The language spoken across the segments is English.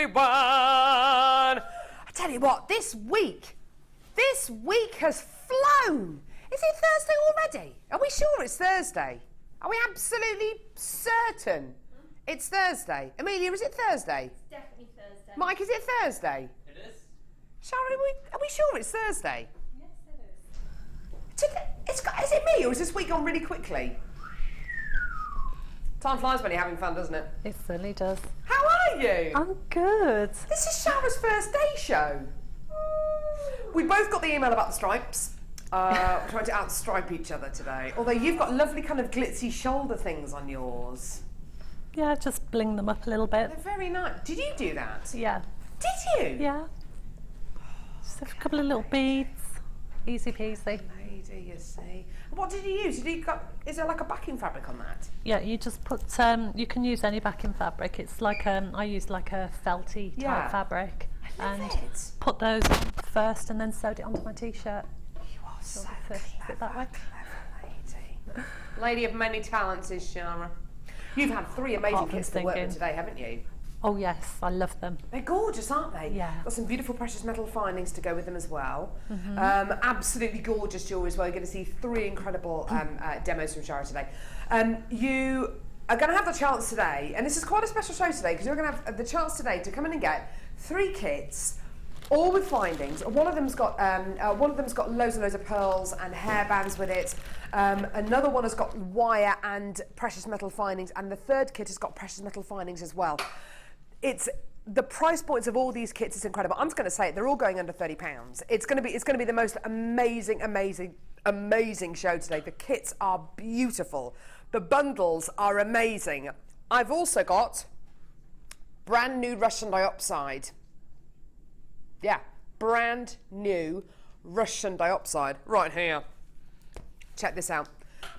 everyone. I tell you what, this week has flown. Is it Thursday already? Are we sure it's Thursday? Are we absolutely certain it's Thursday? Amelia, is it Thursday? It's definitely Thursday. Mike, is it Thursday? It is. Shara, are we sure it's Thursday? Yes, it is. Is it me, or is this week gone really quickly? Time flies when you're having fun, doesn't it? It certainly does. How are you? I'm good. This is Shara's first day show. We both got the email about the stripes. We're trying to outstripe each other today. Although you've got lovely kind of glitzy shoulder things on yours. Yeah, just bling them up a little bit. They're very nice. Did you do that? Yeah. Did you? Yeah. Just a couple of little beads. Easy peasy. Lady, you see. What did you use? Is there like a backing fabric on that? Yeah, you just put, you can use any backing fabric. It's like, I used like a felty type fabric. I love and it. put those on first and then sewed it onto my t-shirt. You are so Fit clever, that way. lady. Lady of many talents is Shara. You've had 3 amazing kits to work with today, haven't you? Oh yes, I love them. They're gorgeous, aren't they? Yeah. Got some beautiful precious metal findings to go with them as well. Absolutely gorgeous jewellery as well. You're going to see 3 incredible demos from Shara today. You are going to have the chance today, and this is quite a special show today, because you're going to have the chance today to come in and get 3 kits, all with findings. One of them's got loads and loads of pearls and hairbands with it. Another one has got wire and precious metal findings, and the third kit has got precious metal findings as well. It's the price points of all these kits is incredible. I'm just going to say it; they're all going under £30. It's going to be the most amazing show today. The kits are beautiful. The bundles are amazing. I've also got brand new Russian dioxide. Yeah, brand new Russian dioxide right here. Check this out.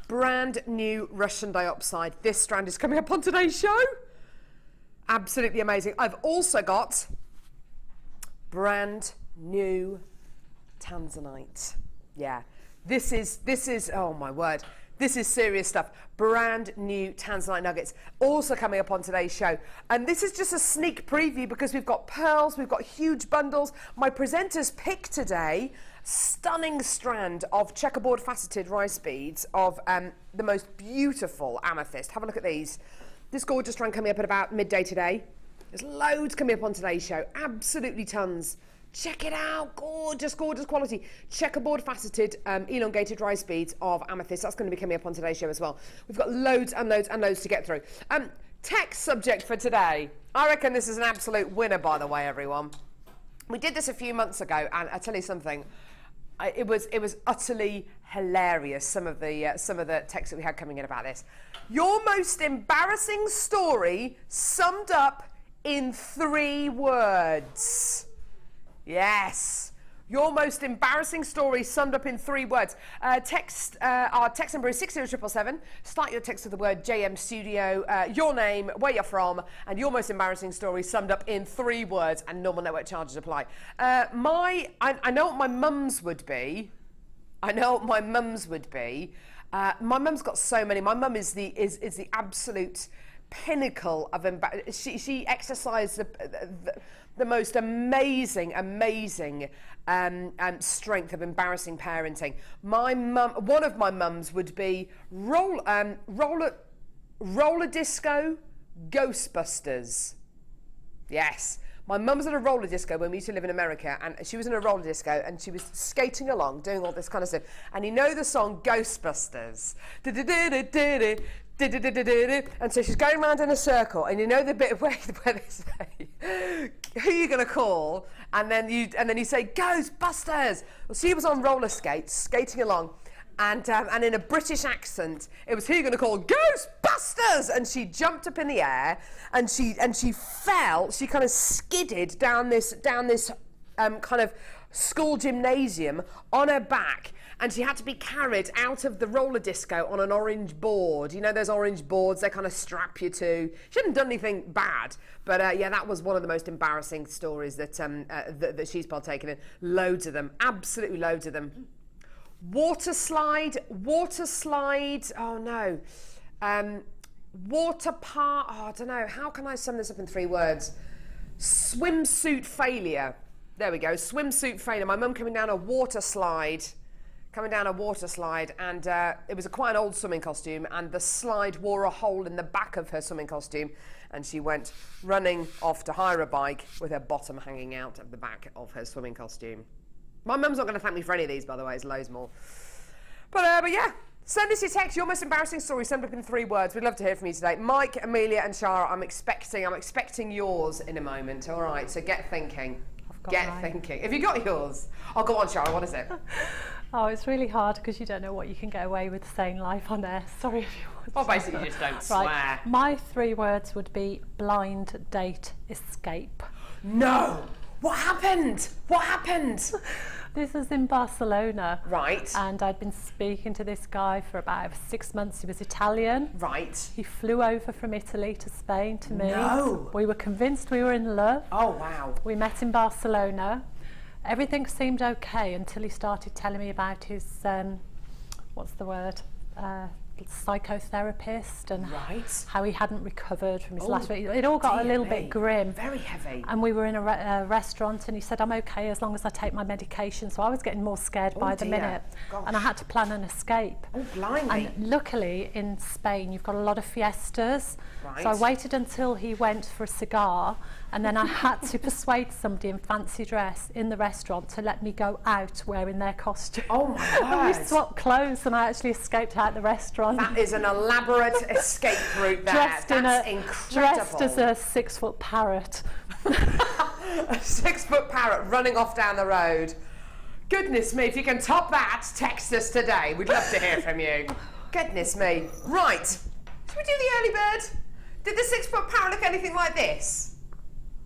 Brand new Russian dioxide. This strand is coming up on today's show. Absolutely amazing. I've also got brand new tanzanite. Yeah, this is oh my word. This is serious stuff. Brand new tanzanite nuggets also coming up on today's show. And this is just a sneak preview because we've got pearls, we've got huge bundles. My presenter's pick today, stunning strand of checkerboard faceted rice beads of the most beautiful amethyst. Have a look at these. This gorgeous strand coming up at about midday today. There's loads coming up on today's show. Absolutely tons. Check it out, gorgeous, gorgeous quality. Checkerboard faceted, elongated rice beads of amethyst. That's going to be coming up on today's show as well. We've got loads and loads and loads to get through. Text subject for today. I reckon this is an absolute winner, by the way, everyone. We did this a few months ago, and I tell you something, it was utterly hilarious. Some of the texts that we had coming in about this. Your most embarrassing story summed up in 3 words. Yes. Your most embarrassing story summed up in 3 words. Our text number is 60777. Start your text with the word JM Studio, your name, where you're from, and your most embarrassing story summed up in 3 words, and normal network charges apply. I know what my mum's would be. My mum's got so many. My mum is the absolute pinnacle of she exercised the most amazing strength of embarrassing parenting. My mum, one of my mums would be roller disco Ghostbusters. Yes. My mum was at a roller disco when we used to live in America, and she was in a roller disco and she was skating along, doing all this kind of stuff. And you know the song Ghostbusters. And so she's going around in a circle, and you know the bit where they say, who are you going to call? And then you say, Ghostbusters! Well, she was on roller skates, skating along, and in a British accent, it was, who are you going to call? Ghostbusters! And she jumped up in the air, and she fell, she kind of skidded down this kind of school gymnasium on her back, and she had to be carried out of the roller disco on an orange board. You know those orange boards they kind of strap you to. She hadn't done anything bad, but yeah, that was one of the most embarrassing stories that that she's partaken in. Loads of them, absolutely loads of them. Water slide. Oh no. Water park. Oh, I don't know. How can I sum this up in 3 words? swimsuit failure. There we go, swimsuit failure. My mum coming down a water slide. And it was quite an old swimming costume, and the slide wore a hole in the back of her swimming costume, and she went running off to hire a bike with her bottom hanging out of the back of her swimming costume. My mum's not going to thank me for any of these, by the way. There's loads more. But yeah, send us your text, your most embarrassing story, send up in 3 words. We'd love to hear from you today. Mike, Amelia and Shara, I'm expecting yours in a moment. All right, so get thinking. Thinking. Have you got yours? Oh, go on, Shara, what is it? Oh, it's really hard because you don't know what you can get away with saying live on air. Sorry if you want. Well, basically, you just don't swear. Right. My 3 words would be blind date escape. No! What happened? What happened? This was in Barcelona. Right. And I'd been speaking to this guy for about 6 months. He was Italian. Right. He flew over from Italy to Spain to meet. No! We were convinced we were in love. Oh, wow. We met in Barcelona. Everything seemed okay until he started telling me about his, what's the word, psychotherapist, and how he hadn't recovered from his last week. It all got a little bit grim. Very heavy. And we were in a restaurant, and he said, I'm okay as long as I take my medication. So I was getting more scared by the minute. Gosh. And I had to plan an escape. Oh, blimey. And luckily in Spain you've got a lot of fiestas. Right. So I waited until he went for a cigar, and then I had to persuade somebody in fancy dress in the restaurant to let me go out wearing their costume. Oh my God. And we swapped clothes, and I actually escaped out the restaurant. That is an elaborate escape route there. Dressed incredible. as a 6-foot parrot. A 6-foot parrot running off down the road. Goodness me, if you can top that, text us today. We'd love to hear from you. Goodness me. Right. Should we do the early bird? Did the 6-foot parrot look anything like this?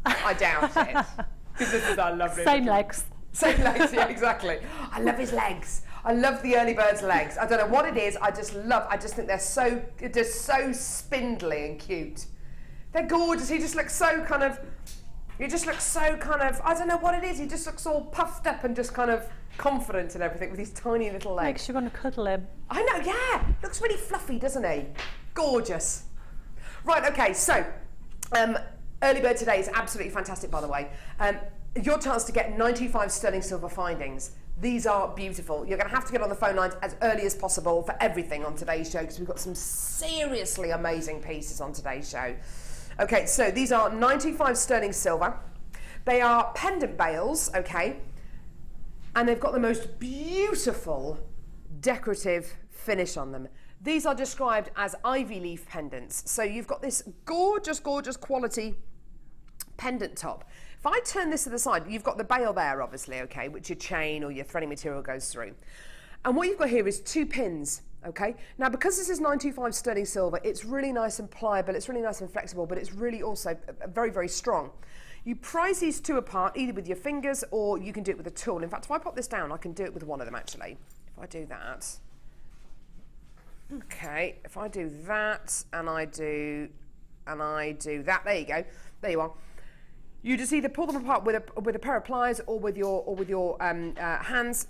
I doubt it. Because this is our lovely. Same legs. Same legs, yeah, exactly. I love his legs. I love the early bird's legs. I don't know what it is. I just think they're so spindly and cute. They're gorgeous. He just looks so kind of, I don't know what it is. He just looks all puffed up and just kind of confident and everything with his tiny little legs. Makes you want to cuddle him. I know, yeah. Looks really fluffy, doesn't he? Gorgeous. Right, okay, so early bird today is absolutely fantastic, by the way. Your chance to get 95 sterling silver findings. These are beautiful. You're going to have to get on the phone lines as early as possible for everything on today's show, because we've got some seriously amazing pieces on today's show. Okay, so these are 95 sterling silver. They are pendant bales, okay, and they've got the most beautiful decorative finish on them. These are described as ivy leaf pendants. So you've got this gorgeous, gorgeous quality pendant top. If I turn this to the side, you've got the bale there, obviously, okay, which your chain or your threading material goes through. And what you've got here is 2 pins, okay? Now, because this is 95 sterling silver, it's really nice and pliable, it's really nice and flexible, but it's really also very, very strong. You prise these 2 apart, either with your fingers or you can do it with a tool. In fact, if I pop this down, I can do it with one of them, actually. If I do that. Okay, if I do that and I do that, there you go, there you are. You just either pull them apart with a pair of pliers or with your hands.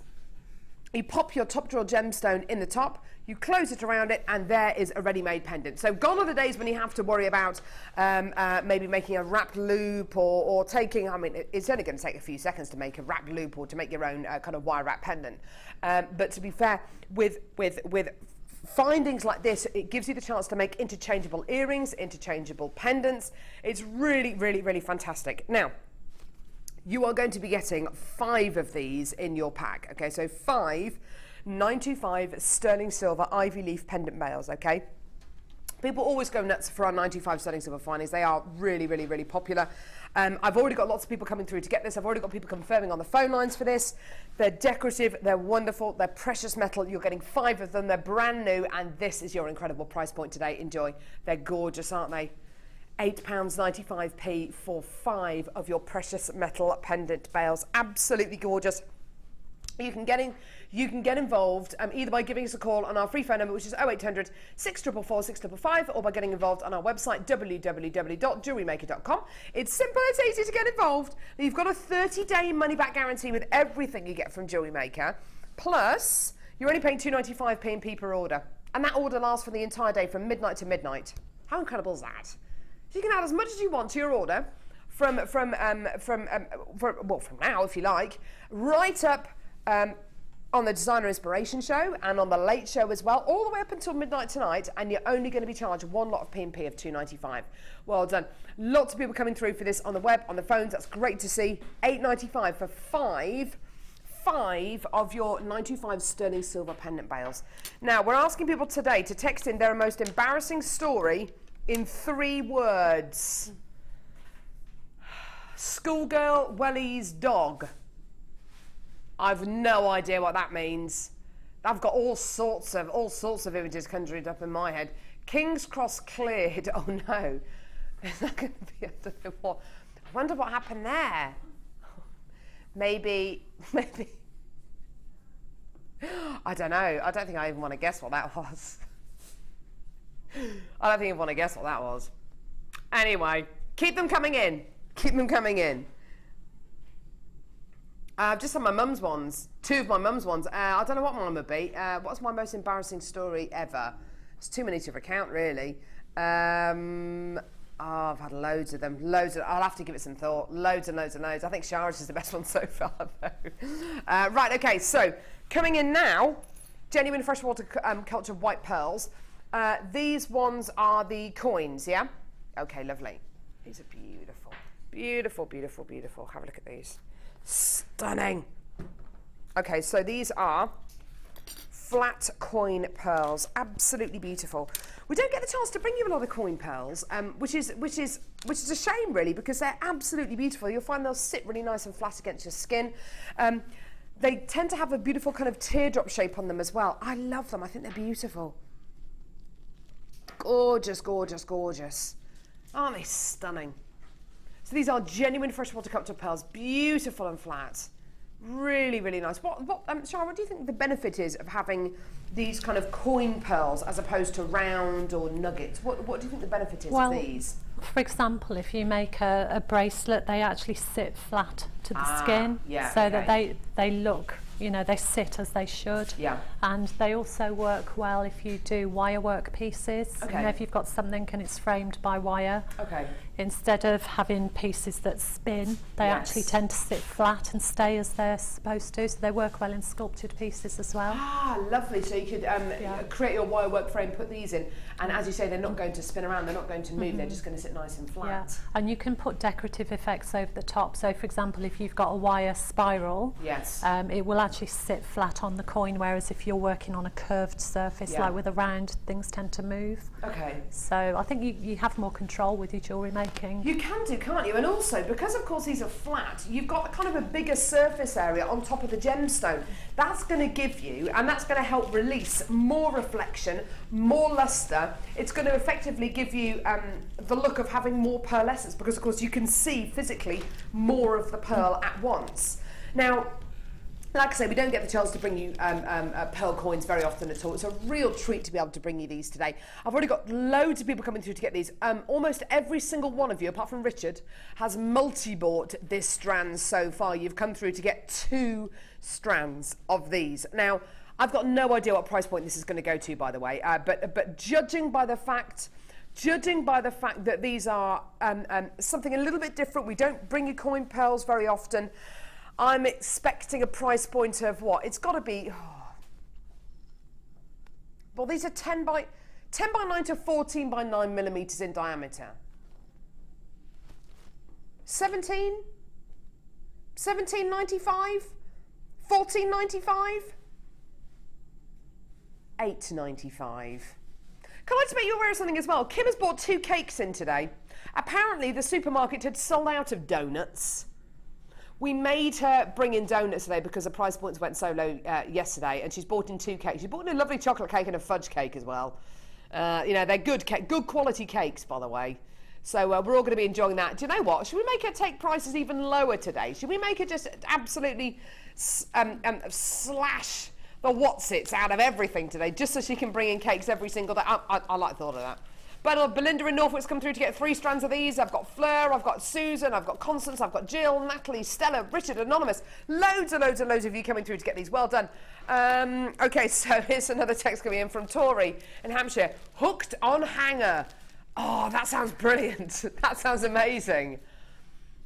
You pop your top drill gemstone in the top, you close it around it, and there is a ready-made pendant. So gone are the days when you have to worry about maybe making a wrapped loop or taking, I mean, it's only going to take a few seconds to make a wrapped loop or to make your own kind of wire wrap pendant. But to be fair, with findings like this, it gives you the chance to make interchangeable earrings, interchangeable pendants. It's really, really, really fantastic. Now, you are going to be getting 5 of these in your pack, okay? So 5 925 sterling silver ivy leaf pendant bales, okay? People always go nuts for our 95 sterling silver findings. They are really, really, really popular. I've already got lots of people coming through to get this. I've already got people confirming on the phone lines for this. They're decorative, they're wonderful, they're precious metal. You're getting 5 of them, they're brand new, and this is your incredible price point today. Enjoy. They're gorgeous, aren't they? £8.95p for 5 of your precious metal pendant bales. Absolutely gorgeous. You can get involved either by giving us a call on our free phone number, which is 0800 644 655, or by getting involved on our website, www.jewellerymaker.com. It's simple, it's easy to get involved. You've got a 30-day money-back guarantee with everything you get from Jewellery Maker. Plus, you're only paying £2.95p and P per order. And that order lasts for the entire day from midnight to midnight. How incredible is that? So you can add as much as you want to your order from now, if you like, right up on the Designer Inspiration Show and on the Late Show as well, all the way up until midnight tonight, and you're only going to be charged one lot of P&P of $2.95. Well done. Lots of people coming through for this on the web, on the phones. That's great to see. $8.95 for five of your 925 sterling silver pendant bales. Now, we're asking people today to text in their most embarrassing story in 3 words. Schoolgirl Welly's dog. I've no idea what that means. I've got all sorts of images conjured up in my head. King's Cross cleared. Oh no. Is that going to be, I don't know what. I wonder what happened there. Maybe. I don't know. I don't think I even want to guess what that was. I don't think I want to guess what that was. Anyway, keep them coming in. Keep them coming in. I've just had my mum's ones. 2 of my mum's ones. I don't know what mine would be. What's my most embarrassing story ever? It's too many to recount, really. I've had loads of them. I'll have to give it some thought. Loads and loads and loads. I think Shara's is the best one so far, though. Right, okay, so coming in now, genuine freshwater culture white pearls. These ones are the coins, yeah? Okay, lovely. These are beautiful. Beautiful, beautiful, beautiful. Have a look at these. Stunning. Okay, so these are flat coin pearls, absolutely beautiful. We don't get the chance to bring you a lot of coin pearls, which is a shame really, because they're absolutely beautiful. You'll find they'll sit really nice and flat against your skin. They tend to have a beautiful kind of teardrop shape on them as well. I love them. I think they're beautiful. Gorgeous, gorgeous, gorgeous. Aren't they stunning? So these are genuine freshwater culture pearls, beautiful and flat. Really, really nice. Shara, what do you think the benefit is of having these kind of coin pearls as opposed to round or nuggets? What do you think the benefit is of these? For example, if you make a bracelet, they actually sit flat to the skin, so that they look, you know, they sit as they should. Yeah. And they also work well if you do wire work pieces. Okay. You know, if you've got something and it's framed by wire. Okay. Instead of having pieces that spin, they actually tend to sit flat and stay as they're supposed to, so they work well in sculpted pieces as well. Ah, lovely. So you could create your wire work frame, put these in, and as you say, they're not going to spin around, they're not going to move, they're just going to sit nice and flat. Yeah. And you can put decorative effects over the top. So for example, if you've got a wire spiral, it will actually sit flat on the coin, whereas if you're working on a curved surface, like with a round, things tend to move. Okay. So I think you have more control with your jewellery making. You can do, can't you? And also, because of course these are flat, you've got kind of a bigger surface area on top of the gemstone. That's going to give you, and that's going to help release more reflection, more lustre. It's going to effectively give you the look of having more pearlescence, because of course you can see physically more of the pearl at once. Now, like I say, we don't get the chance to bring you pearl coins very often at all. It's a real treat to be able to bring you these today. I've already got loads of people coming through to get these. Almost every single one of you, apart from Richard, has multi-bought this strand so far. You've come through to get 2 strands of these. Now, I've got no idea what price point this is going to go to, by the way, but judging by the fact that these are something a little bit different, we don't bring you coin pearls very often, I'm expecting a price point of what? It's got to be... Well, these are 10 by 9 to 14 by 9 millimetres in diameter. 17? 17.95? 14.95? 8.95. Can I just make you aware of something as well? Kim has bought 2 cakes in today. Apparently the supermarket had sold out of donuts. We made her bring in donuts today because the price points went so low yesterday, and she's bought in 2 cakes. She bought in a lovely chocolate cake and a fudge cake as well. You know, they're good quality cakes, by the way. So we're all going to be enjoying that. Do you know what? Should we make her take prices even lower today? Should we make her just absolutely slash the whatsits out of everything today, just so she can bring in cakes every single day? I like the thought of that. But Belinda in Norfolk's come through to get 3 strands of these. I've got Fleur, I've got Susan, I've got Constance, I've got Jill, Natalie, Stella, Richard, Anonymous. Loads and loads and loads of you coming through to get these. Well done. Okay, so here's another text coming in from Tori in Hampshire. Hooked on hanger. Oh, that sounds brilliant. That sounds amazing.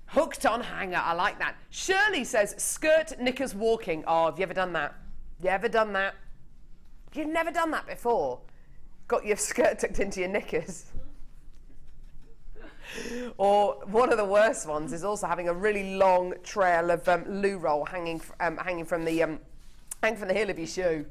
Hooked on hanger, I like that. Shirley says, skirt, knickers, walking. Oh, have you ever done that? You ever done that? You've never done that before? Got your skirt tucked into your knickers? Or one of the worst ones is also having a really long trail of loo roll hanging from the heel of your shoe.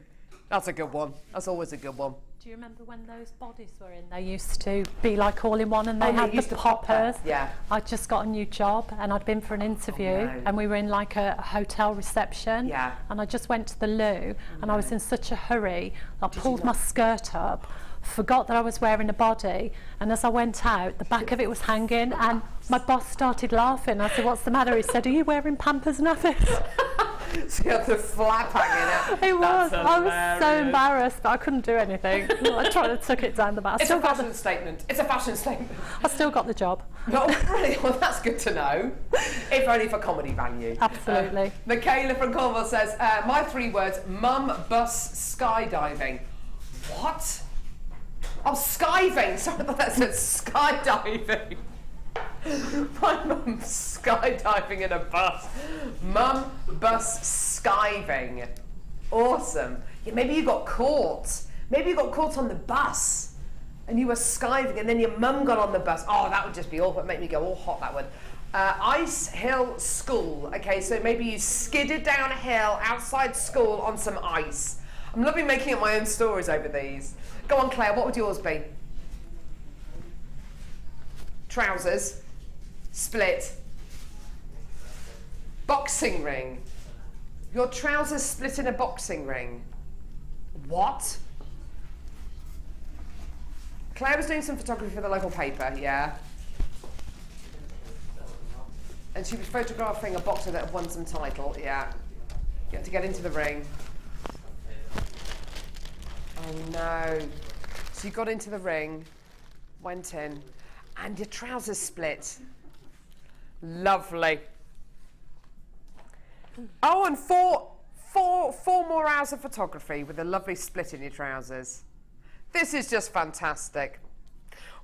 That's a good one. That's always a good one. Do you remember when those bodies were in? They used to be like all in one, and they had the poppers. Yeah. I'd just got a new job, and I'd been for an interview, and we were in like a hotel reception. Yeah. And I just went to the loo, and I was in such a hurry. I pulled my skirt up, forgot that I was wearing a body, and as I went out, the back of it was hanging, and my boss started laughing. I said, "What's the matter?" He said, "Are you wearing Pampers nappies?" So you had the flap hanging out. It was. I was so embarrassed, but I couldn't do anything. I tried to tuck it down the back. It's a fashion statement. It's a fashion statement. I still got the job. Oh, brilliant. Well, that's good to know. If only for comedy value. Absolutely. Michaela from Cornwall says, my 3 words, mum, bus, skydiving. What? Oh, skiving. Sorry, I thought that said skydiving. My mum's skydiving in a bus. Mum, bus, skiving. Awesome. Yeah, maybe you got caught. Maybe you got caught on the bus and you were skiving and then your mum got on the bus. Oh, that would just be awful. It'd make me go all hot, that would. Ice Hill School. Okay, so maybe you skidded down a hill outside school on some ice. I'm loving making up my own stories over these. Go on, Claire, what would yours be? Trousers. Split. Boxing ring. Your trousers split in a boxing ring. What? Claire was doing some photography for the local paper, yeah. And she was photographing a boxer that had won some title, yeah. You had to get into the ring. Oh no. So you got into the ring, went in, and your trousers split. Lovely. Oh, and four more hours of photography with a lovely split in your trousers. This is just fantastic.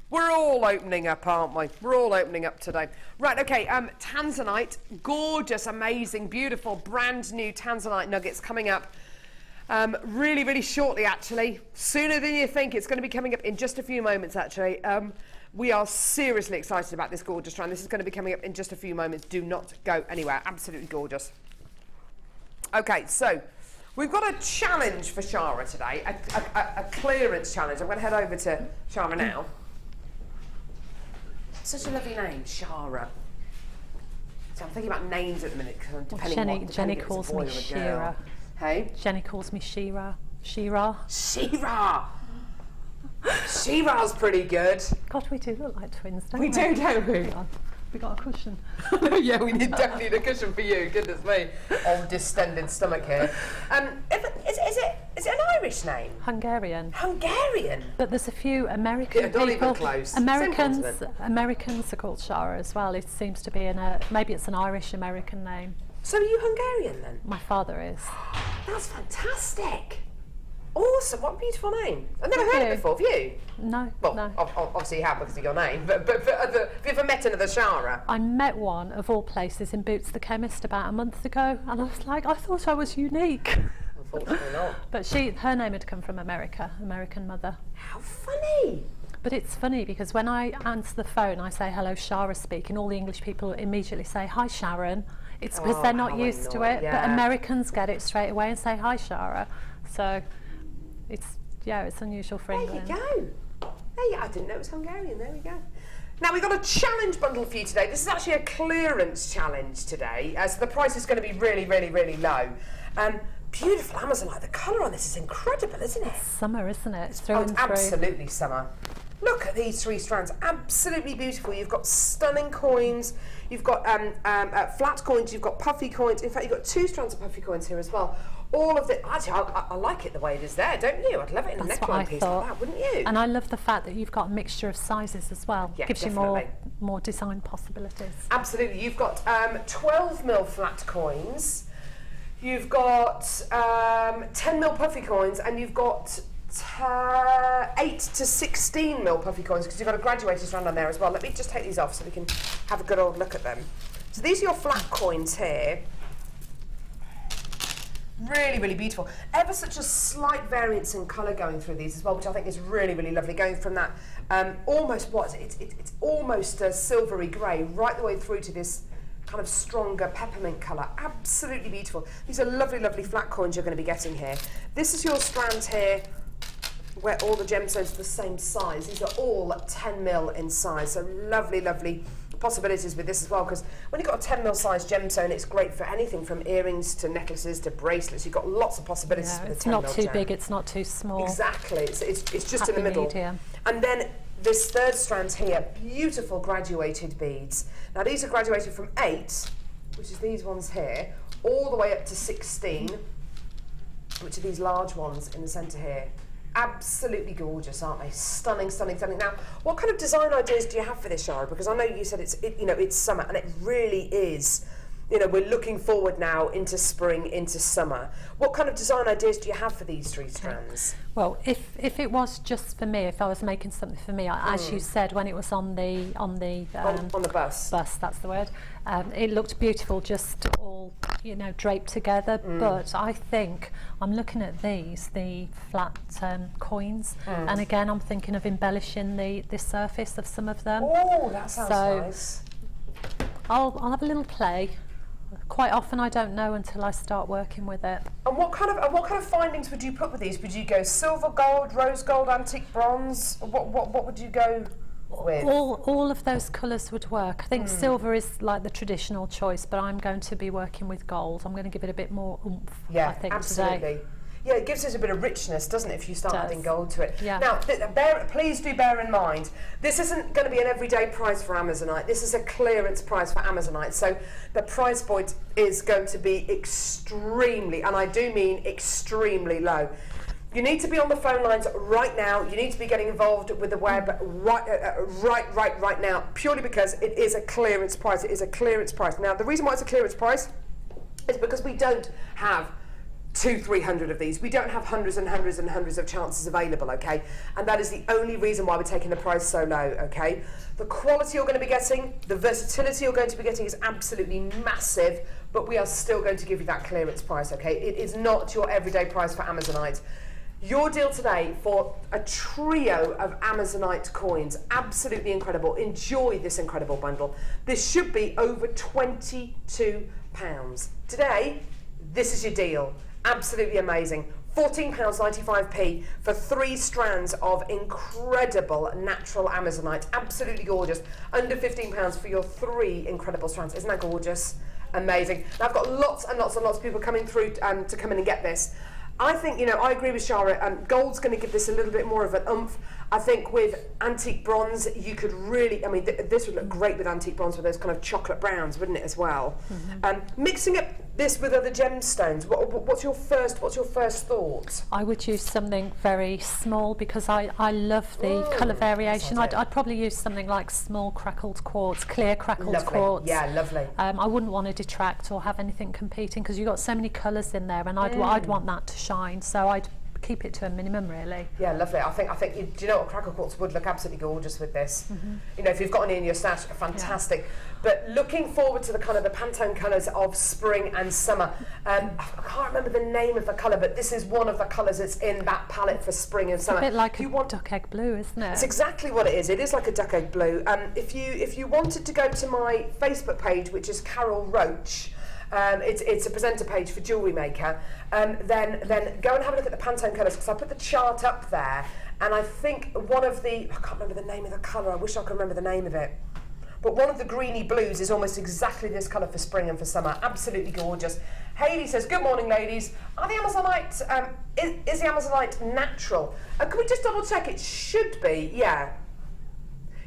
We're all opening up, aren't we? We're all opening up today. Right, okay, Tanzanite, gorgeous, amazing, beautiful, brand new Tanzanite nuggets coming up really, really shortly, actually. Sooner than you think. It's going to be coming up in just a few moments, actually. We are seriously excited about this gorgeous strand. This is going to be coming up in just a few moments. Do not go anywhere. Absolutely gorgeous. Okay, so we've got a challenge for Shara today, a clearance challenge. I'm going to head over to Shara now. Such a lovely name, Shara. So I'm thinking about names at the minute, depending Jenny calls me Shira. Hey? Jenny calls me Shira. Shira. Shira! Shira's pretty good. God, we do look like twins, don't we? We do, don't we? We got a cushion. Yeah, we definitely need a cushion for you. Goodness me. Old distended stomach here. Is it an Irish name? Hungarian. Hungarian? But there's a few American people. Even close. Americans are called Shara as well. It seems to be maybe it's an Irish American name. So are you Hungarian then? My father is. That's fantastic. Awesome, what a beautiful name. I've never heard it before, have you? No, well, no. Obviously you have because of your name, but have you ever met another Shara? I met one, of all places, in Boots the Chemist about a month ago, and I was like, I thought I was unique. Unfortunately not. But her name had come from America, American mother. How funny. But it's funny because when I answer the phone, I say, hello, Shara speaking, all the English people immediately say, hi, Sharon. It's because they're not used to it, yeah. But Americans get it straight away and say, hi, Shara. So it's unusual for England. There you go. I didn't know it was Hungarian. There we go. Now we've got a challenge bundle for you today. This is actually a clearance challenge today, so the price is going to be really, really, really low. Beautiful Amazonite. The colour on this is incredible, isn't it? It's summer, isn't it? It's absolutely summer. Look at these 3 strands, absolutely beautiful. You've got stunning coins, you've got flat coins, you've got puffy coins. In fact, you've got 2 strands of puffy coins here as well. All of it, actually, I like it the way it is there, don't you? I'd love it in a neckline piece like that, wouldn't you? And I love the fact that you've got a mixture of sizes as well. Yeah, gives definitely. you more design possibilities. Absolutely. You've got 12mm flat coins, you've got 10mm puffy coins, and you've got 8 to 16mm puffy coins, because you've got a graduated strand on there as well. Let me just take these off so we can have a good old look at them. So these are your flat coins here. Really, really beautiful. Ever such a slight variance in colour going through these as well, which I think is really, really lovely. Going from that almost it's almost a silvery grey right the way through to this kind of stronger peppermint colour. Absolutely beautiful. These are lovely, lovely flat coins you're going to be getting here. This is your strands here, where all the gemstones are the same size. These are all 10 mil in size. So lovely, lovely possibilities with this as well, because when you've got a 10 mil size gemstone, it's great for anything from earrings to necklaces to bracelets. You've got lots of possibilities with the 10 mil. It's not too big, it's not too small. Exactly, it's just in the middle. Medium. And then this third strand here, beautiful graduated beads. Now these are graduated from 8, which is these ones here, all the way up to 16, which are these large ones in the centre here. Absolutely gorgeous, aren't they? Stunning, stunning, stunning. Now, what kind of design ideas do you have for this, Shara? Because I know you said it's summer, and it really is. You know, we're looking forward now into spring, into summer. What kind of design ideas do you have for these 3 strands? Well, if it was just for me, if I was making something for me, as you said, when it was on the bus, that's the word. It looked beautiful, just all draped together. But I think I'm looking at the flat coins, and again I'm thinking of embellishing the surface of some of them. Oh, that sounds nice. I'll have a little play. Quite often I don't know until I start working with it. And what kind of findings would you put with these? Would you go silver, gold, rose gold, antique bronze? What would you go with? All of those colours would work. I think silver is like the traditional choice, but I'm going to be working with gold. I'm going to give it a bit more oomph. Yeah, I think absolutely. Today. Yeah, it gives us a bit of richness, doesn't it, if you start adding gold to it. Yeah. Now, please do bear in mind, this isn't going to be an everyday price for Amazonite. This is a clearance price for Amazonite. So the price point is going to be extremely, and I do mean extremely low. You need to be on the phone lines right now. You need to be getting involved with the web right now, purely because it is a clearance price. It is a clearance price. Now, the reason why it's a clearance price is because we don't have 200-300 of these. We don't have hundreds and hundreds and hundreds of chances available, okay? And that is the only reason why we're taking the price so low, okay? The quality you're going to be getting, the versatility you're going to be getting is absolutely massive, but we are still going to give you that clearance price, okay? It is not your everyday price for Amazonite. Your deal today for a trio of Amazonite coins, absolutely incredible. Enjoy this incredible bundle. This should be over £22. Today, this is your deal. Absolutely amazing. £14.95p for 3 strands of incredible natural Amazonite. Absolutely gorgeous. Under £15 for your 3 incredible strands. Isn't that gorgeous? Amazing. Now I've got lots and lots and lots of people coming through to come in and get this. I think, I agree with Shara, gold's going to give this a little bit more of an oomph. I think with antique bronze, you could really, this would look great with antique bronze with those kind of chocolate browns, wouldn't it, as well? Mixing up this with other gemstones, what's your first thought? I would use something very small because I love the colour variation. I'd probably use something like small crackled quartz, clear crackled quartz. Yeah, lovely. I wouldn't want to detract or have anything competing because you've got so many colours in there, and I'd want that to shine, so I'd keep it to a minimum, really. Yeah, lovely. I think do you know what, crackle quartz would look absolutely gorgeous with this. If you've got any in your stash, fantastic. Yeah. But looking forward to the kind of the Pantone colours of spring and summer. I can't remember the name of the colour, but this is one of the colours that's in that palette for spring and summer. It's a bit like duck egg blue, isn't it? It's exactly what it is. It is like a duck egg blue. If you wanted to go to my Facebook page, which is Carol Roache, it's a presenter page for Jewellery Maker, then go and have a look at the Pantone colours, because I put the chart up there, and I think one of the, I can't remember the name of the colour, I wish I could remember the name of it, but one of the greeny blues is almost exactly this colour for spring and for summer. Absolutely gorgeous. Hayley says, good morning ladies, are the Amazonite, is the Amazonite natural? Can we just double check? It should be, yeah.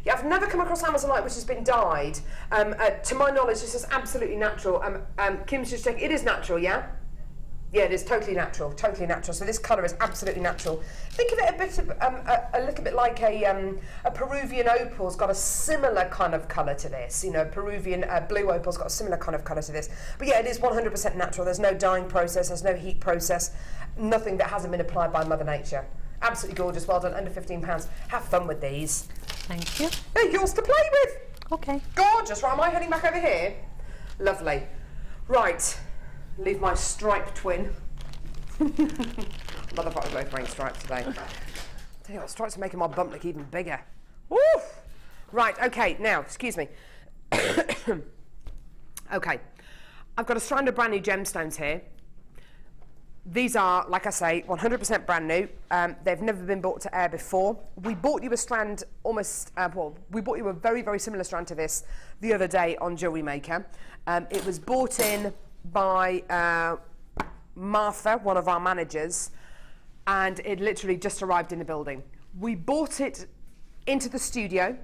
Yeah, I've never come across Amazonite which has been dyed. To my knowledge, this is absolutely natural. Kim's just checking. It is natural, yeah? Yeah, it is totally natural, totally natural. So this colour is absolutely natural. Think of it a little bit like a Peruvian opal's got a similar kind of colour to this. Peruvian blue opal's got a similar kind of colour to this. But yeah, it is 100% natural. There's no dyeing process, there's no heat process, nothing that hasn't been applied by Mother Nature. Absolutely gorgeous, well done, under £15. Have fun with these. Thank you. They're yours to play with. Okay. Gorgeous. Right, am I heading back over here? Lovely. Right, leave my stripe twin. Motherfucker, both wearing stripes today. Tell you what, stripes are making my bump look even bigger. Woo! Right, okay, now, excuse me. Okay, I've got a strand of brand new gemstones here. These are, like I say, 100% brand new. They've never been brought to air before. We bought you a strand almost, we bought you a very, very similar strand to this the other day on Jewellery Maker. It was bought in by Martha, one of our managers, and it literally just arrived in the building. We bought it into the studio.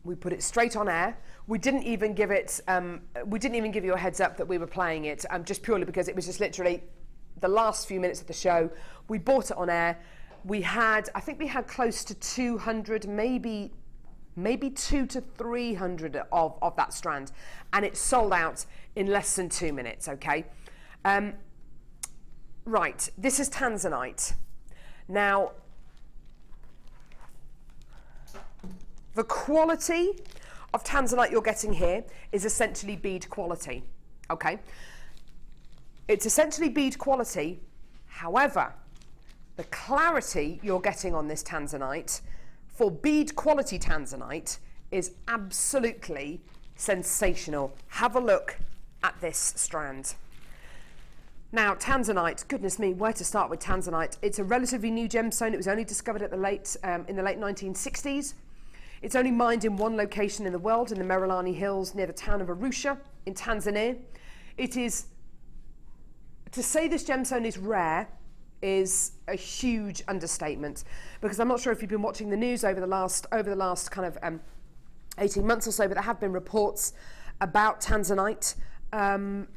We put it straight on air. We didn't even give it, we didn't even give you a heads up that we were playing it, just purely because it was just literally the last few minutes of the show. We bought it on air. We had, I think we had close to 200, maybe 200 to 300 of that strand, and it sold out in less than 2 minutes, okay? Right, this is Tanzanite. Now, the quality of Tanzanite you're getting here is essentially bead quality, okay? It's essentially bead quality. However, the clarity you're getting on this Tanzanite for bead quality Tanzanite is absolutely sensational. Have a look at this strand. Now, Tanzanite, goodness me, where to start with Tanzanite? It's a relatively new gemstone. It was only discovered at in the late 1960s. It's only mined in one location in the world, in the Merelani Hills near the town of Arusha in Tanzania. It is, to say this gemstone is rare is a huge understatement, because I'm not sure if you've been watching the news over the last kind of 18 months or so, but there have been reports about Tanzanite and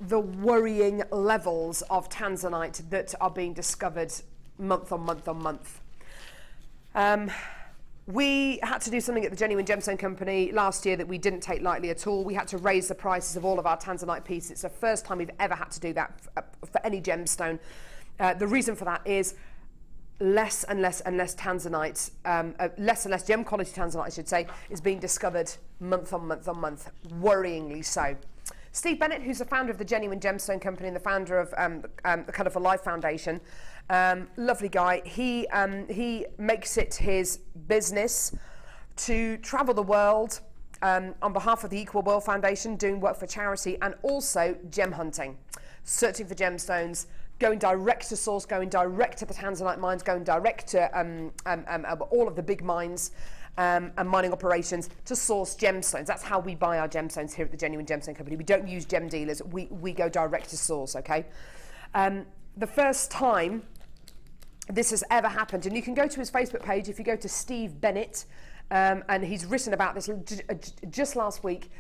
the worrying levels of Tanzanite that are being discovered month on month on month. We had to do something at the Genuine Gemstone Company last year that we didn't take lightly at all. We had to raise the prices of all of our Tanzanite pieces. It's the first time we've ever had to do that for any gemstone. The reason for that is less and less Tanzanite, less and less gem quality Tanzanite, I should say, is being discovered month on month on month, worryingly so. Steve Bennett, who's the founder of the Genuine Gemstone Company and the founder of the Colourful Life Foundation, lovely guy. He makes it his business to travel the world on behalf of the Equal World Foundation, doing work for charity, and also gem hunting, searching for gemstones, going direct to source, going direct to the Tanzanite mines, going direct to all of the big mines and mining operations to source gemstones. That's how we buy our gemstones here at the Genuine Gemstone Company. We don't use gem dealers. We go direct to source, okay? The first time this has ever happened, and you can go to his Facebook page if you go to Steve Bennett, and he's written about this just last week.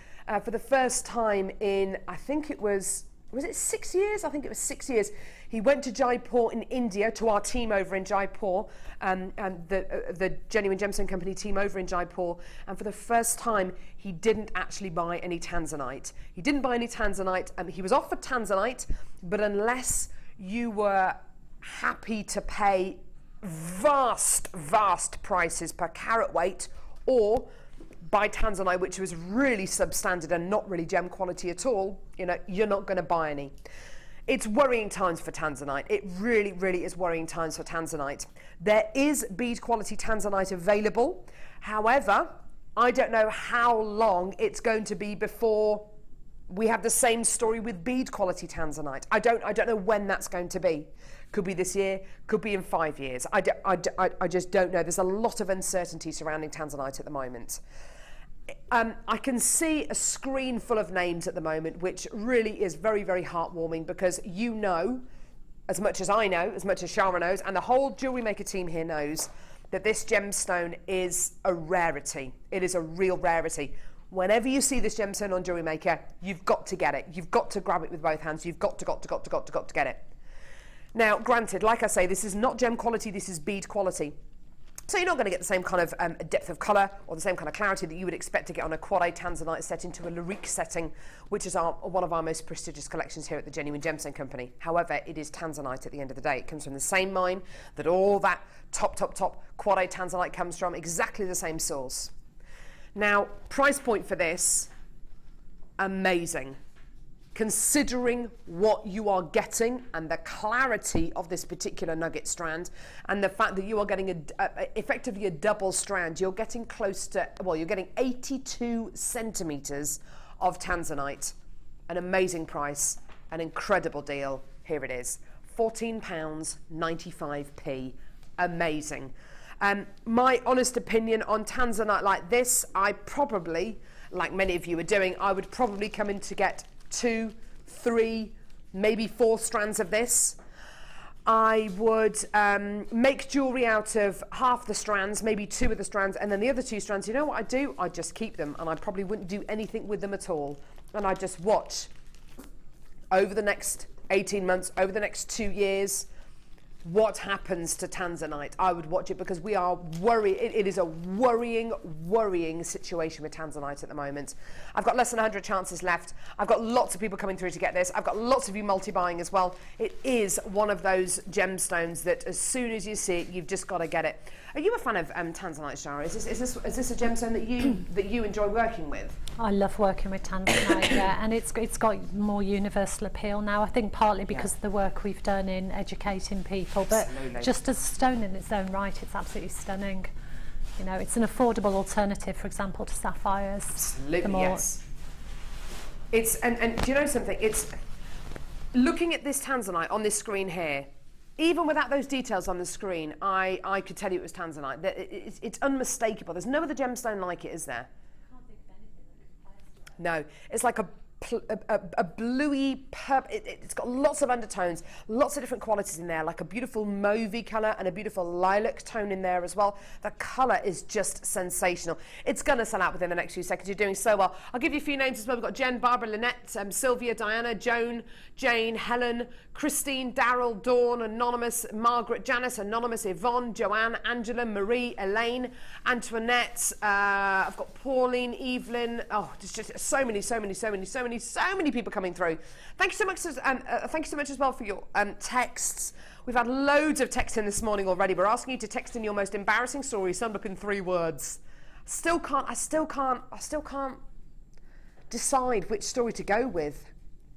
For the first time in, I think it was it 6 years? I think it was 6 years. He went to Jaipur in India, to our team over in Jaipur, and the Genuine Gemstone Company team over in Jaipur, and for the first time he didn't actually buy any Tanzanite. He didn't buy any Tanzanite, and he was offered Tanzanite, but unless you were happy to pay vast prices per carat weight, or buy Tanzanite, which was really substandard and not really gem quality at all, you know, you're not going to buy any. It's worrying times for Tanzanite. It really, really is worrying times for Tanzanite. There is bead quality Tanzanite available. However, I don't know how long it's going to be before we have the same story with bead quality Tanzanite. I don't know when that's going to be. Could be this year, could be in 5 years. I just don't know. There's a lot of uncertainty surrounding Tanzanite at the moment. I can see a screen full of names at the moment, which really is very, very heartwarming, because you know, as much as I know, as much as Shara knows, and the whole Jewellery Maker team here knows, that this gemstone is a rarity. It is a real rarity. Whenever you see this gemstone on Jewellery Maker, you've got to get it. You've got to grab it with both hands. You've got to get it. Now, granted, like I say, this is not gem quality, this is bead quality. So you're not going to get the same kind of depth of colour or the same kind of clarity that you would expect to get on a quad A Tanzanite set into a Lyrique setting, which is one of our most prestigious collections here at the Genuine Gemstone Company. However, it is Tanzanite at the end of the day. It comes from the same mine that all that top quad A Tanzanite comes from, exactly the same source. Now, price point for this, amazing. Considering what you are getting and the clarity of this particular nugget strand and the fact that you are getting effectively a double strand, you're getting close to, well, you're getting 82 centimetres of tanzanite. An amazing price, an incredible deal. Here it is, £14.95p. Amazing. My honest opinion on tanzanite like this, I probably, like many of you are doing, I would probably come in to get 2, 3, maybe 4 strands of this. I would make jewellery out of half the strands, maybe 2 of the strands, and then the other 2 strands, you know what I'd do? I'd just keep them, and I probably wouldn't do anything with them at all. And I'd just watch over the next 18 months, over the next 2 years, what happens to tanzanite. I would watch it because we are worried. It is a worrying situation with tanzanite at the moment. I've got less than 100 chances left. I've got lots of people coming through to get this. I've got lots of you multi-buying as well. It is one of those gemstones that as soon as you see it, you've just got to get it. Are you a fan of tanzanite, Shara? Is this a gemstone that you enjoy working with? I love working with tanzanite, yeah, and it's got more universal appeal now. I think partly because of the work we've done in educating people, but just as a stone in its own right, it's absolutely stunning. You know, it's an affordable alternative, for example, to sapphires. Absolutely, yes. It's and do you know something? It's looking at this tanzanite on this screen here. Even without those details on the screen, I could tell you it was tanzanite. It's unmistakable. There's no other gemstone like it, is there? I can't think of anything that compares to it. No, it's like a bluey purple. It's got lots of undertones, lots of different qualities in there, like a beautiful mauvey colour and a beautiful lilac tone in there as well. The colour is just sensational. It's going to sell out within the next few seconds. You're doing so well. I'll give you a few names as well. We've got Jen, Barbara, Lynette, Sylvia, Diana, Joan, Jane, Helen, Christine, Daryl, Dawn, Anonymous, Margaret, Janice, Anonymous, Yvonne, Joanne, Angela, Marie, Elaine, Antoinette. I've got Pauline, Evelyn. Oh, there's just so many people coming through. Thank you so much. Thank you so much as well for your texts. We've had loads of texts in this morning already. We're asking you to text in your most embarrassing story, summed up in 3 words. I still can't decide which story to go with.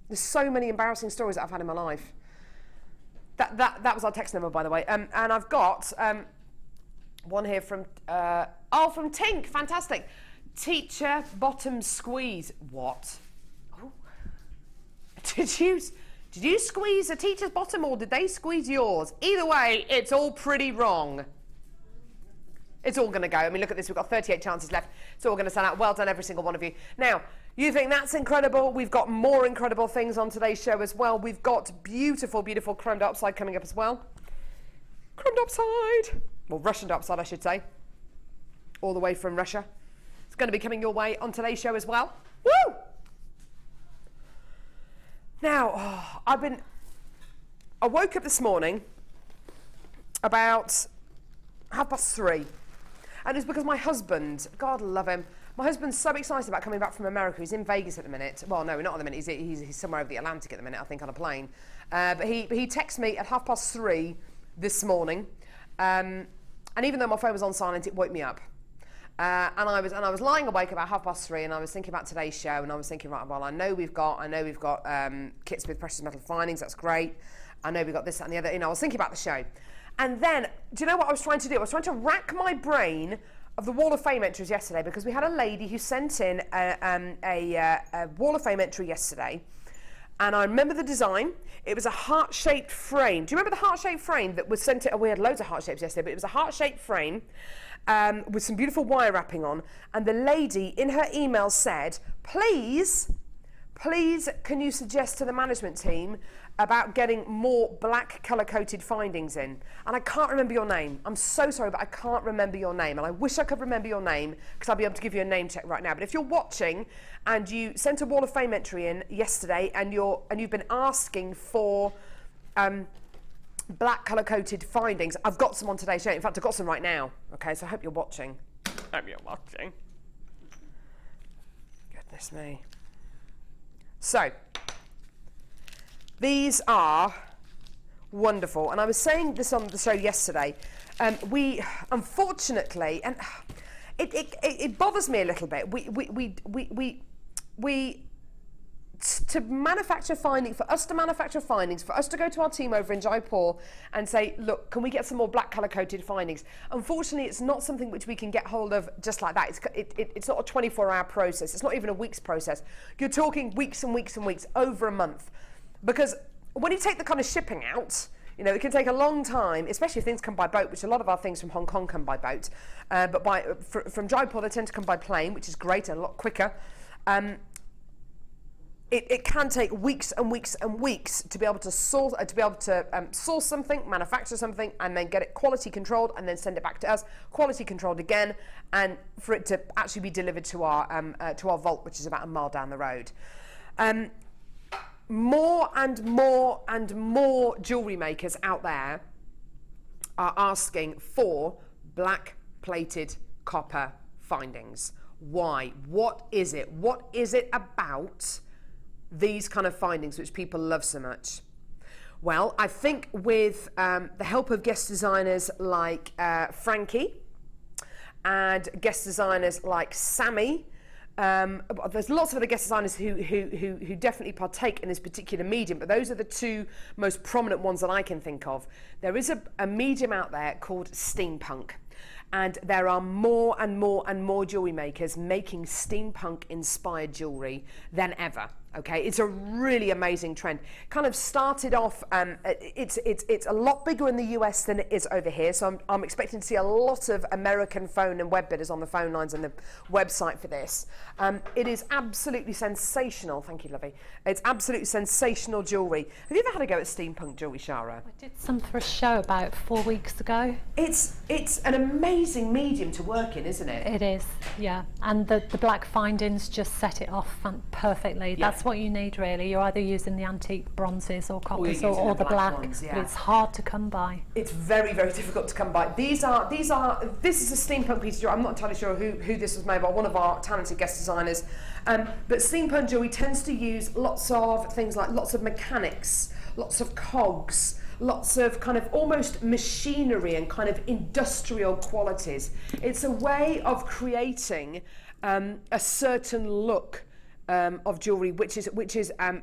There's so many embarrassing stories that I've had in my life. That was our text number, by the way. And I've got one here from from Tink. Fantastic. Teacher bottom squeeze. What? Oh. Did you squeeze a teacher's bottom or did they squeeze yours? Either way, it's all pretty wrong. It's all going to go. I mean, look at this. We've got 38 chances left. It's all going to sell out. Well done, every single one of you. Now, you think that's incredible? We've got more incredible things on today's show as well. We've got beautiful, beautiful creme dupside coming up as well. Creme dupside. Well, Russian dupside, I should say. All the way from Russia. It's going to be coming your way on today's show as well. Woo! Now, I woke up this morning about 3:30. And it's because my husband, God love him, my husband's so excited about coming back from America. He's in Vegas at the minute. Well, no, not at the minute. He's somewhere over the Atlantic at the minute, I think, on a plane. But he texted me at 3:30 this morning. And even though my phone was on silent, it woke me up. And I was lying awake about 3:30, and I was thinking about today's show, and I was thinking, right, well, I know we've got kits with precious metal findings. That's great. I know we've got this, that, and the other. You know, I was thinking about the show. And then, do you know what I was trying to do? I was trying to rack my brain of the Wall of Fame entries yesterday, because we had a lady who sent in a Wall of Fame entry yesterday. And I remember the design. It was a heart-shaped frame. Do you remember the heart-shaped frame that was sent in? Oh, we had loads of heart shapes yesterday, but it was a heart-shaped frame with some beautiful wire wrapping on. And the lady in her email said, please, can you suggest to the management team about getting more black colour-coded findings in? And I can't remember your name. I'm so sorry, but I can't remember your name. And I wish I could remember your name, because I'll be able to give you a name check right now. But if you're watching and you sent a Wall of Fame entry in yesterday and you've been asking for black colour-coded findings, I've got some on today's show. In fact, I've got some right now. Okay, so I hope you're watching. Goodness me. So, these are wonderful. And I was saying this on the show yesterday. We, unfortunately, and it bothers me a little bit. To manufacture findings, for us to manufacture findings, for us to go to our team over in Jaipur and say, look, can we get some more black colour coated findings? Unfortunately, it's not something which we can get hold of just like that. It's not a 24-hour process. It's not even a week's process. You're talking weeks and weeks and weeks, over a month. Because when you take the kind of shipping out, you know, it can take a long time, especially if things come by boat, which a lot of our things from Hong Kong come by boat. But from Jaipur, they tend to come by plane, which is great and a lot quicker. It can take weeks and weeks and weeks to be able to source something, manufacture something, and then get it quality controlled, and then send it back to us, quality controlled again, and for it to actually be delivered to our vault, which is about a mile down the road. More and more and more jewellery makers out there are asking for black plated copper findings. Why? What is it? What is it about these kind of findings which people love so much? Well, I think with the help of guest designers like Frankie and guest designers like Sammy, there's lots of other guest designers who definitely partake in this particular medium, but those are the two most prominent ones that I can think of. There is a medium out there called steampunk, and there are more and more and more jewellery makers making steampunk inspired jewellery than ever. Okay, it's a really amazing trend. Kind of started off, it's a lot bigger in the US than it is over here, so I'm expecting to see a lot of American phone and web bidders on the phone lines and the website for this. It is absolutely sensational. Thank you, lovey. It's absolutely sensational jewellery. Have you ever had a go at steampunk jewellery, Shara? I did some for a show about 4 weeks ago. It's an amazing medium to work in, isn't it? It is, yeah. And the black findings just set it off perfectly. Yeah. That's what you need, really. You're either using the antique bronzes or coppers or the black ones, yeah. But it's hard to come by. It's very, very difficult to come by. This is a steampunk piece of jewellery. I'm not entirely sure who this was made by, one of our talented guest designers. But steampunk jewellery tends to use lots of things like lots of mechanics, lots of cogs, lots of kind of almost machinery and kind of industrial qualities. It's a way of creating a certain look of jewellery, which is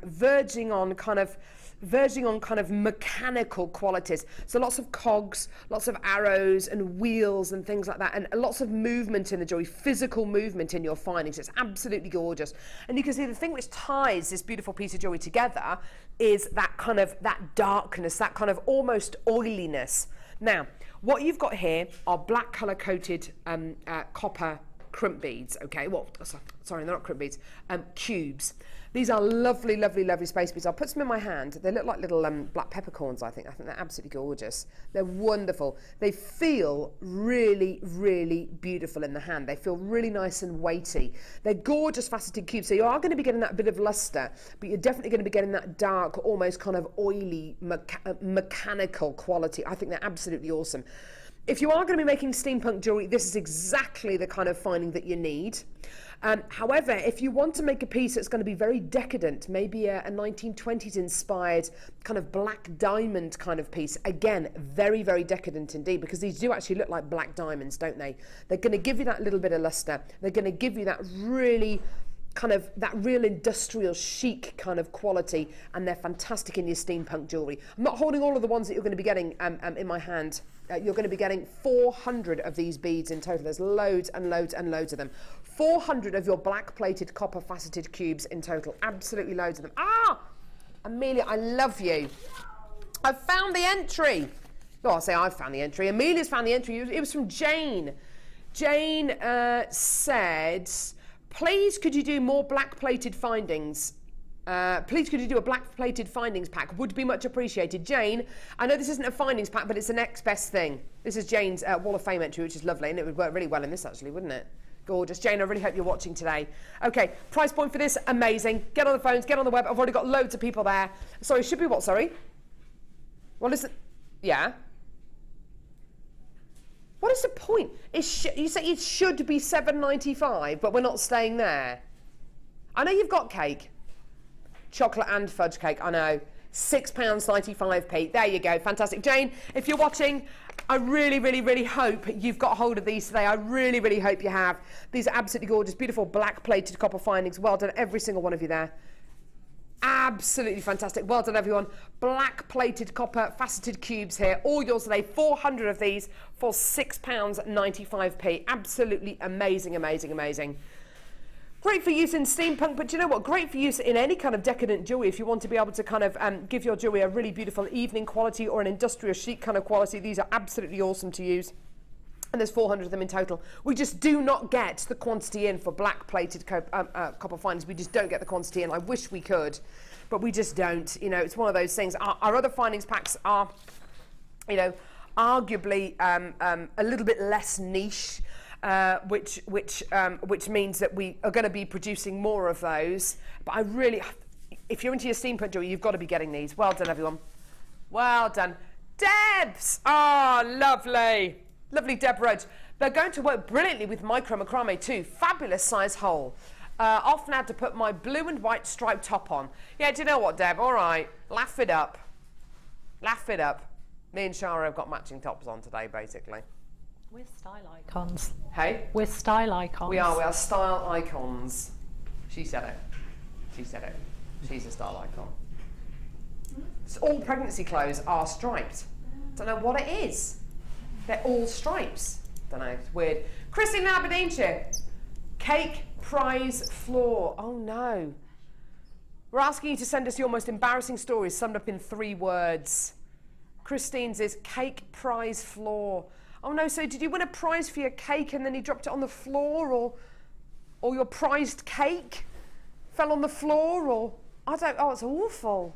verging on kind of mechanical qualities. So lots of cogs, lots of arrows and wheels and things like that, and lots of movement in the jewellery, physical movement in your findings. It's absolutely gorgeous. And you can see the thing which ties this beautiful piece of jewellery together is that darkness, that kind of almost oiliness. Now, what you've got here are black colour coated copper crimp beads, okay? Well, sorry, they're not crimp beads, cubes. These are lovely, lovely, lovely space beads. I'll put some in my hand. They look like little black peppercorns, I think. I think they're absolutely gorgeous. They're wonderful. They feel really, really beautiful in the hand. They feel really nice and weighty. They're gorgeous faceted cubes, so you are going to be getting that bit of luster, but you're definitely going to be getting that dark, almost kind of oily, mechanical quality. I think they're absolutely awesome. If you are going to be making steampunk jewellery, this is exactly the kind of finding that you need. However, if you want to make a piece that's going to be very decadent, maybe a 1920s inspired kind of black diamond kind of piece, again, very, very decadent indeed, because these do actually look like black diamonds, don't they? They're going to give you that little bit of luster. They're going to give you that really kind of that real industrial chic kind of quality, and they're fantastic in your steampunk jewellery. I'm not holding all of the ones that you're going to be getting in my hand. You're going to be getting 400 of these beads in total. There's loads and loads and loads of them. 400 of your black plated copper faceted cubes in total. Absolutely loads of them. Ah! Amelia, I love you. I've found the entry. No, I'll say I've found the entry. Amelia's found the entry. It was from Jane. Jane said, please could you do more black plated findings? Please could you do a black plated findings pack? Would be much appreciated. Jane, I know this isn't a findings pack, but it's the next best thing. This is Jane's Wall of Fame entry, which is lovely, and it would work really well in this actually, wouldn't it? Gorgeous. Jane, I really hope you're watching today. Okay, price point for this, amazing. Get on the phones, get on the web. I've already got loads of people there. Sorry, should be what, sorry? Well, listen, yeah. What is the point? You say it should be $7.95, but we're not staying there. I know you've got cake. Chocolate and fudge cake, I know. £6.95p. There you go, fantastic. Jane, if you're watching, I really, really, really hope you've got hold of these today. I really, really hope you have. These are absolutely gorgeous, beautiful black plated copper findings. Well done, every single one of you there. Absolutely fantastic. Well done, everyone. Black plated copper faceted cubes here. All yours today. 400 of these for £6.95p. Absolutely amazing, amazing, amazing. Great for use in steampunk, but do you know what? Great for use in any kind of decadent jewellery if you want to be able to kind of give your jewellery a really beautiful evening quality or an industrial chic kind of quality. These are absolutely awesome to use. And there's 400 of them in total. We just do not get the quantity in for black plated copper findings. We just don't get the quantity in. I wish we could, but we just don't. You know, it's one of those things. Our other findings packs are, you know, arguably a little bit less niche. Which means that we are going to be producing more of those. But I really, if you're into your steampunk jewelry, you've got to be getting these. Well done, everyone. Well done. Debs! Oh, lovely. Lovely Deb Roache. They're going to work brilliantly with micro macrame too. Fabulous size hole. Often had to put my blue and white striped top on. Yeah, do you know what, Deb? All right. Laugh it up. Laugh it up. Me and Shara have got matching tops on today, basically. We're style icons. Hey? We're style icons. We are style icons. She said it. She said it. She's a style icon. So all pregnancy clothes are striped. Don't know what it is. They're all stripes. Don't know, it's weird. Christine in Aberdeenshire. Cake prize floor. Oh no. We're asking you to send us your most embarrassing stories summed up in 3 words. Christine's is cake prize floor. Oh no, so did you win a prize for your cake and then you dropped it on the floor, or your prized cake fell on the floor, or oh, it's awful.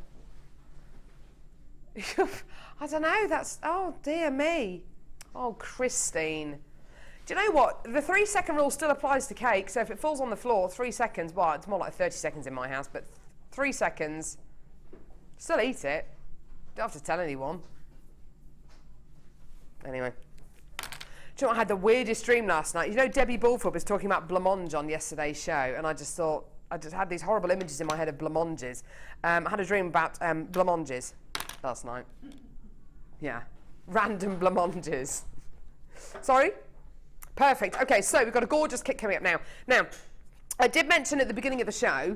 I don't know, that's, oh dear me. Oh, Christine. Do you know what? The 3-second rule still applies to cake, so if it falls on the floor, 3 seconds, well, it's more like 30 seconds in my house, but 3 seconds, still eat it. Don't have to tell anyone. Anyway. Do you know what, I had the weirdest dream last night. You know, Debbie Bulford was talking about blancmange on yesterday's show, and I just thought, I just had these horrible images in my head of blancmanges. I had a dream about blancmanges last night. Yeah, random blancmanges. Sorry? Perfect. Okay, so we've got a gorgeous kit coming up now. Now, I did mention at the beginning of the show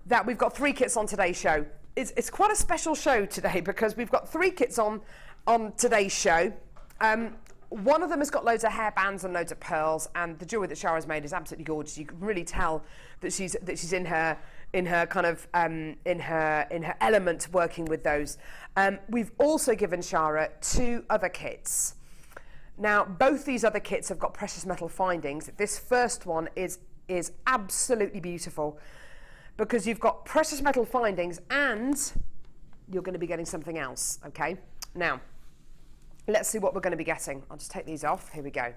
that we've got 3 kits on today's show. It's quite a special show today because we've got 3 kits on today's show. One of them has got loads of hairbands and loads of pearls, and the jewellery that Shara's made is absolutely gorgeous. You can really tell that she's in her kind of in her element working with those. We've also given Shara 2 other kits. Now, both these other kits have got precious metal findings. This first one is absolutely beautiful because you've got precious metal findings and you're going to be getting something else. Okay, now. Let's see what we're going to be getting. I'll just take these off. Here we go.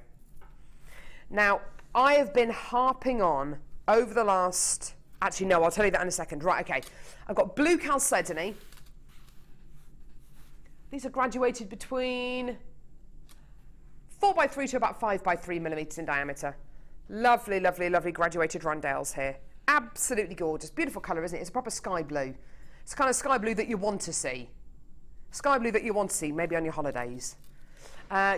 Now, I have been harping on over the last... Actually, no, I'll tell you that in a second. Right, okay. I've got blue chalcedony. These are graduated between 4x3 to about 5x3 millimetres in diameter. Lovely, lovely, lovely graduated rondelles here. Absolutely gorgeous. Beautiful colour, isn't it? It's a proper sky blue. It's the kind of sky blue that you want to see. Sky blue that you want to see, maybe on your holidays.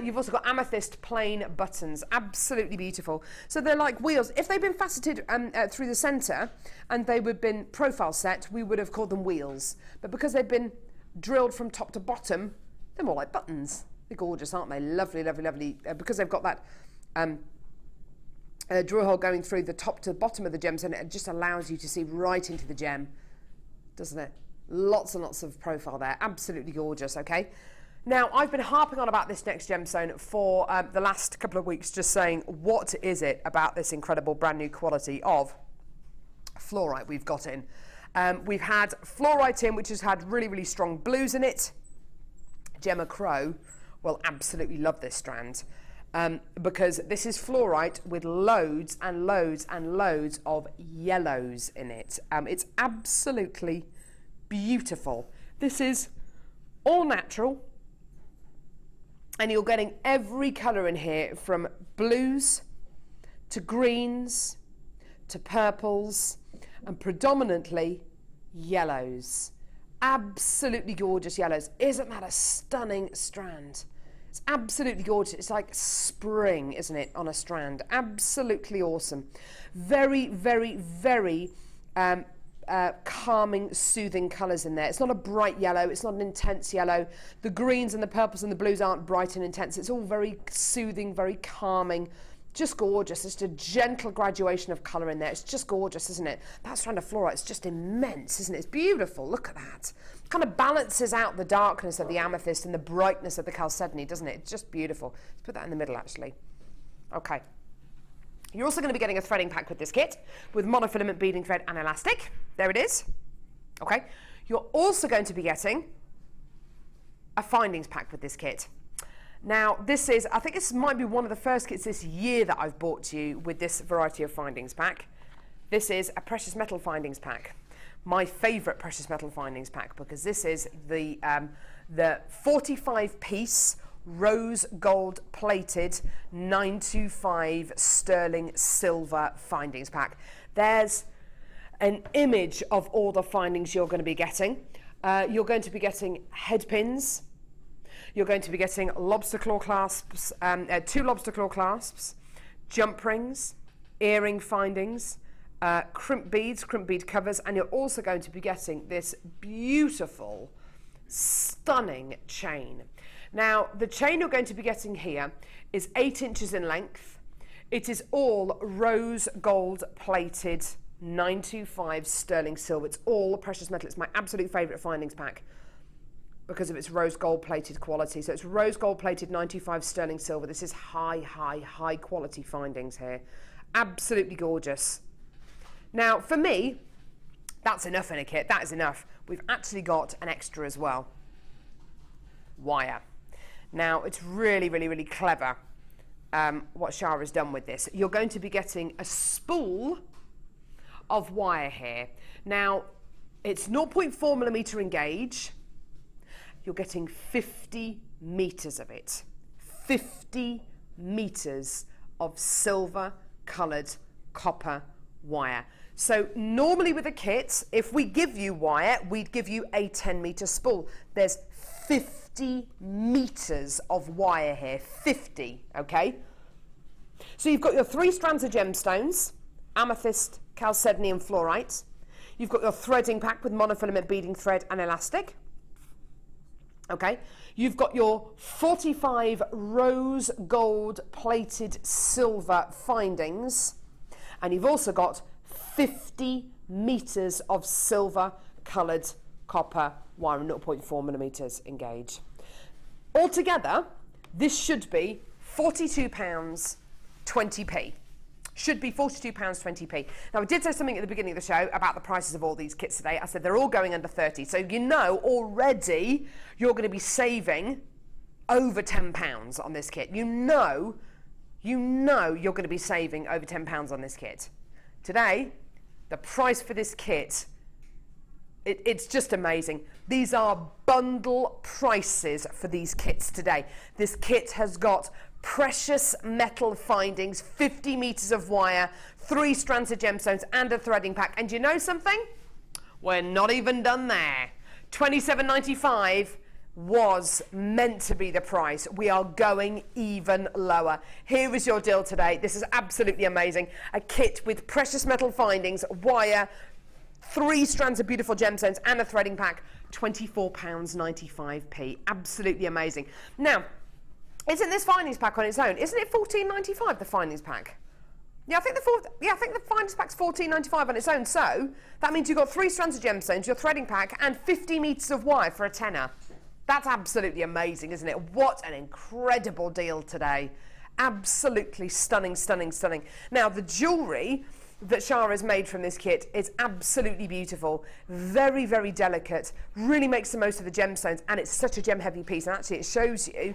You've also got amethyst plain buttons, absolutely beautiful. So they're like wheels. If they'd been faceted through the centre and they would have been profile set, we would have called them wheels. But because they've been drilled from top to bottom, they're more like buttons. They're gorgeous, aren't they? Lovely, lovely, lovely. Because they've got that drill hole going through the top to the bottom of the gems, and it just allows you to see right into the gem, doesn't it? Lots and lots of profile there. Absolutely gorgeous, okay? Now, I've been harping on about this next gemstone for the last couple of weeks, just saying, what is it about this incredible brand new quality of fluorite we've got in? We've had fluorite in, which has had really, really strong blues in it. Gemma Crow will absolutely love this strand because this is fluorite with loads and loads and loads of yellows in it. It's absolutely beautiful. This is all natural, and you're getting every colour in here from blues to greens to purples and predominantly yellows. absolutely gorgeous yellows. Isn't that a stunning strand? It's absolutely gorgeous. It's like spring, isn't it, on a strand? Absolutely awesome. Very, very, very calming, soothing colours in there. It's not a bright yellow. It's not an intense yellow. The greens and the purples and the blues aren't bright and intense. It's all very soothing, very calming. Just gorgeous. It's a gentle graduation of colour in there. It's just gorgeous, isn't it? That strand of fluorite is just immense, isn't it? It's beautiful. Look at that. It kind of balances out the darkness of the amethyst and the brightness of the chalcedony, doesn't it? It's just beautiful. Let's put that in the middle, actually. Okay. You're also going to be getting a threading pack with this kit with monofilament beading thread and elastic. There it is. Okay. You're also going to be getting a findings pack with this kit. Now, this is, I think this might be one of the first kits this year that I've bought to you with this variety of findings pack. This is a precious metal findings pack. My favourite precious metal findings pack, because this is the 45-piece rose gold plated 925 sterling silver findings pack. There's an image of all the findings you're going to be getting. You're going to be getting head pins. You're going to be getting lobster claw clasps, 2 lobster claw clasps, jump rings, earring findings, crimp beads, crimp bead covers, and you're also going to be getting this beautiful, stunning chain. Now, the chain you're going to be getting here is 8 inches in length. It is all rose gold plated 925 sterling silver. It's all precious metal. It's my absolute favourite findings pack because of its rose gold plated quality. So it's rose gold plated 925 sterling silver. This is high quality findings here. Absolutely gorgeous. Now, for me, that's enough in a kit. That is enough. We've actually got an extra as well. Wire. Now, it's really clever what Shara has done with this. You're going to be getting a spool of wire here. Now, it's 0.4mm in gauge. You're getting 50 meters of it. 50 meters of silver coloured copper wire. So normally with a kit, if we give you wire, we'd give you a 10-meter spool. There's 50 meters of wire here, 50, okay? So you've got your 3 strands of gemstones, amethyst, chalcedony and fluorite. You've got your threading pack with monofilament beading thread and elastic. Okay, you've got your 45 rose gold plated silver findings, and you've also got 50 meters of silver coloured copper wire, 0.4mm in gauge. Altogether, this should be £42.20. Should be £42.20. Now, I did say something at the beginning of the show about the prices of all these kits today. I said they're all going under 30. So you know already you're going to be saving over £10 on this kit. You know you're going to be saving over £10 on this kit. Today, the price for this kit, it's just amazing. These are bundle prices for these kits today. This kit has got precious metal findings, 50 meters of wire, 3 strands of gemstones and a threading pack. And you know something? We're not even done there. $27.95 was meant to be the price. We are going even lower. Here is your deal today. This is absolutely amazing. A kit with precious metal findings, wire, 3 strands of beautiful gemstones and a threading pack, £24.95. Absolutely amazing. Now, isn't this findings pack on its own? Isn't it $14.95, the findings pack? Yeah, I think the findings pack's $14.95 on its own. So that means you've got 3 strands of gemstones, your threading pack, and 50 meters of wire for a tenner. That's absolutely amazing, isn't it? What an incredible deal today. Absolutely stunning, stunning, stunning. Now, the jewellery that Shara has made from this kit is absolutely beautiful, very, very delicate, really makes the most of the gemstones, and it's such a gem-heavy piece. And actually, it shows you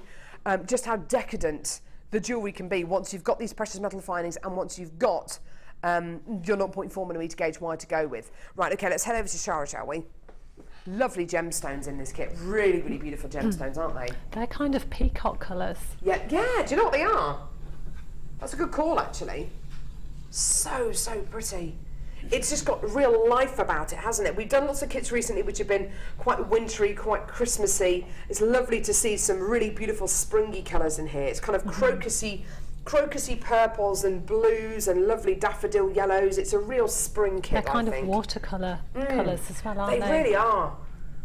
just how decadent the jewellery can be once you've got these precious metal findings and once you've got your 0.4mm gauge wire to go with. Right, okay, let's head over to Shara, shall we? Lovely gemstones in this kit. Really, really beautiful gemstones, aren't they? They're kind of peacock colours. Yeah, do you know what they are? That's a good call, actually. So pretty. it's just got real life about it, hasn't it? We've done lots of kits recently which have been quite wintry, quite Christmassy. It's lovely to see some really beautiful springy colours in here. It's kind of crocusy purples and blues and lovely daffodil yellows. It's a real spring kit. They're kind of watercolour colours as well, aren't they? They really are.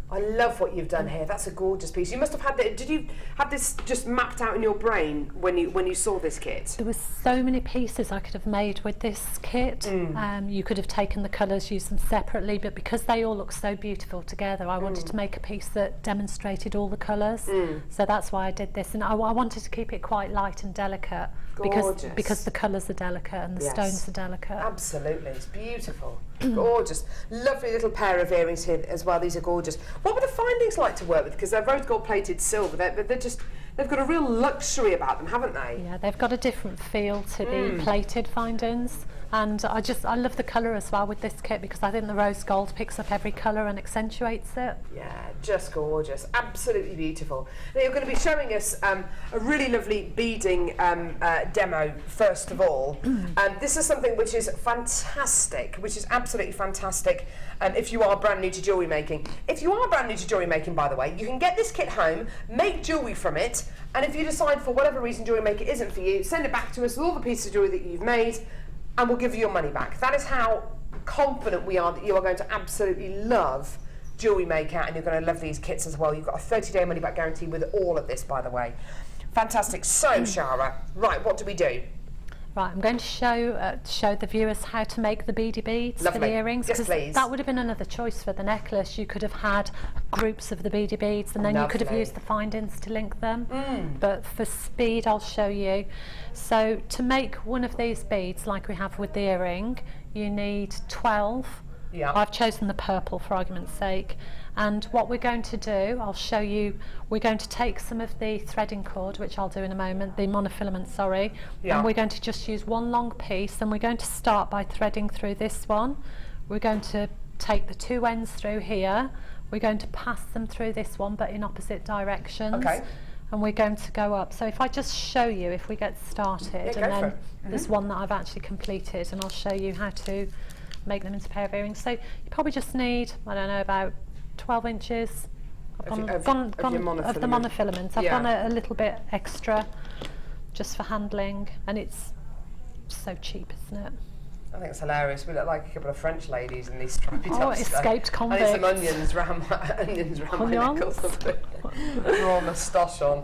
I love what you've done here. That's a gorgeous piece. You must have had did you have this just mapped out in your brain when you saw this kit? There were so many pieces I could have made with this kit. You could have taken the colours, used them separately, but because they all look so beautiful together, I wanted to make a piece that demonstrated all the colours. So that's why I did this, and I wanted to keep it quite light and delicate. Gorgeous. Because the colours are delicate and the stones are delicate. Absolutely, it's beautiful. Gorgeous. Lovely little pair of earrings here as well. These are gorgeous. What were the findings like to work with? Because they're rose gold plated silver. They've got a real luxury about them, haven't they? Yeah, they've got a different feel to the plated findings. And I love the colour as well with this kit, because I think the rose gold picks up every colour and accentuates it. Yeah, just gorgeous, absolutely beautiful. Now you're going to be showing us a really lovely beading demo first of all. This is something which is fantastic, which is absolutely fantastic if you are brand new to jewellery making. If you are brand new to jewellery making, by the way, you can get this kit home, make jewellery from it, and if you decide for whatever reason Jewellery Maker isn't for you, send it back to us with all the pieces of jewellery that you've made, and we'll give you your money back. That is how confident we are that you are going to absolutely love Jewellery Maker, and you're going to love these kits as well. You've got a 30-day money back guarantee with all of this, by the way. Fantastic. So, Shara, right, what do we do? Right, I'm going to show the viewers how to make the beady beads for the earrings. Yes, please. That would have been another choice for the necklace. You could have had groups of the beady beads, and then you could have used the findings to link them. But for speed, I'll show you. So to make one of these beads, like we have with the earring, you need 12. Yeah. I've chosen the purple for argument's sake. And what we're going to do, I'll show you, we're going to take some of the threading cord, which I'll do in a moment, the monofilament, sorry, and we're going to just use one long piece, and we're going to start by threading through this one. We're going to take the two ends through here, we're going to pass them through this one, but in opposite directions. Okay. And we're going to go up. So if I just show you, if we get started, and then there's one that I've actually completed, and I'll show you how to make them into a pair of earrings. So you probably just need, I don't know, about 12 inches of the monofilament. I've gone a little bit extra just for handling, and it's so cheap, isn't it? I think it's hilarious. We look like a couple of French ladies in these stripy tops. Escaped convicts. I need some onions round my neck or something. Raw moustache on.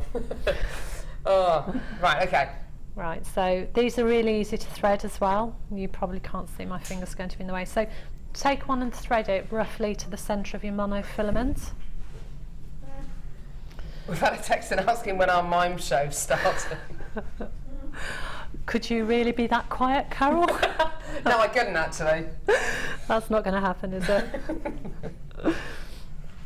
Oh, right, okay. Right, so these are really easy to thread as well. You probably can't see, my finger's going to be in the way. So take one and thread it roughly to the centre of your monofilament. We've had a text in asking when our mime show started. Could you really be that quiet, Carol? No, I couldn't actually. That's not going to happen, is it?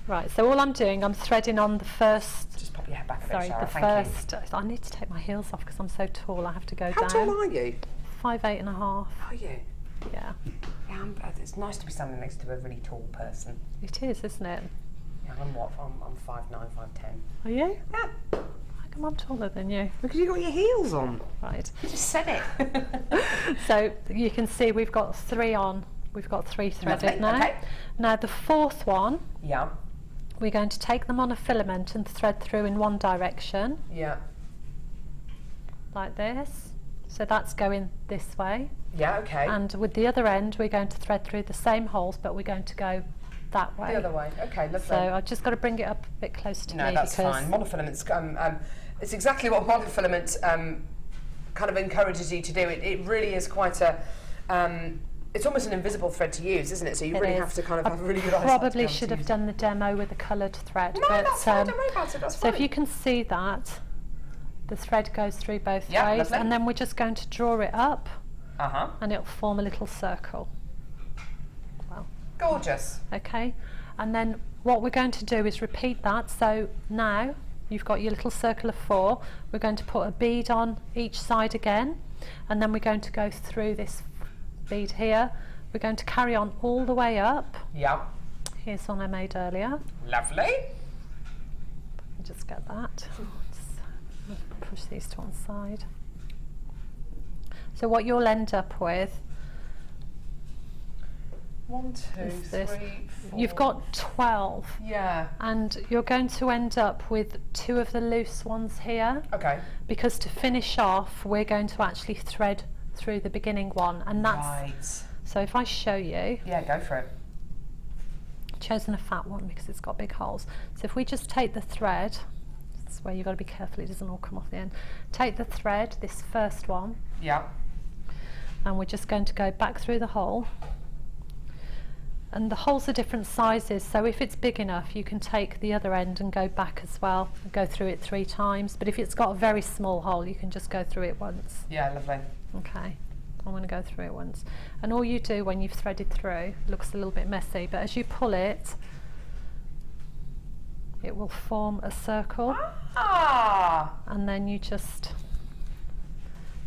Right, so all I'm doing, I'm threading on the first... Just pop your head back a bit, sorry, Shara, the first... I need to take my heels off because I'm so tall, I have to go down. How tall are you? 5'8.5". Are you? Yeah. Yeah, it's nice to be standing next to a really tall person. It is, isn't it? Yeah, I'm 5'9", 5'10". Are you? Yeah. How come I'm taller than you? Because you've got your heels on. Right. You just said it. So you can see we've got 3 on. We've got 3 threaded now. Okay. Now the fourth one. Yeah. We're going to take the monofilament and thread through in one direction. Yeah. Like this. So that's going this way. Yeah, okay. And with the other end, we're going to thread through the same holes, but we're going to go that way. The other way. Okay, lovely. So I've just got to bring it up a bit close to me. No, that's fine. Monofilament's it's exactly what monofilament kind of encourages you to do. It really is quite a it's almost an invisible thread to use, isn't it? So you really have to kind of have a really good eyesight. Probably should have done the demo with a coloured thread. No, that's fine. Don't worry about it. That's so fine. if you can see that, the thread goes through both ways, lovely. And then we're just going to draw it up, and it'll form a little circle. Well, gorgeous. Okay, and then what we're going to do is repeat that. So now you've got your little circle of 4. We're going to put a bead on each side again, and then we're going to go through this bead here. We're going to carry on all the way up. Yeah. Here's one I made earlier. Lovely. Just get that. Just push these to one side. So what you'll end up with 1, 2, 3, 4. You've got 12. Yeah. And you're going to end up with 2 of the loose ones here. Okay. Because to finish off, we're going to actually thread through the beginning one, and that's right. So if I show you, yeah, go for it. I've chosen a fat one because it's got big holes. So if we just take the thread, that's where you've got to be careful it doesn't all come off the end. Take the thread, this first one, yeah, and we're just going to go back through the hole. And the holes are different sizes, so if it's big enough you can take the other end and go back as well and go through it 3 times, but if it's got a very small hole you can just go through it once. Yeah, lovely. Okay, I'm going to go through it once, and all you do when you've threaded through, it looks a little bit messy, but as you pull it, it will form a circle. And then you just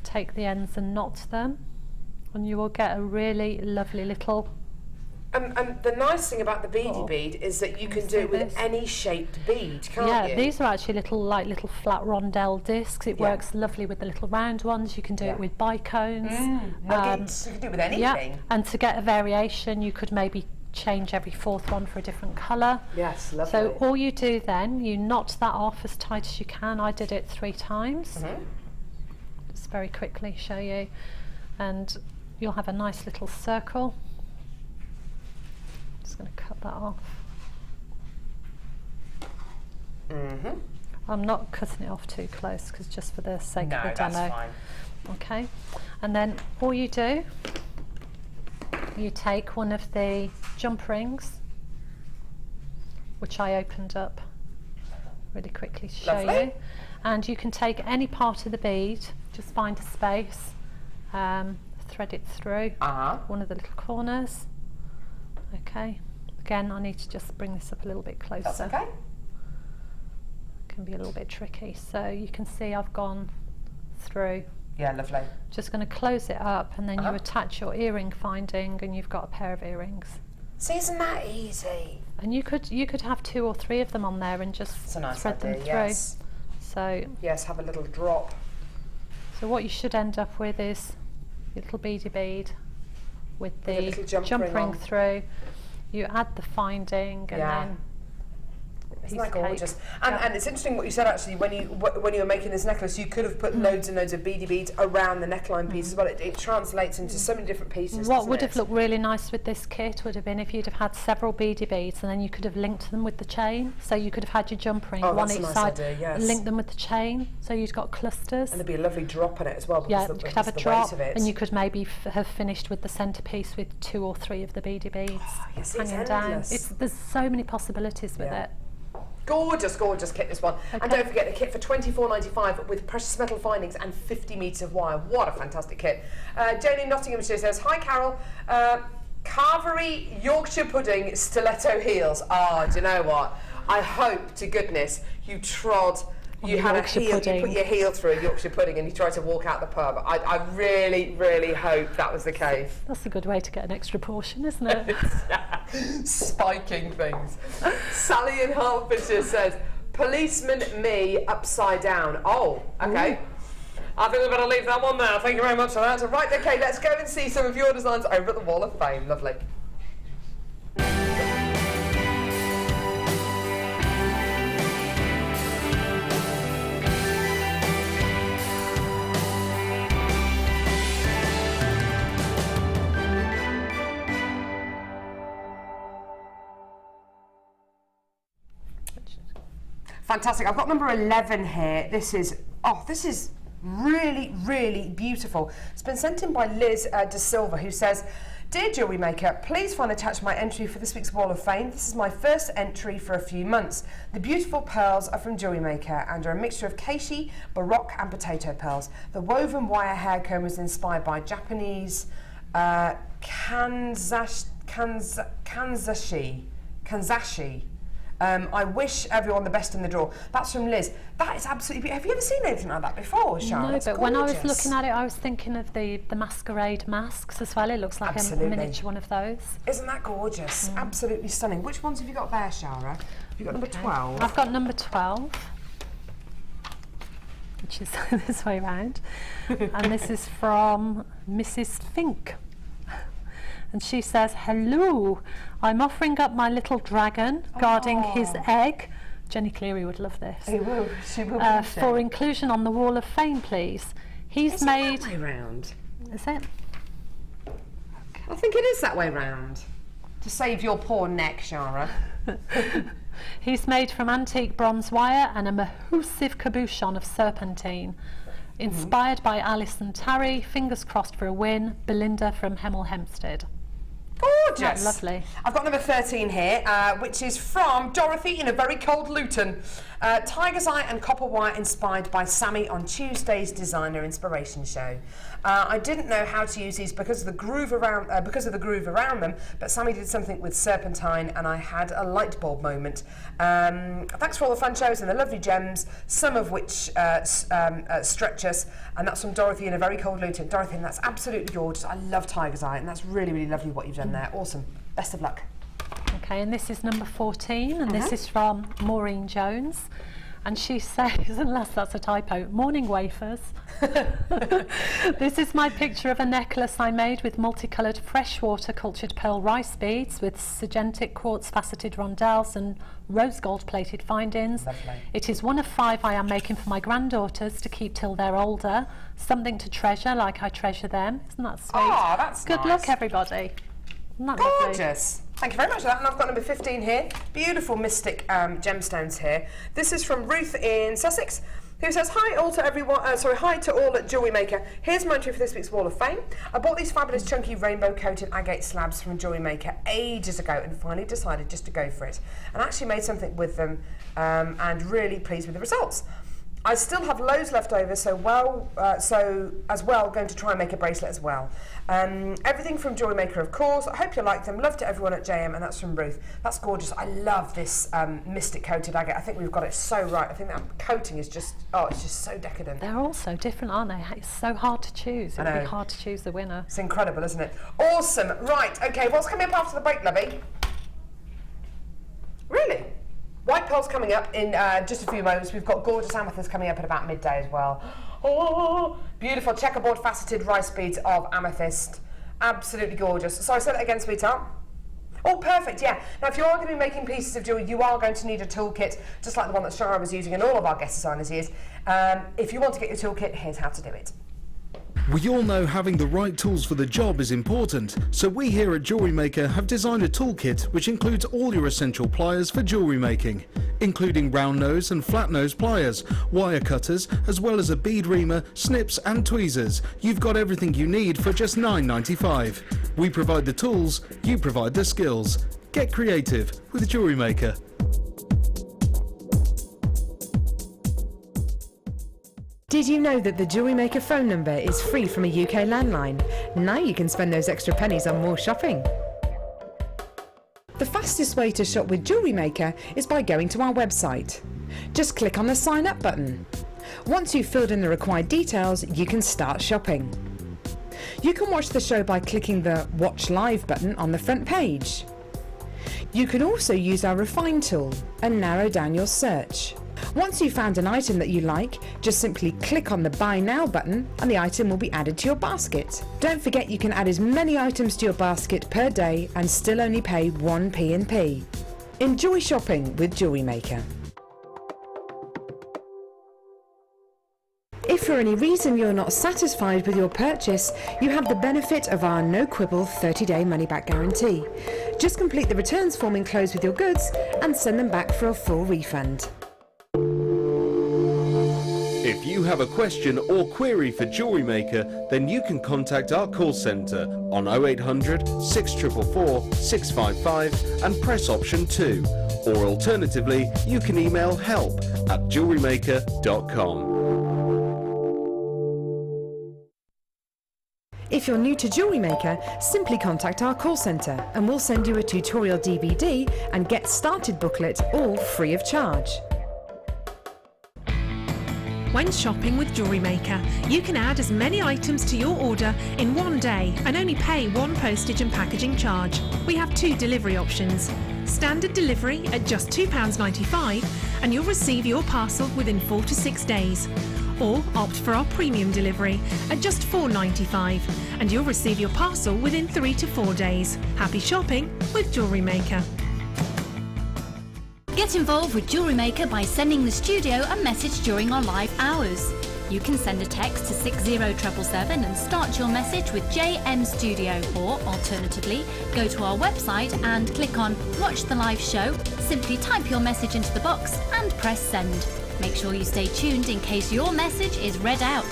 take the ends and knot them, and you will get a really lovely little. And the nice thing about the beady bead is that you can do it with any shaped bead, can't you? Yeah, these are actually little flat rondelle discs. It works lovely with the little round ones. You can do it with bicones. Nuggets, you can do it with anything. Yeah, and to get a variation, you could maybe change every 4th one for a different colour. Yes, lovely. So all you do then, you knot that off as tight as you can. I did it 3 times. Just very quickly show you, and you'll have a nice little circle. Just going to cut that off. I'm not cutting it off too close because just for the sake of the demo. That's fine. Okay, and then all you do, you take one of the jump rings, which I opened up really quickly to show you, and you can take any part of the bead, just find a space, thread it through one of the little corners. Okay, again I need to just bring this up a little bit closer. That's okay. Can be a little bit tricky, so you can see I've gone through. Yeah, lovely. Just going to close it up, and then you attach your earring finding, and you've got a pair of earrings. See, isn't that easy? And you could have 2 or 3 of them on there and just thread them through. Yes. So yes, have a little drop. So what you should end up with is your little beady bead with the jump ring through. You add the finding, and then isn't that gorgeous? And it's interesting what you said actually, when you were making this necklace, you could have put loads and loads of beady beads around the neckline piece as well. It translates into so many different pieces. What would have looked really nice with this kit would have been if you'd have had several beady beads, and then you could have linked them with the chain. So you could have had your jump ring, one each side, link them with the chain, so you've got clusters. And there'd be a lovely drop in it as well. Yeah, you could have a drop, and you could maybe have finished with the centrepiece with 2 or 3 of the beady beads hanging down. There's so many possibilities with it. Gorgeous, gorgeous kit, this one. And don't forget the kit for £24.95 with precious metal findings and 50 metres of wire. What a fantastic kit. Jane in Nottinghamshire says, hi Carol, Carvery Yorkshire pudding stiletto heels. Do you know what? I hope to goodness you trod, you had a heel, you put your heel through a Yorkshire pudding and you tried to walk out the pub. I really, really hope that was the case. That's a good way to get an extra portion, isn't it? Spiking things. Sally in Hertfordshire says, policeman me upside down. Oh, okay. Ooh. I think we better leave that one there. Thank you very much for that. Right, okay, let's go and see some of your designs over at the Wall of Fame. Lovely. Fantastic. I've got number 11 here. This is really, really beautiful. It's been sent in by Liz De Silva, who says, dear Jewellery Maker, please find attached my entry for this week's Wall of Fame. This is my first entry for a few months. The beautiful pearls are from Jewellery Maker and are a mixture of Keishi, Baroque and potato pearls. The woven wire hair comb was inspired by Japanese kanzashi. I wish everyone the best in the draw. That's from Liz. That is absolutely beautiful. Have you ever seen anything like that before, Shara? No, but when I was looking at it, I was thinking of the masquerade masks as well. It looks like a miniature one of those. Isn't that gorgeous? Absolutely stunning. Which ones have you got there, Shara? Have you got number 12? I've got number 12, which is this way round. And this is from Mrs. Fink. And she says, hello, I'm offering up my little dragon guarding his egg. Jenny Cleary would love this. She will. She will. For inclusion on the Wall of Fame, please. He's made. Is it that way round? Is it? Okay. I think it is that way round. To save your poor neck, Shara. He's made from antique bronze wire and a mahoosive cabochon of serpentine. Inspired by Alison Tarry, fingers crossed for a win. Belinda from Hemel Hempstead. Gorgeous. That's lovely. I've got number 13 here, which is from Dorothy in a very cold Luton. Tiger's Eye and copper wire inspired by Sammy on Tuesday's designer inspiration show. I didn't know how to use these because of the groove around them, but Sammy did something with serpentine and I had a light bulb moment. Thanks for all the fun shows and the lovely gems, some of which stretch us, and that's from Dorothy in a very cold Luton. Dorothy, that's absolutely gorgeous. I love Tiger's Eye and that's really, really lovely what you've done there. Awesome. Best of luck. Okay, and this is number 14, and this is from Maureen Jones. And she says, unless that's a typo, morning wafers. This is my picture of a necklace I made with multicoloured freshwater cultured pearl rice beads with Sagentic quartz faceted rondelles and rose gold plated findings. Lovely. It is one of 5 I am making for my granddaughters to keep till they're older. Something to treasure like I treasure them. Isn't that sweet? Oh, that's Good luck, everybody. Isn't that gorgeous? Lovely? Thank you very much for that. And I've got number 15 here. Beautiful mystic gemstones here. This is from Ruth in Sussex, who says, hi all to everyone, hi to all at Jewellery Maker. Here's my entry for this week's Wall of Fame. I bought these fabulous chunky rainbow coated agate slabs from Jewellery Maker ages ago and finally decided just to go for it. And actually made something with them and really pleased with the results. I still have loads left over, so as well going to try and make a bracelet as well. Everything from Jewellery Maker, of course. I hope you like them. Love to everyone at JM, and that's from Ruth. That's gorgeous. I love this mystic coated agate. I think we've got it so right. I think that coating is just, it's just so decadent. They're all so different, aren't they? It's so hard to choose. It would be hard to choose the winner. It's incredible, isn't it? Awesome. Right, okay, what's coming up after the break, lovey? Really? White pearls coming up in just a few moments. We've got gorgeous amethyst coming up at about midday as well. Oh, beautiful checkerboard faceted rice beads of amethyst. Absolutely gorgeous. So I said it again, sweetheart. Oh, perfect, yeah. Now, if you are going to be making pieces of jewellery, you are going to need a toolkit, just like the one that Shara was using and all of our guest designers use. If you want to get your toolkit, here's how to do it. We all know having the right tools for the job is important, so we here at Jewellery Maker have designed a toolkit which includes all your essential pliers for jewellery making, including round nose and flat nose pliers, wire cutters, as well as a bead reamer, snips and tweezers. You've got everything you need for just $9.95. We provide the tools, you provide the skills. Get creative with Jewellery Maker. Did you know that the Jewellery Maker phone number is free from a UK landline? Now you can spend those extra pennies on more shopping. The fastest way to shop with Jewellery Maker is by going to our website. Just click on the sign up button. Once you've filled in the required details, you can start shopping. You can watch the show by clicking the Watch Live button on the front page. You can also use our Refine tool and narrow down your search. Once you've found an item that you like, just simply click on the Buy Now button and the item will be added to your basket. Don't forget you can add as many items to your basket per day and still only pay 1 P&P. Enjoy shopping with Jewellery Maker. If for any reason you're not satisfied with your purchase, you have the benefit of our no quibble 30-day money-back guarantee. Just complete the returns form enclosed with your goods and send them back for a full refund. If you have a question or query for Jewellery Maker, then you can contact our call centre on 0800 644 655 and press option 2. Or alternatively, you can email help@jewellerymaker.com. If you're new to Jewellery Maker, simply contact our call centre and we'll send you a tutorial DVD and Get Started booklet, all free of charge. When shopping with Jewellery Maker, you can add as many items to your order in one day and only pay 1 postage and packaging charge. We have 2 delivery options. Standard delivery at just £2.95 and you'll receive your parcel within 4 to 6 days. or opt for our premium delivery at just $4.95, and you'll receive your parcel within 3 to 4 days. Happy shopping with Jewellery Maker. Get involved with Jewellery Maker by sending the studio a message during our live hours. You can send a text to 60777 and start your message with JM Studio, or alternatively, go to our website and click on Watch the Live Show, simply type your message into the box and press send. Make sure you stay tuned in case your message is read out.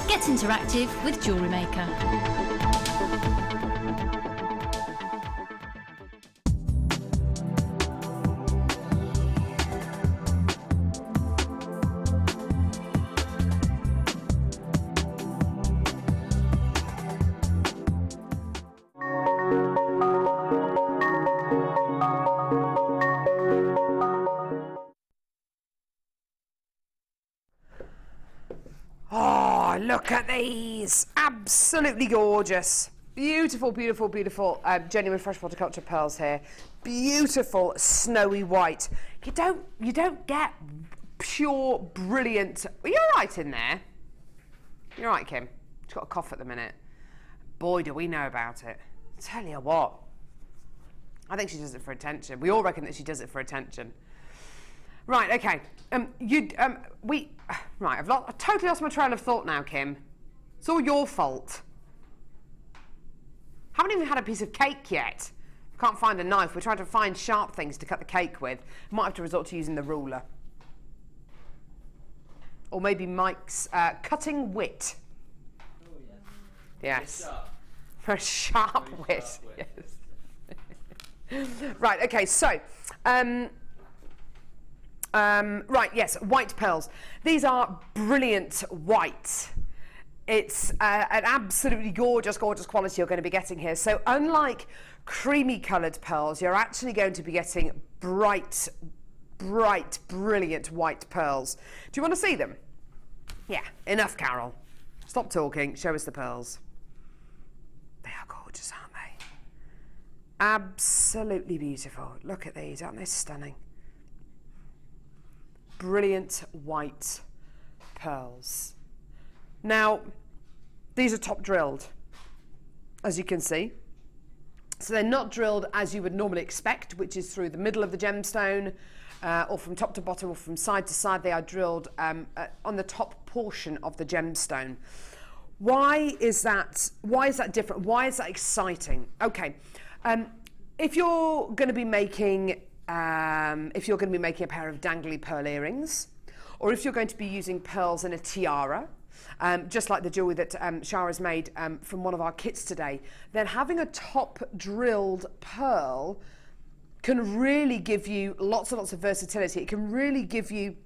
Get interactive with Jewellery Maker. Look at these, absolutely gorgeous, beautiful, beautiful, beautiful, genuine freshwater culture pearls here. Beautiful snowy white. You don't get pure brilliant. Are you all right in there? You're all right, Kim. She's got a cough at the minute. Boy, do we know about it. Tell you what, I think she does it for attention. We all reckon that she does it for attention. Right, okay. Right, I've totally lost my trail of thought now, Kim. It's all your fault. Haven't even had a piece of cake yet. Can't find a knife. We're trying to find sharp things to cut the cake with. Might have to resort to using the ruler. Or maybe Mike's cutting wit. Oh, yeah. Yes. For a sharp wit. Yes. Right, okay, so... right, yes, white pearls. These are brilliant white. It's an absolutely gorgeous, gorgeous quality you're going to be getting here. So unlike creamy coloured pearls, you're actually going to be getting bright, bright, brilliant white pearls. Do you want to see them? Yeah, enough, Carol. Stop talking, show us the pearls. They are gorgeous, aren't they? Absolutely beautiful. Look at these, aren't they stunning? Brilliant white pearls. Now, these are top drilled, as you can see. So they're not drilled as you would normally expect, which is through the middle of the gemstone, or from top to bottom, or from side to side. They are drilled on the top portion of the gemstone. Why is that different? Why is that exciting? Okay, if you're going to be making a pair of dangly pearl earrings, or if you're going to be using pearls in a tiara, just like the jewellery that Shara's made from one of our kits today, then having a top drilled pearl can really give you lots and lots of versatility. It can really give you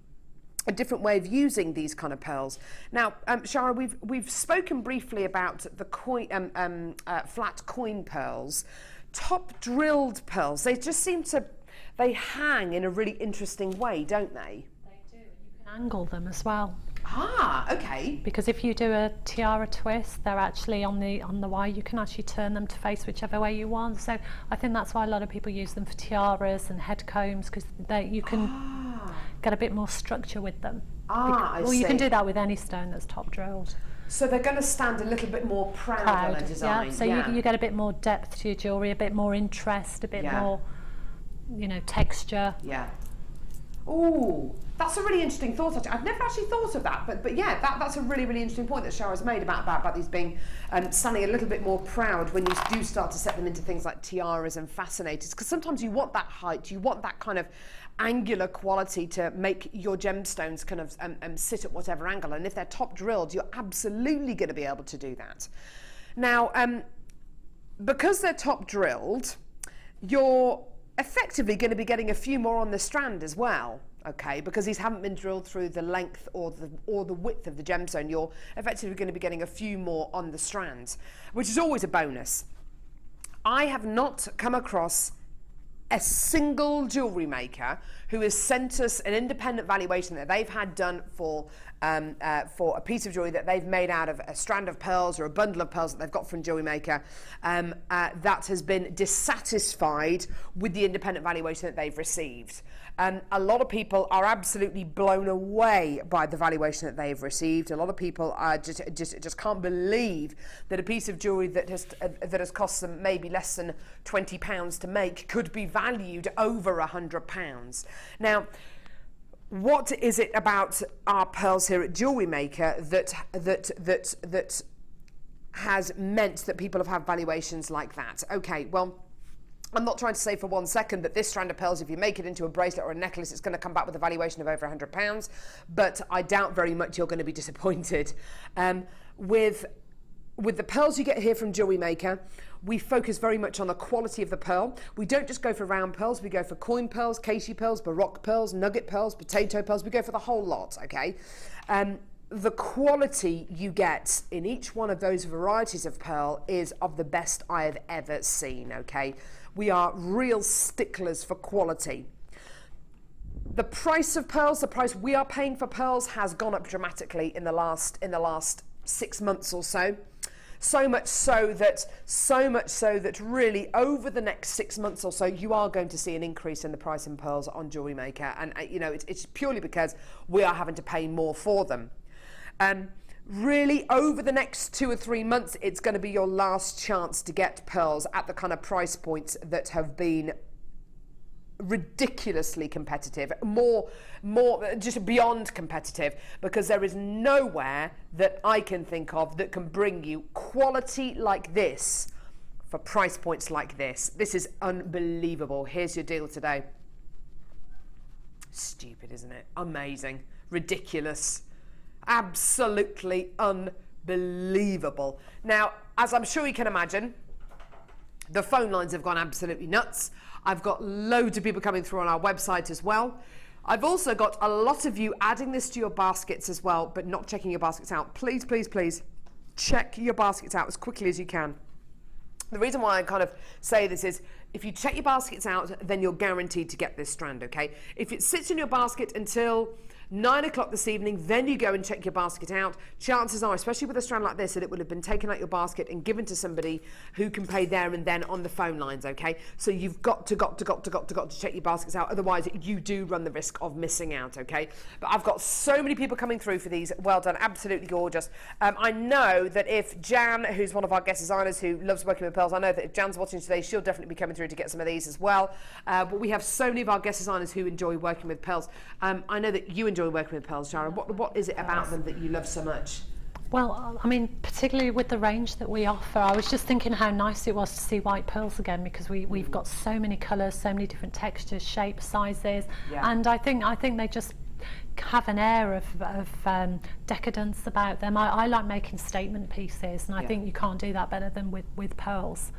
a different way of using these kind of pearls. Now, Shara, we've spoken briefly about the coin, flat coin pearls. Top drilled pearls, they just seem to, they hang in a really interesting way, don't they? They do. You can angle them as well. Ah, okay. Because if you do a tiara twist, they're actually on the wire. You can actually turn them to face whichever way you want. So I think that's why a lot of people use them for tiaras and head combs, because you can get a bit more structure with them. I see. Well, you can do that with any stone that's top drilled. So they're going to stand a little bit more proud on their design. Yeah. So you get a bit more depth to your jewellery, a bit more interest, a bit more, texture. Yeah. Oh, that's a really interesting thought. Actually, I've never actually thought of that, but yeah, that's a really, really interesting point that Shara's made about these being standing a little bit more proud when you do start to set them into things like tiaras and fascinators, because sometimes you want that height, you want that kind of angular quality to make your gemstones kind of sit at whatever angle, and if they're top drilled, you're absolutely going to be able to do that. Now, because they're top drilled, you're effectively going to be getting a few more on the strand as well, okay, because these haven't been drilled through the length or the width of the gemstone. You're effectively going to be getting a few more on the strands, which is always a bonus. I have not come across a single jewellery maker who has sent us an independent valuation that they've had done for a piece of jewellery that they've made out of a strand of pearls or a bundle of pearls that they've got from Jewellery Maker, that has been dissatisfied with the independent valuation that they've received. A lot of people are absolutely blown away by the valuation that they've received. A lot of people are just can't believe that a piece of jewellery that has cost them maybe less than £20 to make could be valued over £100. Now, what is it about our pearls here at Jewellery Maker that has meant that people have had valuations like that? Okay, well, I'm not trying to say for 1 second that this strand of pearls, if you make it into a bracelet or a necklace, it's going to come back with a valuation of over £100, but I doubt very much you're going to be disappointed. With the pearls you get here from Jewellery Maker, we focus very much on the quality of the pearl. We don't just go for round pearls, we go for coin pearls, Casey pearls, baroque pearls, nugget pearls, potato pearls, we go for the whole lot, okay? The quality you get in each one of those varieties of pearl is of the best I have ever seen, okay? We are real sticklers for quality. The price of pearls, the price we are paying for pearls has gone up dramatically in the last 6 months or so. So much so that really over the next 6 months or so, you are going to see an increase in the price in pearls on Jewellery Maker. And, you know, it's purely because we are having to pay more for them. Really, over the next 2 or 3 months, it's going to be your last chance to get pearls at the kind of price points that have been ridiculously competitive, more just beyond competitive, because there is nowhere that I can think of that can bring you quality like this for price points like this. This is unbelievable. Here's your deal today. Stupid, isn't it? Amazing, ridiculous, absolutely unbelievable. Now, as I'm sure you can imagine, the phone lines have gone absolutely nuts. I've got loads of people coming through on our website as well. I've also got a lot of you adding this to your baskets as well, but not checking your baskets out. Please, please, please check your baskets out as quickly as you can. The reason why I kind of say this is, if you check your baskets out, then you're guaranteed to get this strand, okay? If it sits in your basket until 9 o'clock this evening, then you go and check your basket out. Chances are, especially with a strand like this, that it would have been taken out your basket and given to somebody who can pay there and then on the phone lines, okay? So you've got to check your baskets out. Otherwise, you do run the risk of missing out, okay? But I've got so many people coming through for these. Well done, absolutely gorgeous. I know that if Jan, who's one of our guest designers who loves working with pearls, I know that if Jan's watching today, she'll definitely be coming through to get some of these as well. But we have so many of our guest designers who enjoy working with pearls. I know that you enjoy working with pearls, Shara. What is it about them that you love so much? Well, I mean, particularly with the range that we offer, I was just thinking how nice it was to see white pearls again, because we've got so many colours, so many different textures, shapes, sizes, and I think they just have an air of decadence about them. I like making statement pieces, and I think you can't do that better than with pearls.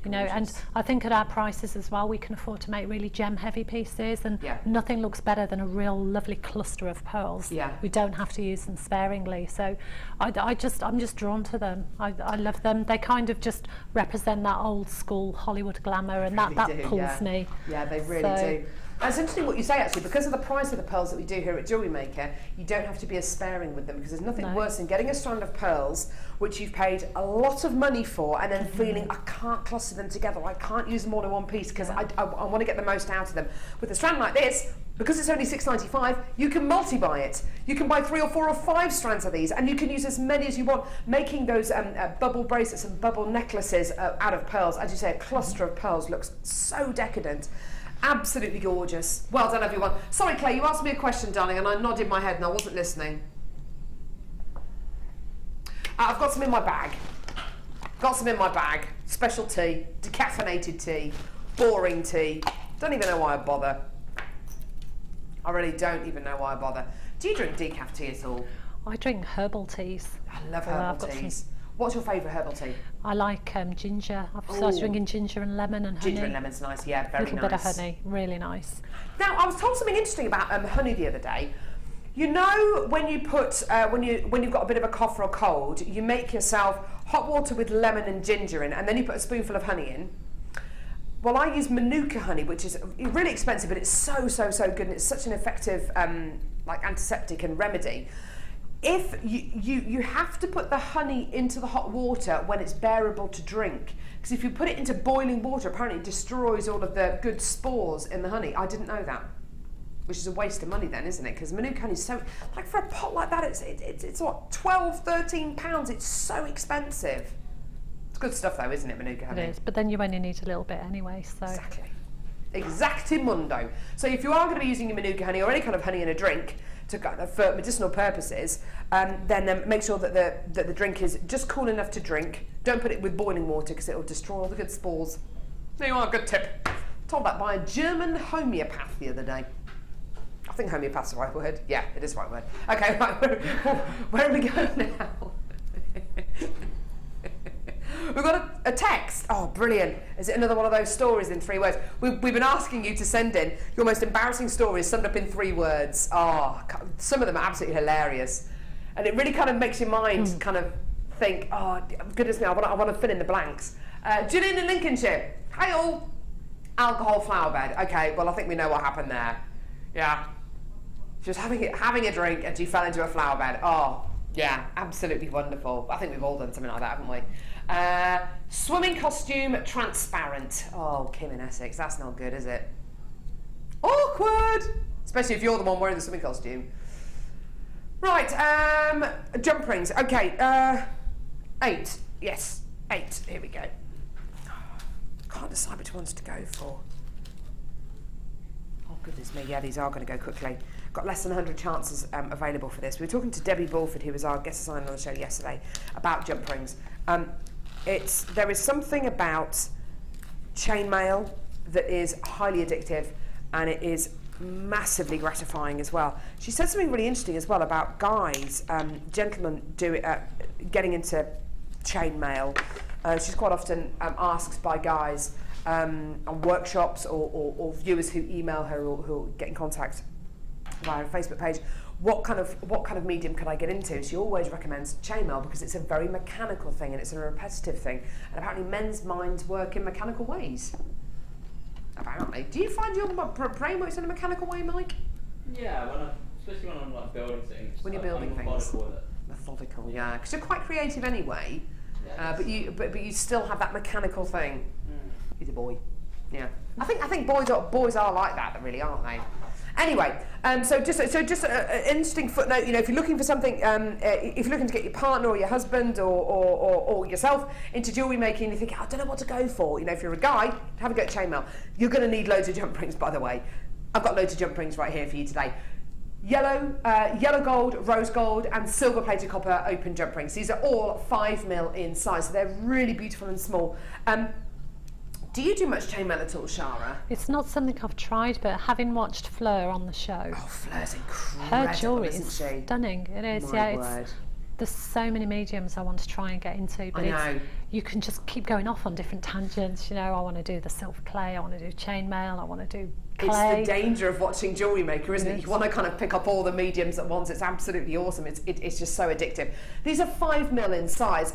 You know, and I think at our prices as well, we can afford to make really gem heavy pieces, and nothing looks better than a real lovely cluster of pearls. We don't have to use them sparingly, so I'm just drawn to them. I love them. They kind of just represent that old school Hollywood glamour, and that pulls me. Yeah, they really do. And it's interesting what you say, actually, because of the price of the pearls that we do here at Jewellery Maker, you don't have to be as sparing with them, because there's nothing worse than getting a strand of pearls which you've paid a lot of money for and then feeling, I can't cluster them together, I can't use them all in one piece because I want to get the most out of them. With a strand like this, because it's only $6.95, you can multi-buy it. You can buy 3 or 4 or 5 strands of these, and you can use as many as you want, making those bubble bracelets and bubble necklaces out of pearls. As you say, a cluster of pearls looks so decadent. Absolutely gorgeous. Well done, everyone. Sorry, Claire, you asked me a question, darling, and I nodded my head and I wasn't listening. I've got some in my bag. Special tea, decaffeinated tea, boring tea. Don't even know why I bother. I really don't even know why I bother. Do you drink decaf tea at all? I drink herbal teas. I love herbal teas. What's your favourite herbal tea? I like ginger. I've started drinking ginger and lemon and honey. Ginger and lemon's nice, yeah, very nice. A little bit of honey, really nice. Now, I was told something interesting about honey the other day. You know, when you put when you've got a bit of a cough or a cold, you make yourself hot water with lemon and ginger in, and then you put a spoonful of honey in. Well, I use Manuka honey, which is really expensive, but it's so good, and it's such an effective like antiseptic and remedy. If you have to put the honey into the hot water when it's bearable to drink, because if you put it into boiling water, apparently it destroys all of the good spores in the honey. I didn't know that. which is a waste of money then, isn't it? Because Manuka honey is so, like for a pot like that, it's what, 12, 13 pounds. It's so expensive. It's good stuff though, isn't it, Manuka honey? It is, but then you only need a little bit anyway, so. Exactly. Exactimundo. So if you are going to be using your Manuka honey or any kind of honey in a drink for medicinal purposes, then make sure that the drink is just cool enough to drink. Don't put it with boiling water because it will destroy all the good spores. There you are, good tip. Told that by a German homeopath the other day. I think homeopath's the right word. Yeah, it is the right word. Okay, right, where are we going now? We've got a text. Oh, brilliant. Is it another one of those stories in 3 words? We've been asking you to send in your most embarrassing stories summed up in 3 words. Oh, some of them are absolutely hilarious. And it really kind of makes your mind kind of think, oh, goodness me, I want to fill in the blanks. Gillian in Lincolnshire. Hi all. Alcohol flower bed. Okay, well, I think we know what happened there. Yeah. She was having a drink and she fell into a flower bed. Oh, yeah, absolutely wonderful. I think we've all done something like that, haven't we? Swimming costume, transparent. Oh, Kim in Essex, that's not good, is it? Awkward! Especially if you're the one wearing the swimming costume. Right, jump rings. Okay, 8. Yes, 8. Here we go. Can't decide which ones to go for. Oh, goodness me. Yeah, these are going to go quickly. Got less than 100 chances available for this. We were talking to Debbie Bulford, who was our guest designer on the show yesterday, about jump rings. There is something about chainmail that is highly addictive, and it is massively gratifying as well. She said something really interesting as well about guys, gentlemen getting into chainmail. She's quite often asked by guys on workshops or viewers who email her or who get in contact via her Facebook page, what kind of medium can I get into? She always recommends chainmail because it's a very mechanical thing and it's a repetitive thing. And apparently men's minds work in mechanical ways. Apparently. Do you find your brain works in a mechanical way, Mike? Yeah, especially when I'm like building things. When you're building things. Methodical, yeah. Because you're quite creative anyway. Yeah, but you still have that mechanical thing. He's a boy. Yeah. I think boys are like that, really, aren't they? Anyway, so just an interesting footnote. You know, if you're looking for something, if you're looking to get your partner or your husband or yourself into jewellery making, you think, I don't know what to go for. You know, if you're a guy, have a go at chainmail. You're going to need loads of jump rings, by the way. I've got loads of jump rings right here for you today. Yellow gold, rose gold, and silver plated copper open jump rings. These are all 5mm in size, so they're really beautiful and small. Do you do much chainmail at all, Shara? It's not something I've tried, but having watched Fleur on the show, oh, Fleur's incredible. Her jewellery is stunning. It is, My word. There's so many mediums I want to try and get into, but you can just keep going off on different tangents. You know, I want to do the silver clay, I want to do chainmail, I want to do clay. It's the danger of watching Jewellery Maker, isn't it? You want to kind of pick up all the mediums at once. It's absolutely awesome. It's just so addictive. These are 5mm in size.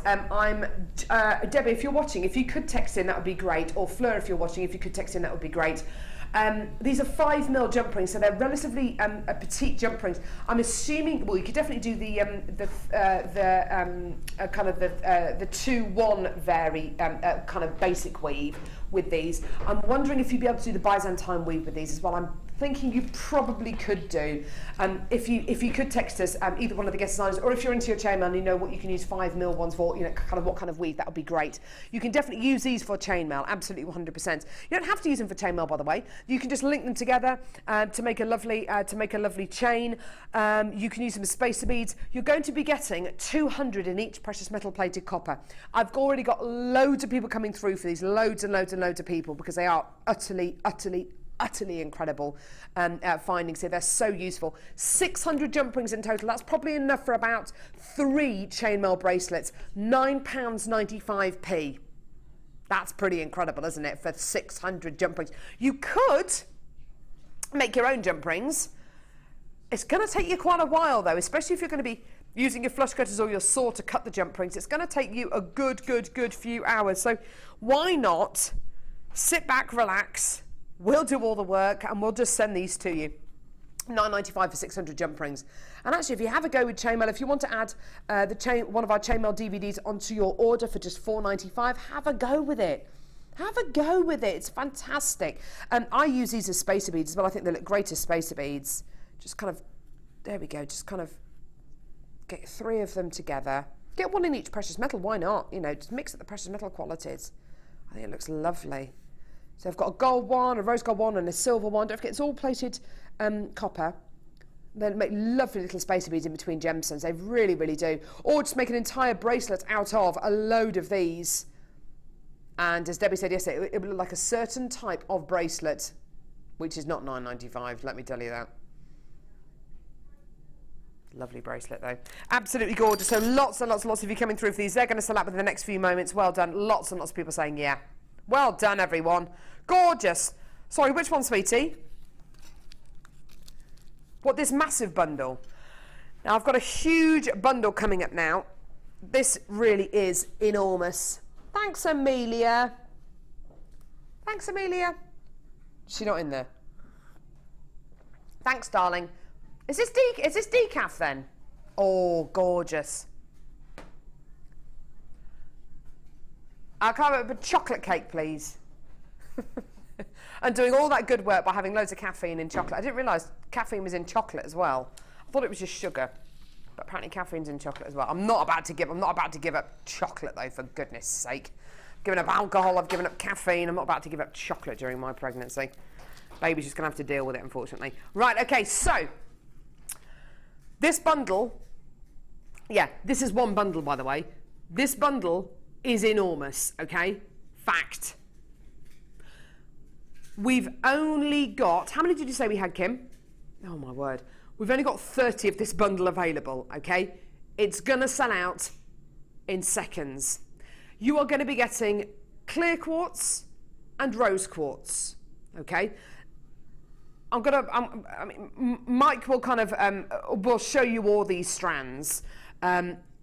Debbie, if you're watching, if you could text in, that would be great. Or Fleur, if you're watching, if you could text in, that would be great. These are 5mm jump rings, so they're relatively petite jump rings. I'm assuming, well, you could definitely do the 2-1 vary kind of basic weave with these. I'm wondering if you'd be able to do the Byzantine weave with these as well. I'm thinking you probably could do. If you could text us, either one of the guest designers, or if you're into your chainmail and you know what you can use 5mm ones for, you know, kind of what kind of weave, that would be great. You can definitely use these for chainmail, absolutely 100%. You don't have to use them for chainmail, by the way. You can just link them together to make a lovely chain. You can use them as spacer beads. You're going to be getting 200 in each precious metal plated copper. I've already got loads of people coming through for these, loads and loads and loads of people, because they are utterly incredible findings here. They're so useful. 600 jump rings in total. That's probably enough for about 3 chainmail bracelets. £9.95p. That's pretty incredible, isn't it, for 600 jump rings? You could make your own jump rings. It's going to take you quite a while, though, especially if you're going to be using your flush cutters or your saw to cut the jump rings. It's going to take you a good few hours. So why not sit back, relax, we'll do all the work, and we'll just send these to you. £9.95 for 600 jump rings. And actually, if you have a go with chainmail, if you want to add one of our chainmail DVDs onto your order for just £4.95, have a go with it. Have a go with it. It's fantastic. I use these as spacer beads as well. I think they look great as spacer beads. Just kind of, there we go, just kind of get 3 of them together. Get 1 in each precious metal, why not? You know, just mix up the precious metal qualities. I think it looks lovely. So I've got a gold one, a rose gold one, and a silver one. Don't forget, it's all plated copper. They make lovely little spacer beads in between gemstones. They really, really do. Or just make an entire bracelet out of a load of these. And as Debbie said yesterday, it would look like a certain type of bracelet, which is not £9.95, let me tell you that. Lovely bracelet though. Absolutely gorgeous. So lots and lots and lots of you coming through for these. They're going to sell out within the next few moments. Well done. Lots and lots of people saying yeah. Well done, everyone. Gorgeous. Sorry, which one, sweetie? What, this massive bundle? Now, I've got a huge bundle coming up now. This really is enormous. Thanks, Amelia. Thanks, Amelia. She's not in there. Thanks, darling. Is this decaf then? Oh, gorgeous. I'll have a chocolate cake, please. And doing all that good work by having loads of caffeine in chocolate. I didn't realise caffeine was in chocolate as well. I thought it was just sugar, but apparently caffeine's in chocolate as well. I'm not about to give up chocolate though, for goodness sake. I've given up alcohol, I've given up caffeine. I'm not about to give up chocolate during my pregnancy. Baby's just going to have to deal with it, unfortunately. Right, okay, so this bundle, yeah, this is one bundle, by the way. This bundle is enormous, okay? Fact. We've only got, how many did you say we had, Kim? Oh my word. We've only got 30 of this bundle available, okay? It's gonna sell out in seconds. You are gonna be getting clear quartz and rose quartz, okay? Mike will kind of, will show you all these strands.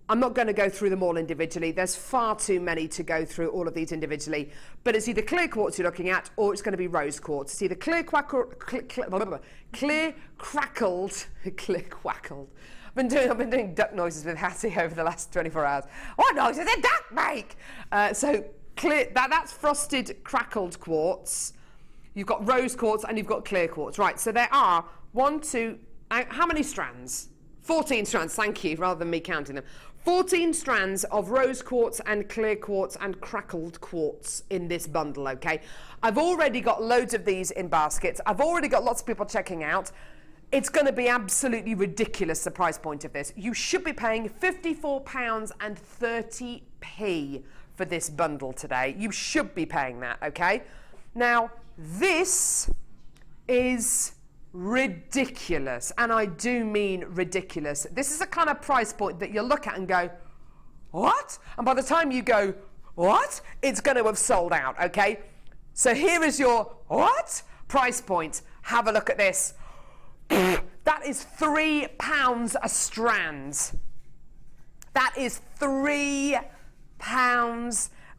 I'm not going to go through them all individually. There's far too many to go through all of these individually. But it's either clear quartz you're looking at, or it's going to be rose quartz. It's either clear crackled. I've been doing duck noises with Hattie over the last 24 hours. What noise does a duck make? So clear. That's frosted crackled quartz. You've got rose quartz and you've got clear quartz. Right. So there are 1, 2. How many strands? 14 strands. Thank you. Rather than me counting them. 14 strands of rose quartz and clear quartz and crackled quartz in this bundle, okay? I've already got loads of these in baskets. I've already got lots of people checking out. It's going to be absolutely ridiculous, the price point of this. You should be paying £54.30 for this bundle today. You should be paying that, okay? Now, this is ridiculous, and I do mean ridiculous. This is a kind of price point that you look at and go, what? And by the time you go, what? It's going to have sold out, okay? So here is your what? Price point. Have a look at this. That is £3 a strand. That is £3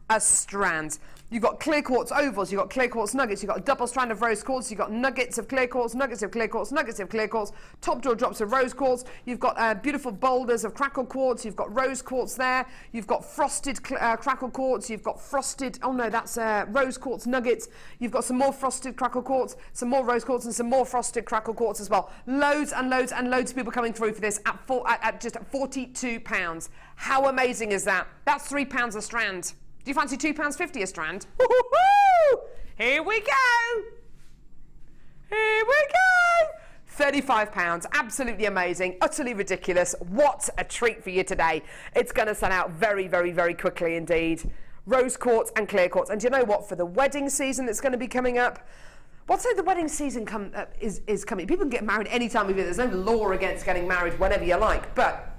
a strand. You've got clear quartz ovals, you've got clear quartz nuggets, you've got a double strand of rose quartz, you've got nuggets of clear quartz, nuggets of clear quartz, nuggets of clear quartz, top jaw drops of rose quartz, you've got beautiful boulders of crackle quartz, you've got rose quartz there, you've got frosted crackle quartz, you've got frosted, oh no, that's rose quartz nuggets, you've got some more frosted crackle quartz, some more rose quartz and some more frosted crackle quartz as well. Loads and loads and loads of people coming through for this at just £42. How amazing is that? That's £3 a strand. Do you fancy £2.50 a strand? Woo-hoo-hoo! Here we go! Here we go! £35, absolutely amazing, utterly ridiculous. What a treat for you today. It's going to sell out very, very, very quickly indeed. Rose quartz and clear quartz. And do you know what? For the wedding season that's going to be coming up, what's the wedding season is coming? People can get married any time of year. There's no law against getting married whenever you like, but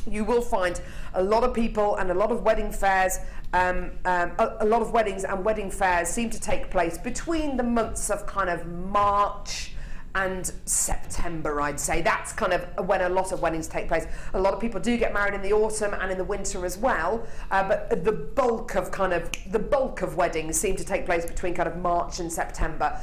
you will find a lot of people and a lot of wedding fairs, a lot of weddings and wedding fairs seem to take place between the months of kind of March and September, I'd say. That's kind of when a lot of weddings take place. A lot of people do get married in the autumn and in the winter as well, but the bulk of weddings seem to take place between kind of March and September.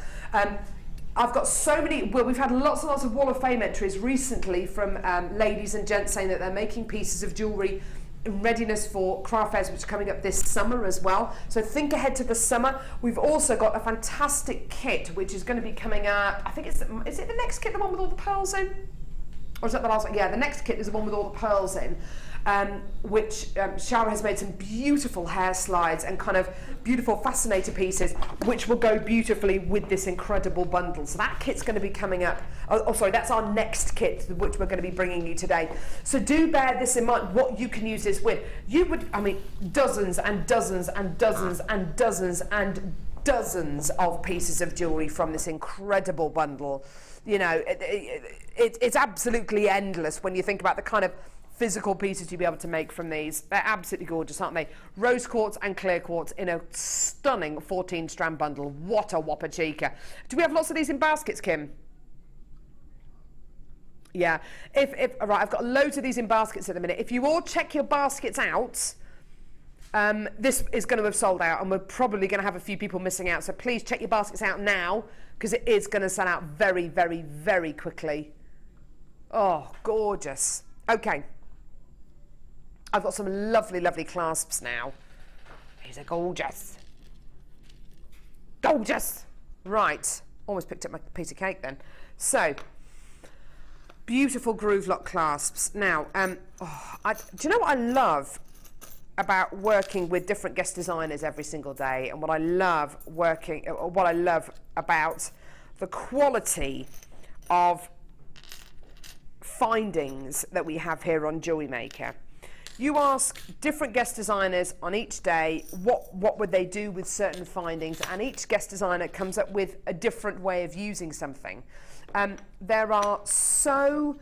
I've got so many, well, we've had lots and lots of Wall of Fame entries recently from ladies and gents saying that they're making pieces of jewellery in readiness for craft fairs which are coming up this summer as well. So think ahead to the summer. We've also got a fantastic kit which is going to be coming up. I think is it the next kit, the one with all the pearls in? Or is that the last one? Yeah, the next kit is the one with all the pearls in, which Shara has made some beautiful hair slides and kind of beautiful fascinator pieces, which will go beautifully with this incredible bundle. So that kit's going to be coming up. Oh, sorry, that's our next kit, which we're going to be bringing you today. So do bear this in mind, what you can use this with. You would, I mean, dozens and dozens and dozens and dozens and dozens of pieces of jewellery from this incredible bundle. You know, it's absolutely endless when you think about the kind of physical pieces you'll be able to make from these. They're absolutely gorgeous, aren't they? Rose quartz and clear quartz in a stunning 14-strand bundle. What a whopper cheeker. Do we have lots of these in baskets, Kim? Yeah. Right, I've got loads of these in baskets at the minute. If you all check your baskets out, this is going to have sold out, and we're probably going to have a few people missing out. So please check your baskets out now, because it is going to sell out very, very, very quickly. Oh, gorgeous. Okay. I've got some lovely, lovely clasps now. These are gorgeous. Gorgeous. Right. Almost picked up my piece of cake then. So, beautiful groove lock clasps. Now, do you know what I love about working with different guest designers every single day, and what I love about the quality of findings that we have here on Jewellery Maker? You ask different guest designers on each day what would they do with certain findings, and each guest designer comes up with a different way of using something. There are so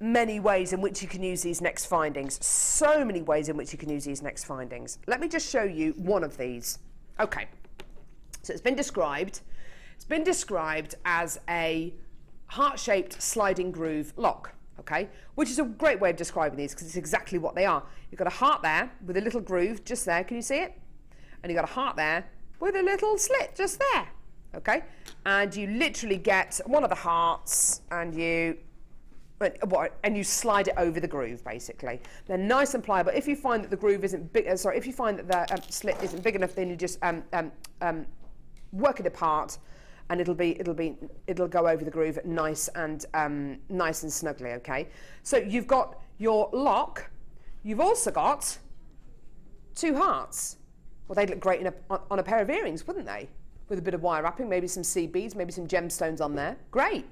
many ways in which you can use these next findings. So many ways in which you can use these next findings. Let me just show you one of these. Okay, so it's been described as a heart-shaped sliding groove lock. Okay, which is a great way of describing these, because it's exactly what they are. You've got a heart there with a little groove just there. Can you see it? And you've got a heart there with a little slit just there. Okay, and you literally get one of the hearts and you slide it over the groove. Basically, they're nice and pliable. If you find that the groove isn't big, if you find that the slit isn't big enough, then you just work it apart, and it'll go over the groove nice and snugly. Okay, so you've got your lock. You've also got two hearts. Well, they'd look great on a pair of earrings, wouldn't they? With a bit of wire wrapping, maybe some seed beads, maybe some gemstones on there. Great.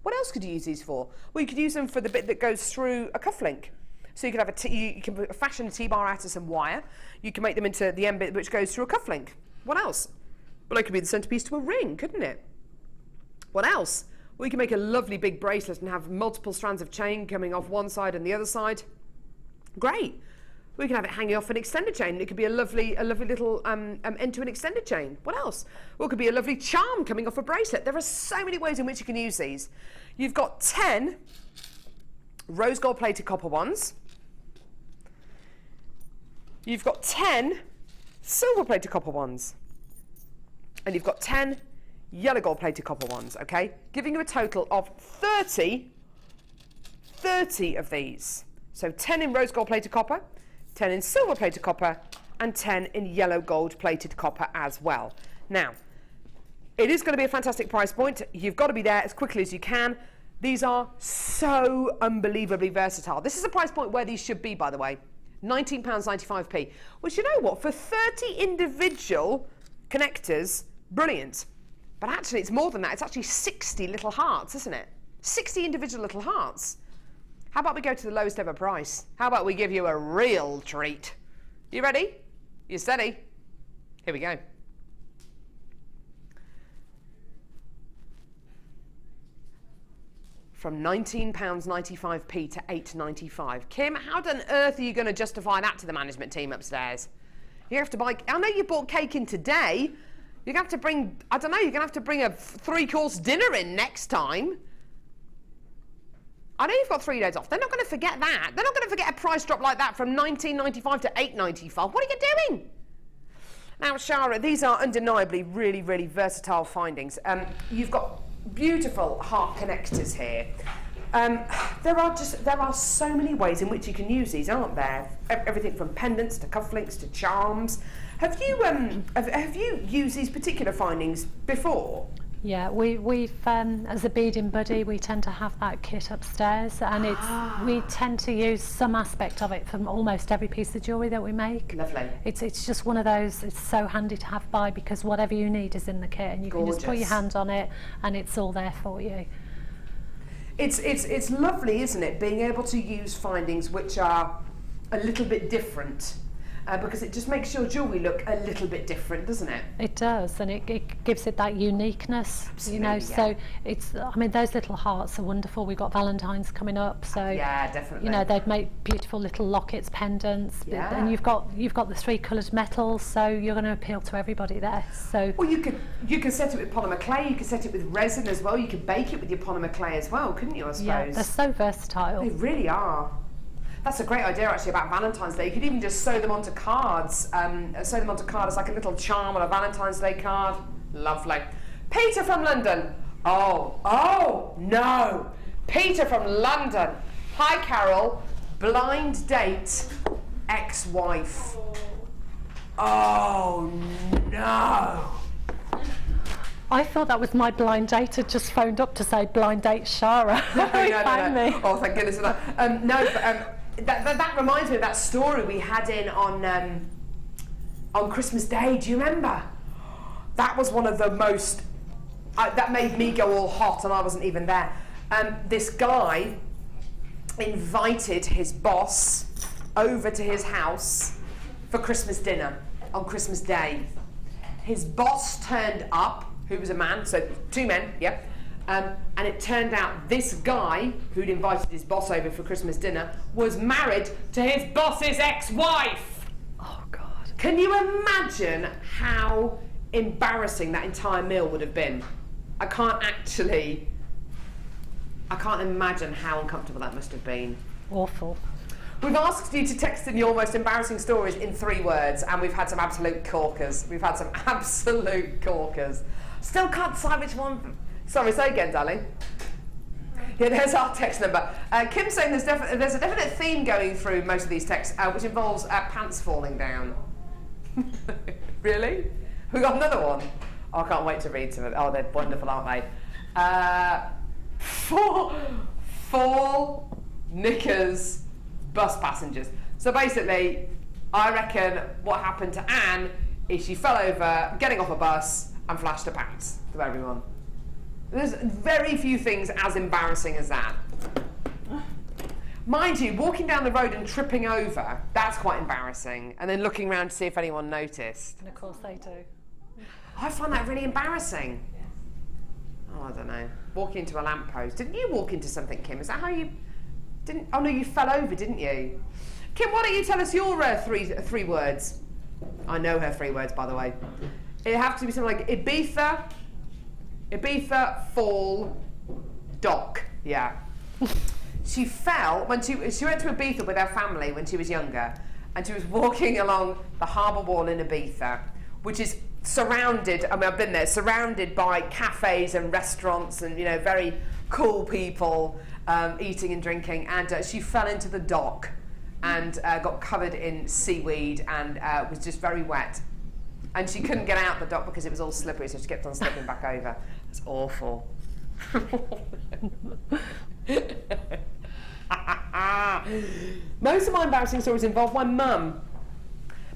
What else could you use these for? Well, you could use them for the bit that goes through a cufflink. So you could have you can fashion a T-bar out of some wire. You can make them into the end bit which goes through a cufflink. What else? Well, it could be the centerpiece to a ring, couldn't it? What else? Well, you can make a lovely big bracelet and have multiple strands of chain coming off one side and the other side. Great. We can have it hanging off an extended chain. It could be a lovely little end to an extended chain. What else? Well, it could be a lovely charm coming off a bracelet. There are so many ways in which you can use these. You've got 10 rose gold plated copper ones. You've got 10 silver plated copper ones. And you've got 10 yellow gold plated copper ones, okay? Giving you a total of 30 of these. So 10 in rose gold plated copper, 10 in silver plated copper, and 10 in yellow gold plated copper as well. Now, it is going to be a fantastic price point. You've got to be there as quickly as you can. These are so unbelievably versatile. This is a price point where these should be, by the way. £19.95p. Which, you know what, for 30 individual connectors, brilliant. But actually, it's more than that. It's actually 60 little hearts, isn't it? 60 individual little hearts. How about we go to the lowest ever price? How about we give you a real treat? You ready? You steady? Here we go. From £19.95p to £8.95. Kim, how on earth are you going to justify that to the management team upstairs? You have to buy, I know you bought cake in today. You're going to have to bring, I don't know, you're going to have to bring a 3-course dinner in next time. I know you've got 3 days off. They're not going to forget that. They're not going to forget a price drop like that from £19.95 to £8.95. What are you doing? Now, Shara, these are undeniably really, really versatile findings. You've got beautiful heart connectors here. There are so many ways in which you can use these, aren't there? Everything from pendants to cufflinks to charms. Have you used these particular findings before? Yeah, we've as a beading buddy, we tend to have that kit upstairs, and we tend to use some aspect of it from almost every piece of jewellery that we make. Lovely. It's just one of those. It's so handy to have by, because whatever you need is in the kit, and you can just put your hand on it, and it's all there for you. It's lovely, isn't it, being able to use findings which are a little bit different. Because it just makes your jewellery look a little bit different, doesn't it? It does, and it gives it that uniqueness. Absolutely, you know. Yeah. So I mean, those little hearts are wonderful. We've got Valentine's coming up, so yeah, definitely. You know, they'd make beautiful little lockets, pendants, and you've got the 3 coloured metals, so you're going to appeal to everybody there. So well, you could set it with polymer clay. You could set it with resin as well. You could bake it with your polymer clay as well, couldn't you? I suppose. Yeah, they're so versatile. They really are. That's a great idea, actually, about Valentine's Day. You could even just sew them onto cards. Sew them onto cards like a little charm on a Valentine's Day card. Lovely. Peter from London. Oh, no. Peter from London. Hi, Carol. Blind date, ex-wife. Oh, no. I thought that was my blind date had just phoned up to say blind date Shara. No. Oh, thank goodness for that. That reminds me of that story we had in on Christmas Day. Do you remember? That was one of the most... that made me go all hot, and I wasn't even there. This guy invited his boss over to his house for Christmas dinner on Christmas Day. His boss turned up, who was a man, so 2 men, yeah. And it turned out this guy who'd invited his boss over for Christmas dinner was married to his boss's ex-wife. Oh, God. Can you imagine how embarrassing that entire meal would have been? I can't imagine how uncomfortable that must have been. Awful. We've asked you to text in your most embarrassing stories in 3 words, and we've had some absolute corkers. Still can't decide which one... Sorry, say again, darling. Yeah, there's our text number. Kim's saying there's a definite theme going through most of these texts, which involves pants falling down. Really? We got another one. Oh, I can't wait to read some of it. Oh, they're wonderful, aren't they? Fall knickers bus passengers. So basically, I reckon what happened to Anne is she fell over getting off a bus and flashed her pants to everyone. There's very few things as embarrassing as that. Mind you, walking down the road and tripping over, that's quite embarrassing. And then looking around to see if anyone noticed. And of course they do. I find that really embarrassing. Oh, I don't know. Walking into a lamppost. Didn't you walk into something, Kim? Is that how you... didn't? Oh no, you fell over, didn't you? Kim, why don't you tell us your 3 words? I know her 3 words, by the way. It has to be something like Ibiza, fall, dock. Yeah. She fell when she went to Ibiza with her family when she was younger, and she was walking along the harbour wall in Ibiza, which is surrounded, I mean, I've been there, surrounded by cafes and restaurants and, you know, very cool people eating and drinking, and she fell into the dock and got covered in seaweed and was just very wet. And she couldn't get out the dock because it was all slippery, so she kept on slipping back over. It's awful. Most of my embarrassing stories involve my mum.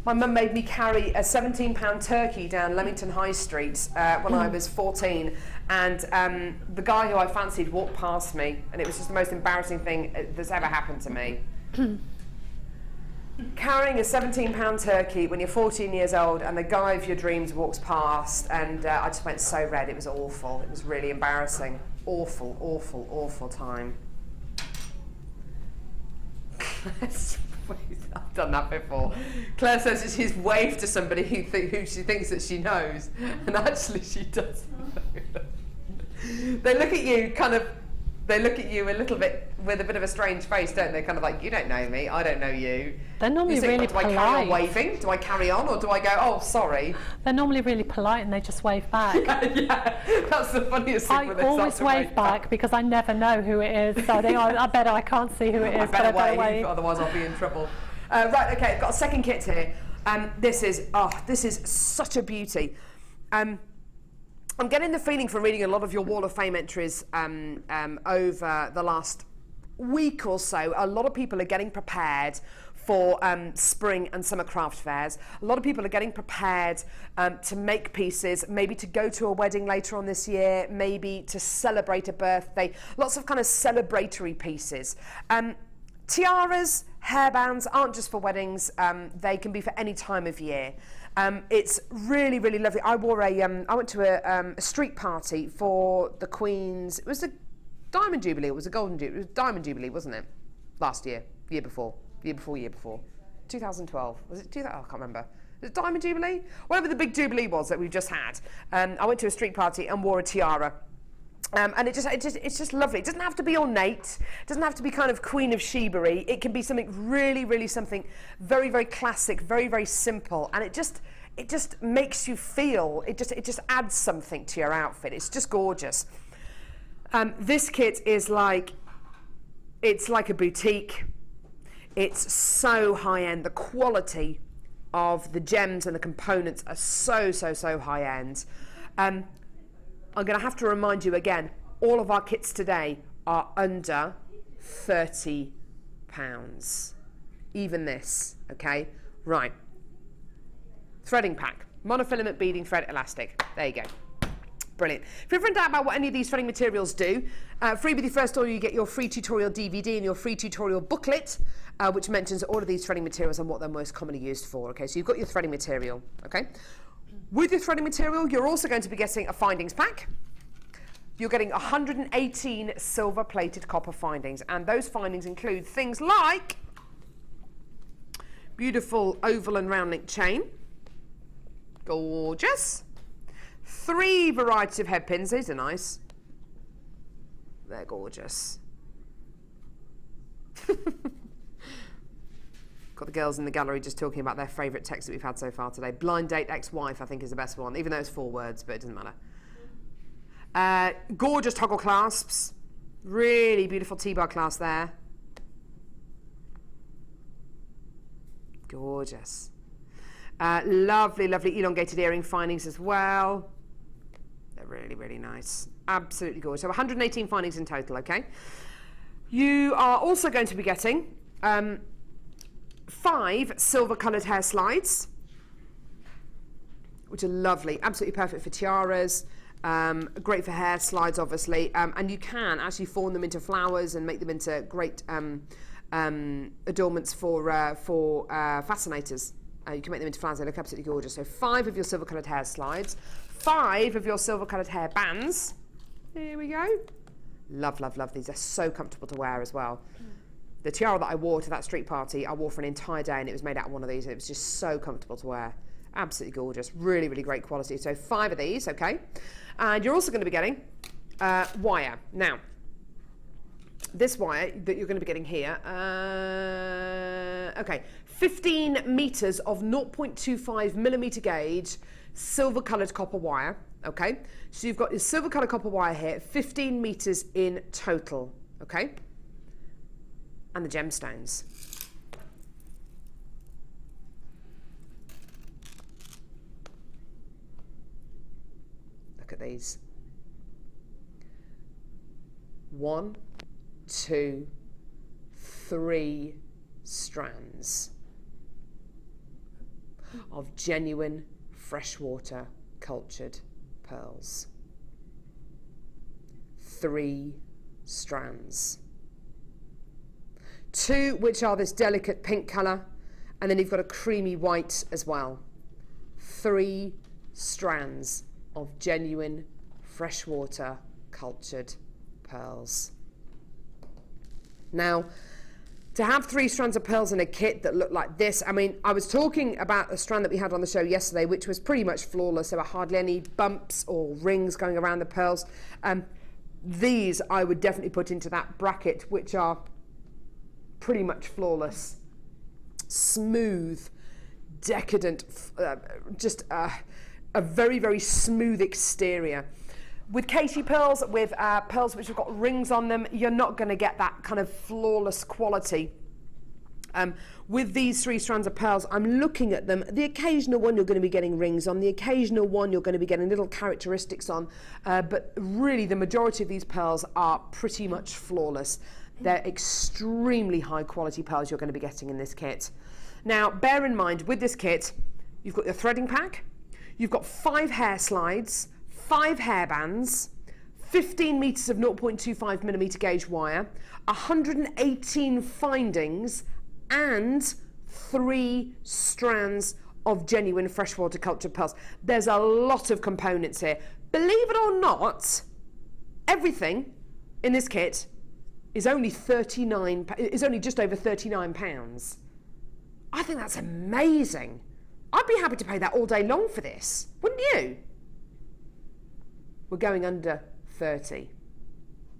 My mum made me carry a £17 turkey down Leamington High Street when I was 14, and the guy who I fancied walked past me, and it was just the most embarrassing thing that's ever happened to me. Carrying a £17 turkey when you're 14 years old and the guy of your dreams walks past, and I just went so red. It was awful. It was really embarrassing. Awful, awful, awful time. I've done that before. Claire says that she's waved to somebody who she thinks that she knows, and actually she doesn't know. They look at you kind of They look at you a little bit with a bit of a strange face, don't they? Kind of like, you don't know me, I don't know you. They're normally really polite. Do I carry on waving? Do I carry on, or do I go, oh, sorry? They're normally really polite and they just wave back. Yeah, that's the funniest thing. I always wave back because I never know who it is. So I think I bet I can't see who it is, but I better wave. Otherwise I'll be in trouble. Right, okay, I've got a second kit here. This is such a beauty. I'm getting the feeling from reading a lot of your Wall of Fame entries over the last week or so, a lot of people are getting prepared for spring and summer craft fairs. A lot of people are getting prepared to make pieces, maybe to go to a wedding later on this year, maybe to celebrate a birthday, lots of kind of celebratory pieces. Tiaras, hairbands aren't just for weddings, they can be for any time of year. It's really, really lovely. I went to a street party for the Queen's, it was a Diamond Jubilee, it was a Golden Jubilee, it was Diamond Jubilee, wasn't it? Last year, year before. 2012, was it? I can't remember. Was it Diamond Jubilee? Whatever the big Jubilee was that we've just had. I went to a street party and wore a tiara. And it's just lovely. It doesn't have to be ornate. It doesn't have to be kind of Queen of Sheba-y. It can be something really, really something very, very classic, very, very simple. And it just makes you feel. It just adds something to your outfit. It's just gorgeous. This kit is it's like a boutique. It's so high end. The quality of the gems and the components are so high end. I'm going to have to remind you again, all of our kits today are under £30. Even this, okay? Right. Threading pack. Monofilament beading thread elastic. There you go. Brilliant. If you're in doubt about what any of these threading materials do, free with your first order you get your free tutorial DVD and your free tutorial booklet, which mentions all of these threading materials and what they're most commonly used for. Okay, so you've got your threading material, okay? With your threading material, you're also going to be getting a findings pack. You're getting 118 silver-plated copper findings, and those findings include things like beautiful oval and round link chain, gorgeous, 3 varieties of head pins. These are nice. They're gorgeous. Got the girls in the gallery just talking about their favourite text that we've had so far today. Blind date ex-wife, I think, is the best one, even though it's 4 words, but it doesn't matter. Gorgeous toggle clasps. Really beautiful T-bar clasp there. Gorgeous. Lovely, lovely elongated earring findings as well. They're really, really nice. Absolutely gorgeous. So 118 findings in total, okay? You are also going to be getting 5 silver-coloured hair slides, which are lovely, absolutely perfect for tiaras, great for hair slides, obviously, and you can actually form them into flowers and make them into great adornments for fascinators. You can make them into flowers, they look absolutely gorgeous. So 5 of your silver-coloured hair slides, 5 of your silver-coloured hair bands. Here we go. Love, love, love these. They're so comfortable to wear as well. The tiara that I wore to that street party, I wore for an entire day, and it was made out of one of these. It was just so comfortable to wear. Absolutely gorgeous. Really, really great quality. So 5 of these, okay? And you're also going to be getting wire. Now, this wire that you're going to be getting here, okay, 15 metres of 0.25 millimetre gauge silver-coloured copper wire, okay? So you've got your silver-coloured copper wire here, 15 metres in total, okay? And the gemstones. Look at these. 1, 2, 3 strands of genuine freshwater cultured pearls. 3 strands. 2 which are this delicate pink colour, and then you've got a creamy white as well. 3 strands of genuine freshwater cultured pearls. Now, to have 3 strands of pearls in a kit that look like this, I mean, I was talking about a strand that we had on the show yesterday, which was pretty much flawless. There were hardly any bumps or rings going around the pearls. these I would definitely put into that bracket, which are pretty much flawless, smooth, decadent, just a very, very smooth exterior. With Katie pearls, with pearls which have got rings on them, you're not going to get that kind of flawless quality. With these 3 strands of pearls, I'm looking at them. The occasional one you're going to be getting rings on, the occasional one you're going to be getting little characteristics on, but really the majority of these pearls are pretty much flawless. They're extremely high quality pearls you're going to be getting in this kit. Now, bear in mind, with this kit, you've got your threading pack, you've got 5 hair slides, 5 hair bands, 15 metres of 0.25mm gauge wire, 118 findings, and 3 strands of genuine freshwater cultured pearls. There's a lot of components here. Believe it or not, everything in this kit is only just over £39. I think that's amazing. I'd be happy to pay that all day long for this, wouldn't you? We're going under 30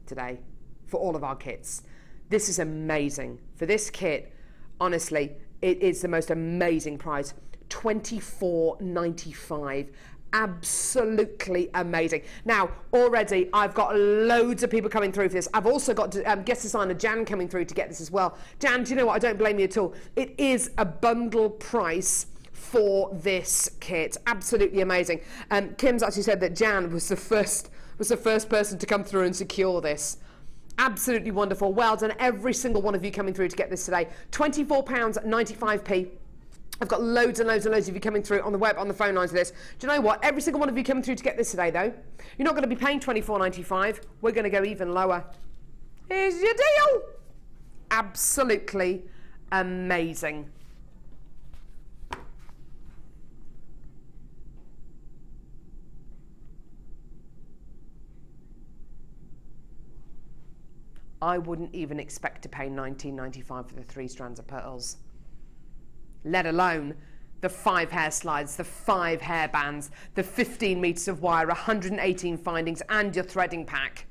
today for all of our kits. This is amazing. For this kit, honestly, it is the most amazing price. $24.95. Absolutely amazing. Now, already I've got loads of people coming through for this. I've also got guest designer Jan coming through to get this as well. Jan, do you know what? I don't blame you at all. It is a bundle price for this kit. Absolutely amazing. Kim's actually said that Jan was the first person to come through and secure this. Absolutely wonderful. Well done, every single one of you coming through to get this today. £24.95p. I've got loads and loads and loads of you coming through on the web, on the phone lines for this. Do you know what? Every single one of you coming through to get this today, though, you're not going to be paying £24.95. We're going to go even lower. Here's your deal. Absolutely amazing. I wouldn't even expect to pay £19.95 for the 3 strands of pearls, let alone the 5 hair slides, the 5 hair bands, the 15 metres of wire, 118 findings, and your threading pack.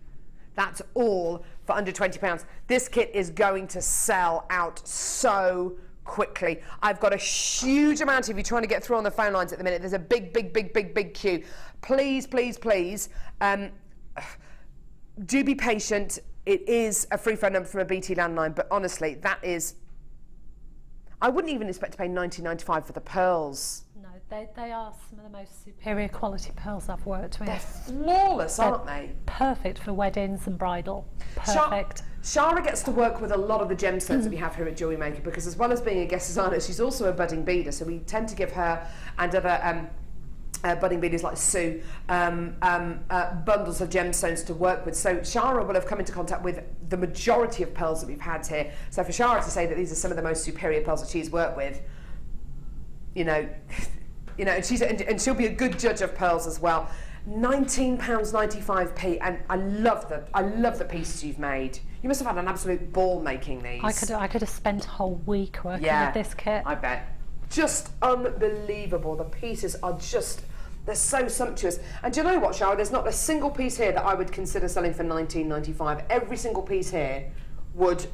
That's all for under £20. This kit is going to sell out so quickly. I've got a huge amount of you trying to get through on the phone lines at the minute. There's a big queue. Please, please, please, do be patient. It is a free phone number from a BT landline, but honestly, that is... I wouldn't even expect to pay £19.95 for the pearls. No, they are some of the most superior quality pearls I've worked with. They're flawless, aren't they? Perfect for weddings and bridal. Perfect. Shara gets to work with a lot of the gemstones that we have here at Jewellery Maker, because as well as being a guest designer, she's also a budding beader, so we tend to give her and other budding beaders like Sue bundles of gemstones to work with. So Shara will have come into contact with the majority of pearls that we've had here. So for Shara to say that these are some of the most superior pearls that she's worked with, and she'll be a good judge of pearls as well. £19.95p, and I love the pieces you've made. You must have had an absolute ball making these. I could have spent a whole week working with this kit. I bet. Just unbelievable. The pieces are just, they're so sumptuous. And do you know what, Shara? There's not a single piece here that I would consider selling for £19.95. Every single piece here would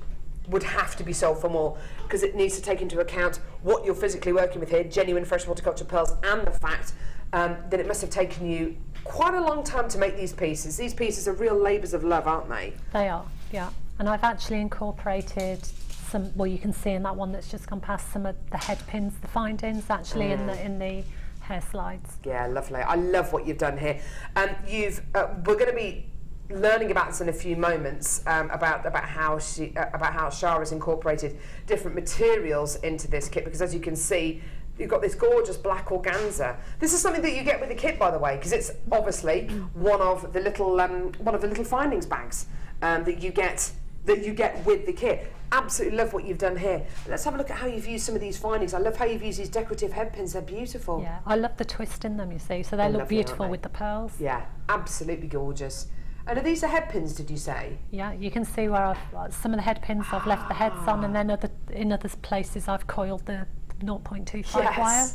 have to be sold for more, because it needs to take into account what you're physically working with here, genuine freshwater cultured pearls, and the fact that it must have taken you quite a long time to make these pieces. These pieces are real labours of love, aren't they? They are, yeah. And I've actually incorporated some, well, you can see in that one that's just gone past, some of the head pins, the findings actually in the hair slides. Yeah, lovely. I love what you've done here. We're going to be learning about this in a few moments, about how Shara's incorporated different materials into this kit, because as you can see, you've got this gorgeous black organza. This is something that you get with the kit, by the way, because it's obviously one of the little findings bags that you get with the kit. Absolutely love what you've done here. Let's have a look at how you've used some of these findings. I love how you've used these decorative head pins. They're beautiful. Yeah, I love the twist in them, you see, so they look beautiful with the pearls. Yeah, absolutely gorgeous. And are these the head pins, did you say? Yeah, you can see where some of the head pins I've left the heads on, and then in other places I've coiled the 0.25 wire.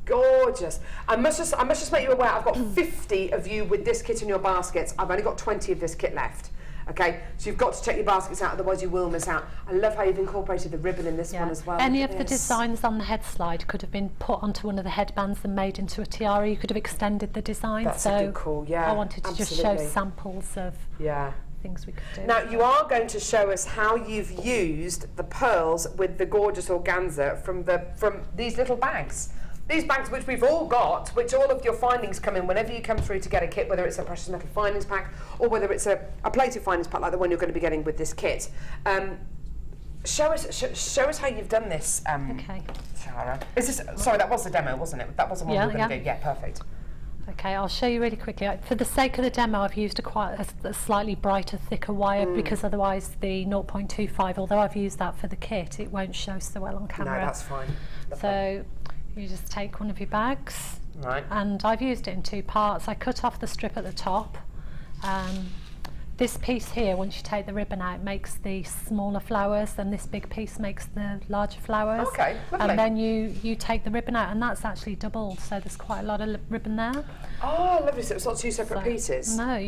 Gorgeous. I must just make you aware, I've got 50 of you with this kit in your baskets. I've only got 20 of this kit left. Okay, so you've got to check your baskets out, otherwise you will miss out. I love how you've incorporated the ribbon in this one as well. Any of the designs on the head slide could have been put onto one of the headbands and made into a tiara. You could have extended the design. That's a good call, yeah. I wanted to just show samples of things we could do. Now, you are going to show us how you've used the pearls with the gorgeous organza from these little bags. These bags which we've all got, which all of your findings come in whenever you come through to get a kit, whether it's a precious metal findings pack or whether it's a plated findings pack like the one you're going to be getting with this kit. Show us how you've done this, Shara. Is this, sorry, that was the demo, wasn't it? That wasn't what we were going to do. Yeah, perfect. Okay, I'll show you really quickly. For the sake of the demo, I've used a slightly brighter, thicker wire because otherwise the 0.25, although I've used that for the kit, it won't show so well on camera. No, that's fine. So you just take one of your bags, and I've used it in 2 parts. I cut off the strip at the top. This piece here, once you take the ribbon out, makes the smaller flowers, and this big piece makes the larger flowers. Okay, lovely. And then you take the ribbon out, and that's actually doubled, so there's quite a lot of ribbon there. Oh, lovely. So it's not 2 separate pieces? No,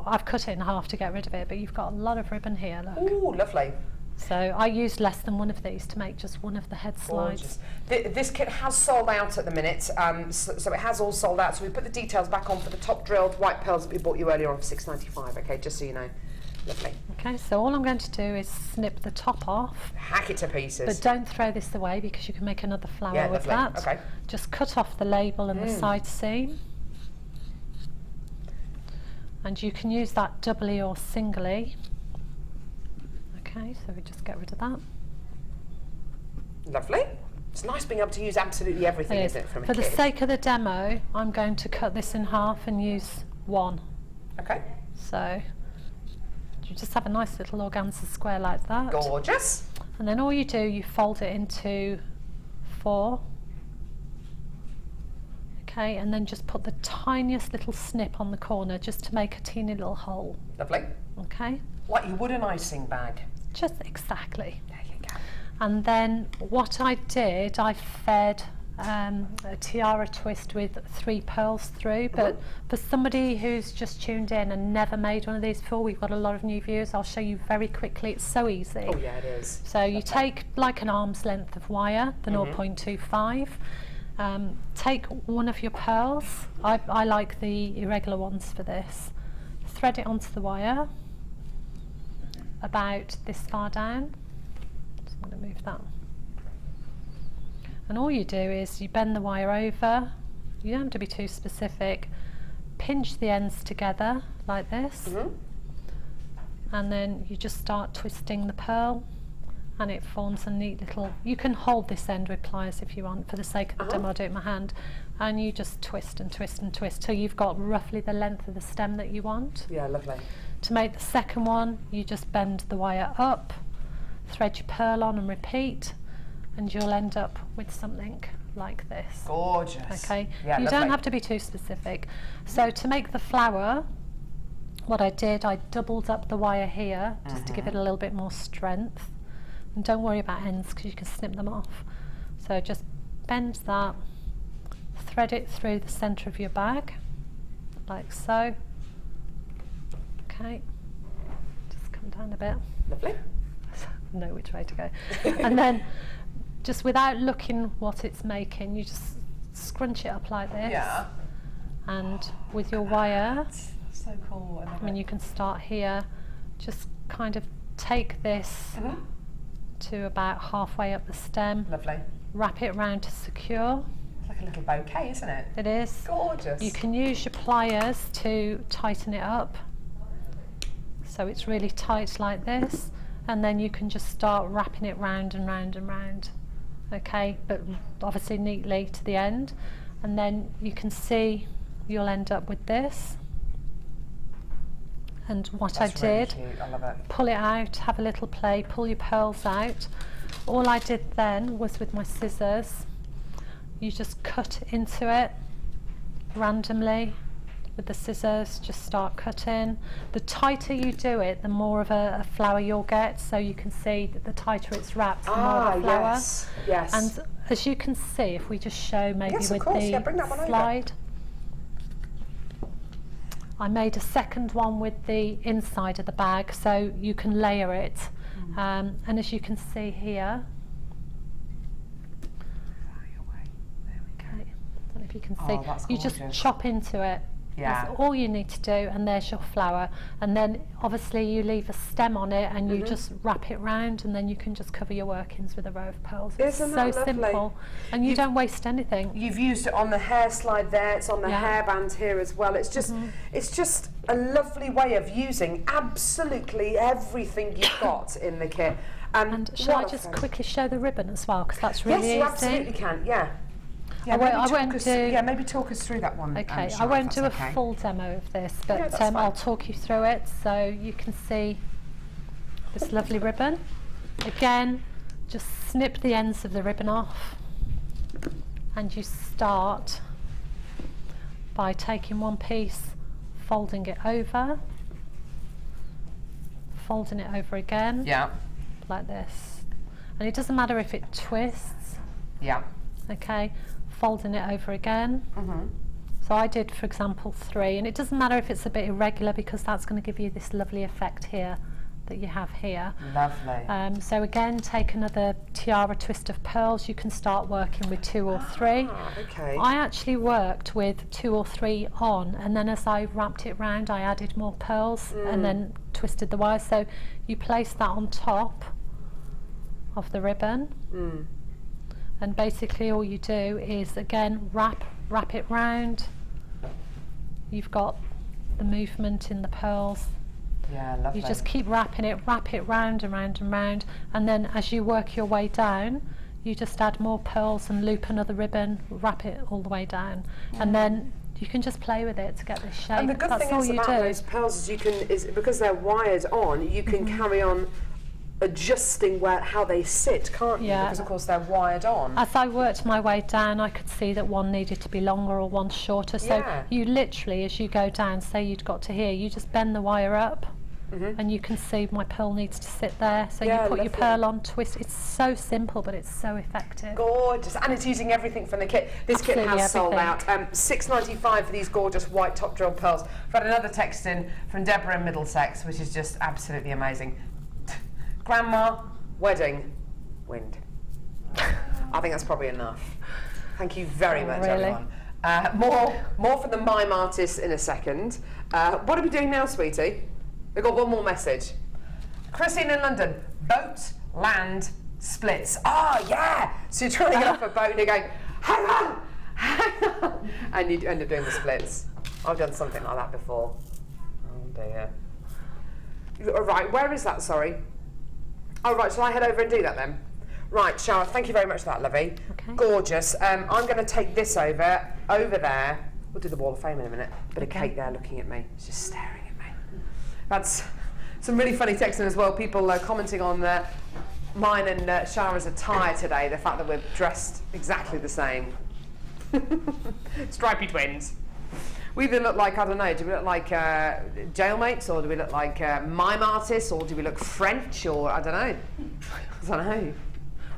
I've cut it in half to get rid of it, but you've got a lot of ribbon here, look. Oh, lovely. So I used less than one of these to make just one of the head slides. This kit has sold out at the minute, so it has all sold out. So we put the details back on for the top drilled white pearls that we bought you earlier on for $6.95. Okay, just so you know. Lovely. Okay, so all I'm going to do is snip the top off. Hack it to pieces. But don't throw this away because you can make another flower with that. Okay. Just cut off the label and the side seam. And you can use that doubly or singly. Okay, so we just get rid of that. Lovely. It's nice being able to use absolutely everything, isn't it, from a kit? For the sake of the demo, I'm going to cut this in half and use 1. Okay. So you just have a nice little organza square like that. Gorgeous. And then all you do, you fold it into 4. Okay, and then just put the tiniest little snip on the corner just to make a teeny little hole. Lovely. Okay. Like you would an icing bag. Just exactly. There you go. And then what I did, I fed a tiara twist with 3 pearls through, but for somebody who's just tuned in and never made one of these before, we've got a lot of new viewers. I'll show you very quickly. It's so easy. Oh yeah, it is. So you take like an arm's length of wire, the 0.25. Take one of your pearls. I like the irregular ones for this. Thread it onto the wire about this far down. So I'm going to move that. And all you do is you bend the wire over. You don't have to be too specific. Pinch the ends together like this. And then you just start twisting the pearl, and it forms a neat little, you can hold this end with pliers if you want. For the sake of the demo, I'll do it with my hand. And you just twist and twist and twist till you've got roughly the length of the stem that you want. Yeah, lovely. To make the second one, you just bend the wire up, thread your pearl on and repeat, and you'll end up with something like this. Gorgeous. Okay, yeah, you don't have to be too specific. So to make the flower, what I did, I doubled up the wire here just to give it a little bit more strength. And don't worry about ends because you can snip them off. So just bend that, thread it through the centre of your bag, like so. Okay, just come down a bit. Lovely. Know which way to go. And then, just without looking what it's making, you just scrunch it up like this. Yeah. And with your wire, that's so cool. I mean, you can start here, just kind of take this to about halfway up the stem. Lovely. Wrap it around to secure. It's like a little bouquet, isn't it? It is. Gorgeous. You can use your pliers to tighten it up, so it's really tight like this, and then you can just start wrapping it round and round and round. Okay, but obviously neatly to the end, and then you can see you'll end up with this. And what That's I really did, cute. I love it. pull it out, have a little play, pull your pearls out. All I did then was with my scissors, you just cut into it randomly with the scissors, just start cutting. The tighter you do it, the more of a flower you'll get, so you can see that the tighter it's wrapped, the more of a flower. Yes. And as you can see, if we just show maybe yes, with of course. the Yeah, bring that one slide. I made a second one with the inside of the bag, so you can layer it. And as you can see here, okay, I don't know if you can see, you just chop into it. Yeah. That's all you need to do, and there's your flower. And then obviously you leave a stem on it, and you just wrap it round, and then you can just cover your workings with a row of pearls. Isn't that so lovely? Simple, and you don't waste anything. You've used it on the hair slide there. It's on the hairband here as well. It's just a lovely way of using absolutely everything you've got in the kit. And shall I just quickly show the ribbon as well, because that's really easy. Yes, you absolutely can. Yeah. Yeah, maybe talk us through that one. Okay, I won't do a full demo of this, but I'll talk you through it so you can see this lovely ribbon. Again, just snip the ends of the ribbon off, and you start by taking one piece, folding it over, folding it over again, like this. And it doesn't matter if it twists. Okay. Folding it over again. So I did, for example, 3, and it doesn't matter if it's a bit irregular, because that's going to give you this lovely effect here that you have here. Lovely. So again, take another tiara twist of pearls. You can start working with 2 or 3. Okay. I actually worked with 2 or 3 on, and then as I wrapped it round, I added more pearls and then twisted the wires. So you place that on top of the ribbon. And basically all you do is, again, wrap it round. You've got the movement in the pearls. Yeah, lovely. You just keep wrap it round and round and round, and then as you work your way down, you just add more pearls and loop another ribbon, wrap it all the way down, and then you can just play with it to get this shape. And the good That's thing is about those pearls is because they're wired on, you can carry on adjusting how they sit, can't you? Because of course they're wired on. As I worked my way down, I could see that one needed to be longer or one shorter. So you literally, as you go down, say you'd got to here, you just bend the wire up, and you can see my pearl needs to sit there. So you put your pearl on, twist. It's so simple, but it's so effective. Gorgeous, and it's using everything from the kit. This kit has sold out. $6.95 for these gorgeous white top drill pearls. I've had another text in from Deborah in Middlesex, which is just absolutely amazing. Grandma, wedding, wind. I think that's probably enough. Thank you very much, everyone. More from the mime artists in a second. What are we doing now, sweetie? We've got one more message. Christine in London, boat, land, splits. Yeah! So you're trying to get off a boat and you're going, hang on! And you end up doing the splits. I've done something like that before. Oh dear. Right, where is that, sorry? Oh, right, shall I head over and do that then? Right, Shara, thank you very much for that, lovey. Okay. Gorgeous. I'm going to take this over there. We'll do the wall of fame in a minute. Bit of cake there looking at me. It's just staring at me. That's some really funny texting as well. People commenting on mine and Shara's attire today. The fact that we're dressed exactly the same. Stripey twins. We either look like, I don't know, do we look like jailmates, or do we look like mime artists, or do we look French, or I don't know. I don't know.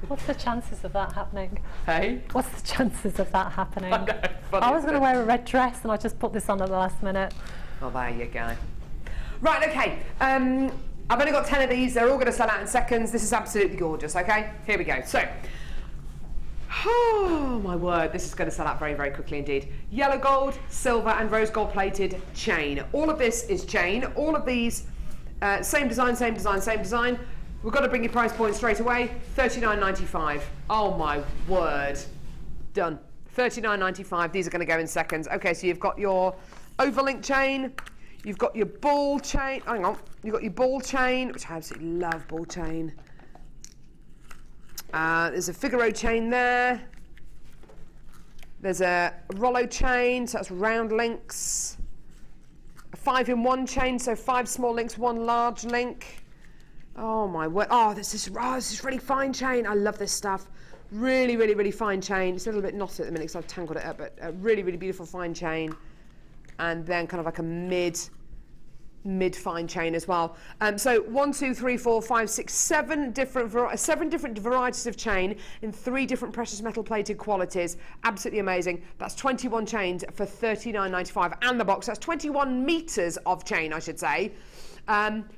What's the chances of that happening? Hey? What's the chances of that happening? I know, funny, I was going to wear a red dress and I just put this on at the last minute. Oh, there you go. Right, okay. I've only got 10 of these. They're all going to sell out in seconds. This is absolutely gorgeous, okay? Here we go. So, oh my word, this is going to sell out very, very quickly indeed. Yellow gold, silver and rose gold plated chain. All of this is chain. All of these, same design, same design, same design. We've got to bring your price point straight away. $39.95. Oh my word. Done. $39.95. These are going to go in seconds. Okay, so you've got your overlink chain. You've got your ball chain. Hang on. You've got your ball chain, which I absolutely love ball chain. There's a Figaro chain there. There's a Rollo chain, so that's round links. A 5-in-1 chain, so 5 small links, 1 large link. Oh my word! Oh, this is really fine chain. I love this stuff. Really, really, really fine chain. It's a little bit knotted at the minute because I've tangled it up, but a really, really beautiful fine chain. And then kind of like a mid mid-fine chain as well. So 1, 2, 3, 4, 5, 6, 7 different varieties of chain in 3 different precious metal plated qualities. Absolutely amazing. That's 21 chains for $39.95, and the box. That's 21 meters of chain, I should say.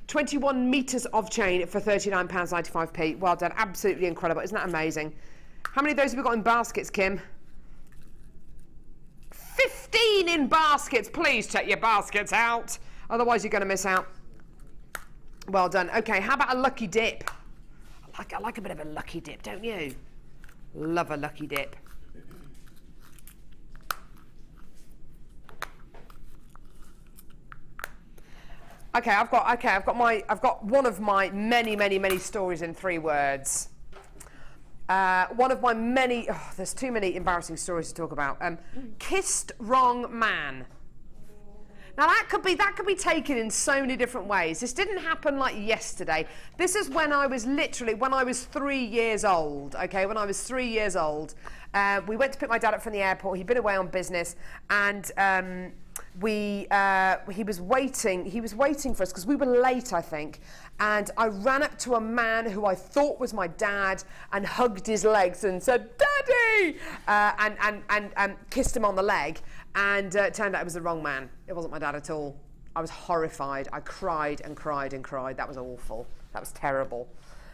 21 meters of chain for £39.95p. Well done. Absolutely incredible. Isn't that amazing? How many of those have we got in baskets, Kim? 15 in baskets. Please check your baskets out. Otherwise, you're going to miss out. Well done. Okay, how about a lucky dip? I like a bit of a lucky dip, don't you? Love a lucky dip. Okay, I've got one of my many stories in 3 words. One of my many, there's too many embarrassing stories to talk about. Kissed wrong man. Now that could be taken in so many different ways. This didn't happen like yesterday. This is when I was 3 years old. Okay, when I was 3 years old, we went to pick my dad up from the airport. He'd been away on business, and he was waiting for us because we were late, I think. And I ran up to a man who I thought was my dad and hugged his legs and said, "Daddy!" and kissed him on the leg. And it turned out it was the wrong man. It wasn't my dad at all. I was horrified. I cried and cried and cried. That was awful. That was terrible.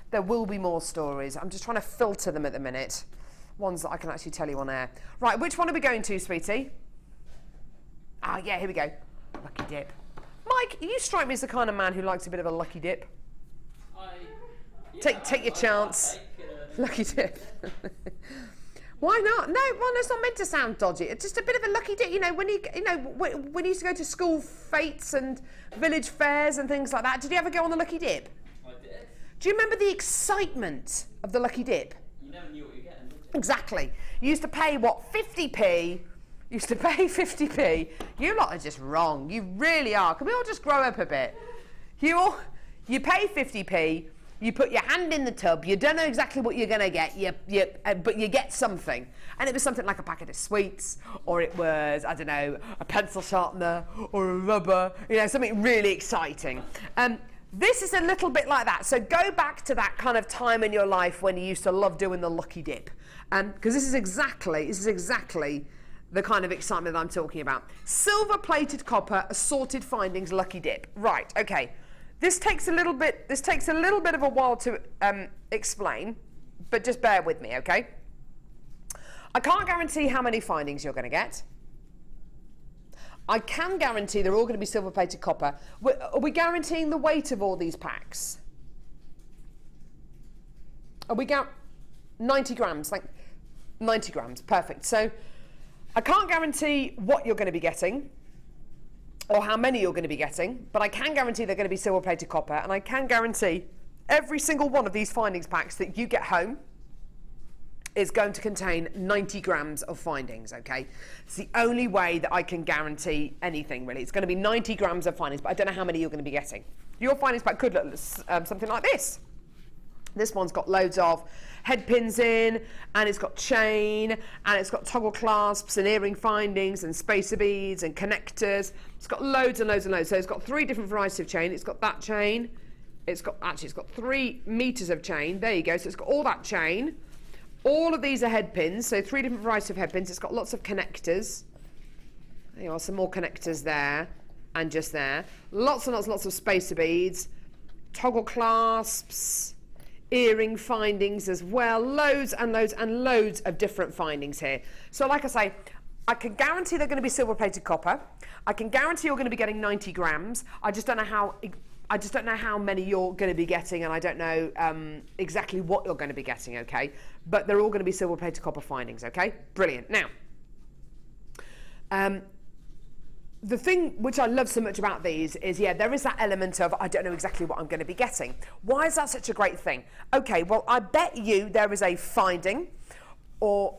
There will be more stories. I'm just trying to filter them at the minute. Ones that I can actually tell you on air. Right, which one are we going to, sweetie? Ah, yeah, here we go. Lucky dip. Mike, you strike me as the kind of man who likes a bit of a lucky dip. Take your chance. Lucky dip. Why not? No, well, it's not meant to sound dodgy. It's just a bit of a lucky dip. You know, when you used to go to school fetes and village fairs and things like that, did you ever go on the lucky dip? I did. Do you remember the excitement of the lucky dip? You never knew what you were getting, did you? Exactly. You used to pay, what, 50p? Used to pay 50p. You lot are just wrong. You really are. Can we all just grow up a bit? You pay 50p. You put your hand in the tub, you don't know exactly what you're going to get, but you get something. And it was something like a packet of sweets, or it was, I don't know, a pencil sharpener, or a rubber, something really exciting. This is a little bit like that. So go back to that kind of time in your life when you used to love doing the lucky dip. Because this is exactly the kind of excitement that I'm talking about. Silver-plated copper, assorted findings, lucky dip. Right, okay. This takes a little bit of a while to explain, but just bear with me, okay? I can't guarantee how many findings you're going to get. I can guarantee they're all going to be silver-plated copper. Are we guaranteeing the weight of all these packs? Are we 90 grams? Like 90 grams, perfect. So I can't guarantee what you're going to be getting, or how many you're going to be getting, but I can guarantee they're going to be silver-plated copper, and I can guarantee every single one of these findings packs that you get home is going to contain 90 grams of findings, okay? It's the only way that I can guarantee anything, really. It's going to be 90 grams of findings, but I don't know how many you're going to be getting. Your findings pack could look something like this. This one's got loads of head pins in, and it's got chain, and it's got toggle clasps and earring findings and spacer beads and connectors. It's got loads and loads and loads. So it's got 3 different varieties of chain. It's got that chain. It's got 3 meters of chain. There you go. So it's got all that chain. All of these are head pins. So 3 different varieties of head pins. It's got lots of connectors. There you are, some more connectors there and just there. Lots and lots and lots of spacer beads, toggle clasps, earring findings as well, loads and loads and loads of different findings here. So like I say, I can guarantee they're going to be silver-plated copper. I can guarantee you're going to be getting 90 grams. I just don't know how many you're going to be getting, and I don't know exactly what you're going to be getting, okay? But they're all going to be silver-plated copper findings, okay? Brilliant. Now, the thing which I love so much about these is, there is that element of, I don't know exactly what I'm going to be getting. Why is that such a great thing? Okay, well, I bet you there is a finding, or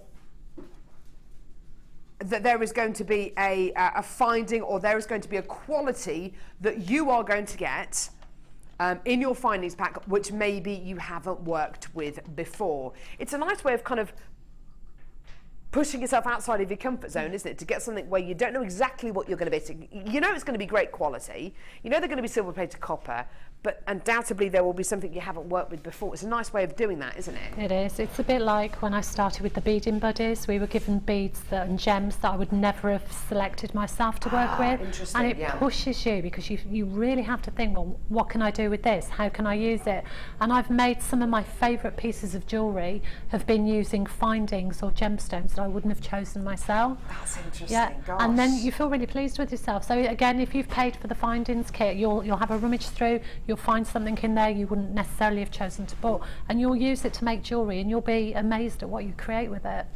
that there is going to be a finding, or there is going to be a quality that you are going to get in your findings pack, which maybe you haven't worked with before. It's a nice way of kind of pushing yourself outside of your comfort zone, isn't it? To get something where you don't know exactly what you're going to be. You know it's going to be great quality. You know they're going to be silver-plated copper, but undoubtedly there will be something you haven't worked with before. It's a nice way of doing that, isn't it? It is. It's a bit like when I started with the beading buddies. We were given beads and gems that I would never have selected myself to work with. Interesting, and it pushes you, because you really have to think, well, what can I do with this? How can I use it? And I've made some of my favourite pieces of jewellery have been using findings or gemstones that I wouldn't have chosen myself. That's interesting. Yeah. Gosh. And then you feel really pleased with yourself. So again, if you've paid for the findings kit, you'll have a rummage through. You'll find something in there you wouldn't necessarily have chosen to put, and you'll use it to make jewellery, and you'll be amazed at what you create with it.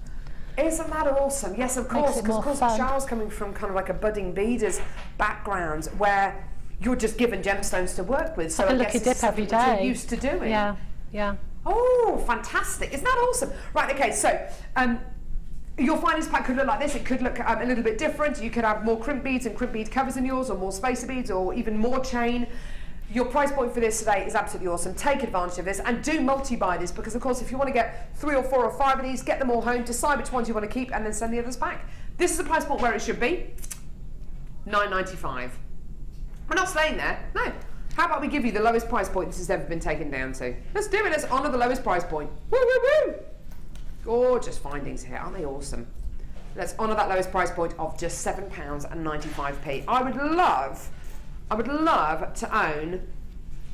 Isn't that awesome? Yes, of course, because of course Shara's coming from kind of like a budding beader's background where you're just given gemstones to work with. So like I a guess lucky it's dip something every that day. you're used to doing. Yeah, yeah. Oh, fantastic. Isn't that awesome? Right, okay, so your findings pack could look like this. It could look a little bit different. You could have more crimp beads and crimp bead covers in yours, or more spacer beads, or even more chain. Your price point for this today is absolutely awesome. Take advantage of this and do multi-buy this, because of course if you want to get 3 or 4 or 5 of these, get them all home, decide which ones you want to keep and then send the others back. This is a price point where it should be, $9.95. We're not staying there, no. How about we give you the lowest price point this has ever been taken down to? Let's do it, let's honour the lowest price point. Woo, woo, woo! Gorgeous findings here, aren't they awesome? Let's honour that lowest price point of just £7.95. I would love to own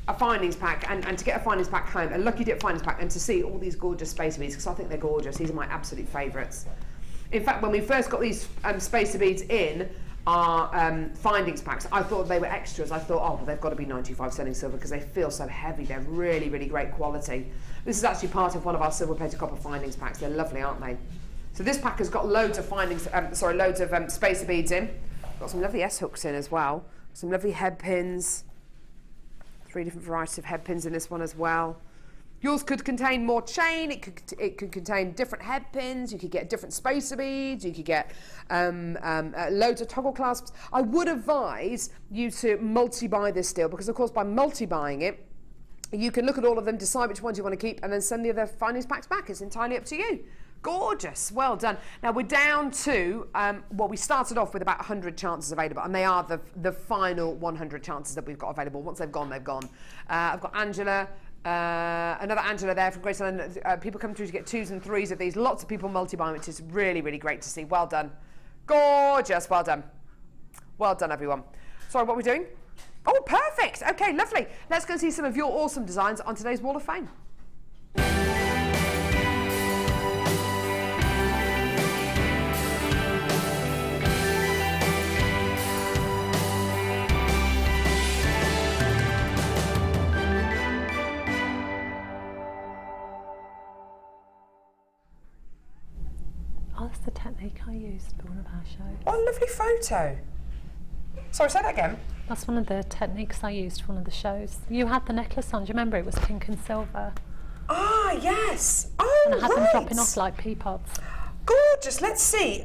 a findings pack and to get a findings pack home, a lucky dip findings pack, and to see all these gorgeous spacer beads, because I think they're gorgeous. These are my absolute favourites. In fact, when we first got these spacer beads in our findings packs, I thought they were extras. I thought, oh, well, they've got to be 95 sterling silver because they feel so heavy. They're really, really great quality. This is actually part of one of our silver-plated copper findings packs. They're lovely, aren't they? So this pack has got loads of findings, loads of spacer beads in. Got some lovely S-hooks in as well. Some lovely head pins. 3 different varieties of head pins in this one as well. Yours could contain more chain. It could contain different head pins. You could get different spacer beads. You could get loads of toggle clasps. I would advise you to multi-buy this deal, because of course by multi-buying it, you can look at all of them, decide which ones you want to keep, and then send the other findings packs back. It's entirely up to you. Gorgeous, well done. Now we're down to, we started off with about 100 chances available, and they are the final 100 chances that we've got available. Once they've gone, they've gone. I've got Angela, another Angela there from Great London. People come through to get 2s and 3s of these. Lots of people multi-buying, which is really, really great to see. Well done. Gorgeous, well done. Well done, everyone. Sorry, what are we doing? Oh, perfect. Okay, lovely. Let's go see some of your awesome designs on today's Wall of Fame. Oh, that's the technique I used for one of our shows. Oh, lovely photo. Sorry, say that again. That's one of the techniques I used for one of the shows. You had the necklace on, do you remember? It was pink and silver. Ah, yes. Oh, and I had them dropping off like pea pods. Gorgeous. Let's see.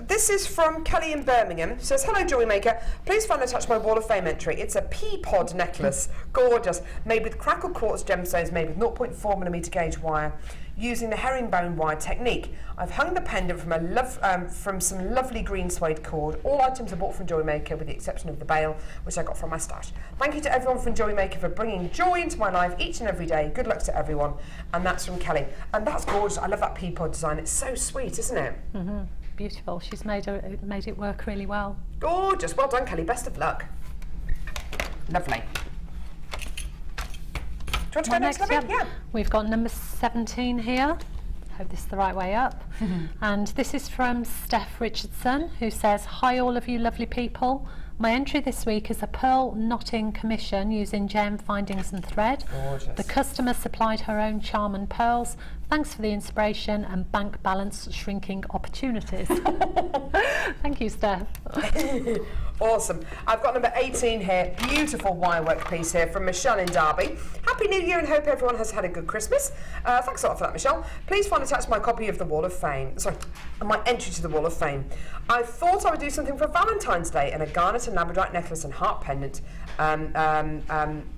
This is from Kelly in Birmingham. It says, hello, Jewellery Maker. Please find and attach my Wall of Fame entry. It's a pea pod necklace. Gorgeous. Made with crackled quartz gemstones, made with 0.4mm gauge wire, using the herringbone wire technique. I've hung the pendant from some lovely green suede cord. All items are bought from Jewellery Maker, with the exception of the bail, which I got from my stash. Thank you to everyone from Jewellery Maker for bringing joy into my life each and every day. Good luck to everyone. And that's from Kelly. And that's gorgeous. I love that pea pod design. It's so sweet, isn't it? Mm-hmm. Beautiful. She's made it work really well. Gorgeous. Well done, Kelly. Best of luck. Lovely. Do you want to go next, Libby? Yeah. We've got number 17 here. Hope this is the right way up. And this is from Steph Richardson, who says, hi all of you lovely people. My entry this week is a pearl knotting commission using gem findings and thread. Gorgeous. The customer supplied her own charm and pearls. Thanks for the inspiration and bank balance shrinking opportunities. Thank you, Steph. Awesome. I've got number 18 here. Beautiful wirework piece here from Michelle in Derby. Happy New Year and hope everyone has had a good Christmas. Thanks a lot for that, Michelle. Please find attached my copy of the Wall of Fame. Sorry, my entry to the Wall of Fame. I thought I would do something for Valentine's Day, and a garnet and labradorite necklace and heart pendant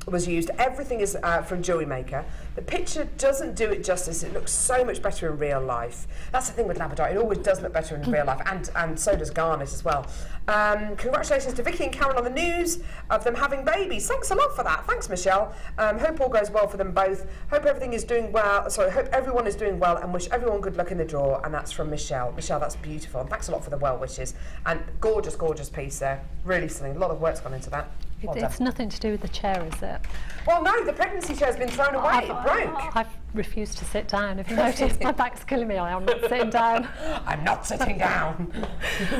was used. Everything is from Jewellery Maker. The picture doesn't do it justice. It looks so much better in real life. That's the thing with Labradorite. It always does look better in real life, and so does garnet as well. Congratulations to Vicky and Karen on the news of them having babies. Thanks a lot for that. Thanks, Michelle. Hope all goes well for them both. Hope everything is doing well. Sorry, hope everyone is doing well, and wish everyone good luck in the draw. And that's from Michelle. Michelle, that's beautiful. And thanks a lot for the well wishes. And gorgeous, gorgeous piece there. Really stunning. A lot of work's gone into that. Well it's nothing to do with the chair, is it? Well, no, the pregnancy chair's been thrown away. It broke. I've refused to sit down. Have you noticed? My back's killing me. I'm not sitting down. I'm not sitting down.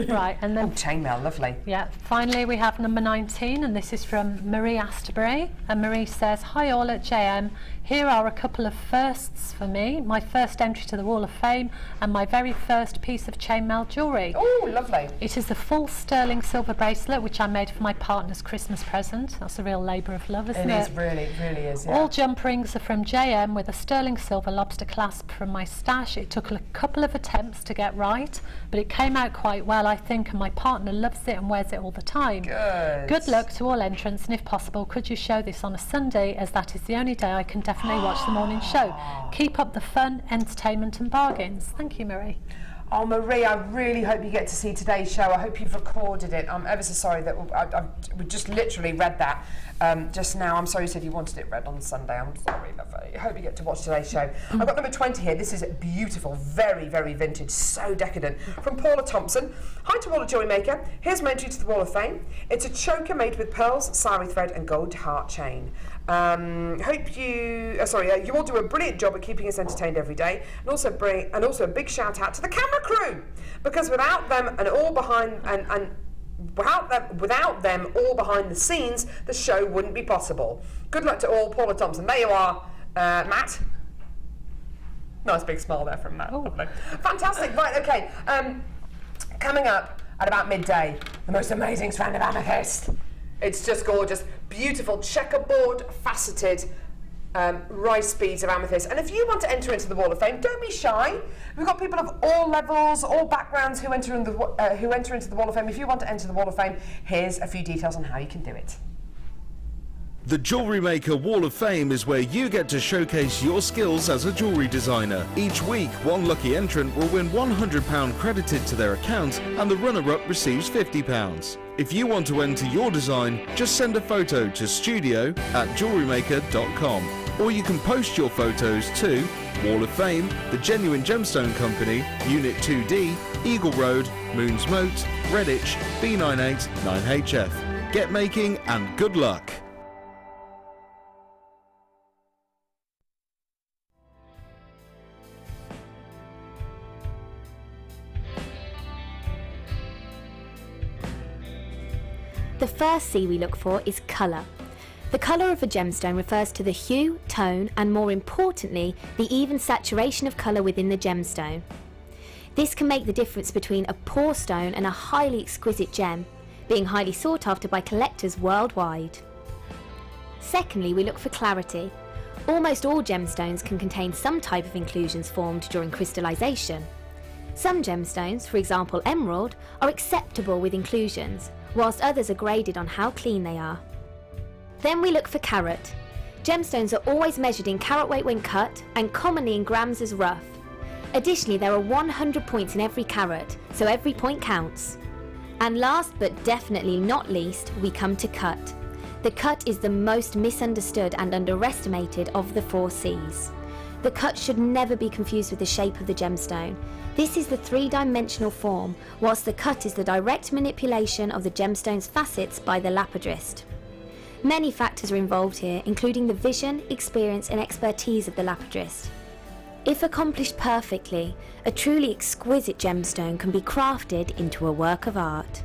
Right, and then... chainmail, lovely. Yeah, finally we have number 19, and this is from Marie Astorbury. And Marie says, "Hi all at JM. Here are a couple of firsts for me. My first entry to the Wall of Fame and my very first piece of chainmail jewellery. Oh, lovely. It is a full sterling silver bracelet which I made for my partner's Christmas present. That's a real labour of love, isn't it? It is, really, it really is, yeah. All jump rings are from JM with a sterling silver lobster clasp from my stash. It took a couple of attempts to get right, but it came out quite well, I think, and my partner loves it and wears it all the time. Good luck to all entrants, and if possible, could you show this on a Sunday, as that is the only day I can definitely watch the morning show. Keep up the fun, entertainment and bargains." Thank you, Marie. Oh, Marie, I really hope you get to see today's show. I hope you've recorded it. I'm ever so sorry that we just literally read that just now. I'm sorry you said you wanted it read on Sunday. I'm sorry, lovely. I hope you get to watch today's show. I've got number 20 here. This is beautiful, very, very vintage, so decadent. From Paula Thompson. "Hi to all at Jewellery Maker. Here's my entry to the Wall of Fame. It's a choker made with pearls, sari thread and gold heart chain. Hope you, you all do a brilliant job at keeping us entertained every day, and also a big shout out to the camera crew, because without them and all behind without them all behind the scenes, the show wouldn't be possible. Good luck to all." Paula Thompson. There you are, Matt. Nice big smile there from Matt. Lovely. Fantastic. Right, okay. Coming up at about midday, the most amazing strand of amethyst. It's just gorgeous. Beautiful checkerboard faceted rice beads of amethyst. And if you want to enter into the Wall of Fame, don't be shy. We've got people of all levels, all backgrounds who enter into the Wall of Fame. If you want to enter the Wall of Fame, here's a few details on how you can do it. The Jewellery Maker Wall of Fame is where you get to showcase your skills as a jewellery designer. Each week, one lucky entrant will win £100 credited to their account, and the runner-up receives £50. If you want to enter your design, just send a photo to studio@jewellerymaker.com, or you can post your photos to Wall of Fame, The Genuine Gemstone Company, Unit 2D, Eagle Road, Moons Moat, Redditch, B98 9HF. Get making and good luck! The first C we look for is colour. The colour of a gemstone refers to the hue, tone, and more importantly, the even saturation of colour within the gemstone. This can make the difference between a poor stone and a highly exquisite gem, being highly sought after by collectors worldwide. Secondly, we look for clarity. Almost all gemstones can contain some type of inclusions formed during crystallisation. Some gemstones, for example emerald, are acceptable with inclusions, whilst others are graded on how clean they are. Then we look for carat. Gemstones are always measured in carat weight when cut, and commonly in grams as rough. Additionally, there are 100 points in every carat, so every point counts. And last but definitely not least, we come to cut. The cut is the most misunderstood and underestimated of the 4 C's. The cut should never be confused with the shape of the gemstone. This is the 3-dimensional form, whilst the cut is the direct manipulation of the gemstone's facets by the lapidrist. Many factors are involved here, including the vision, experience and expertise of the lapidrist. If accomplished perfectly, a truly exquisite gemstone can be crafted into a work of art.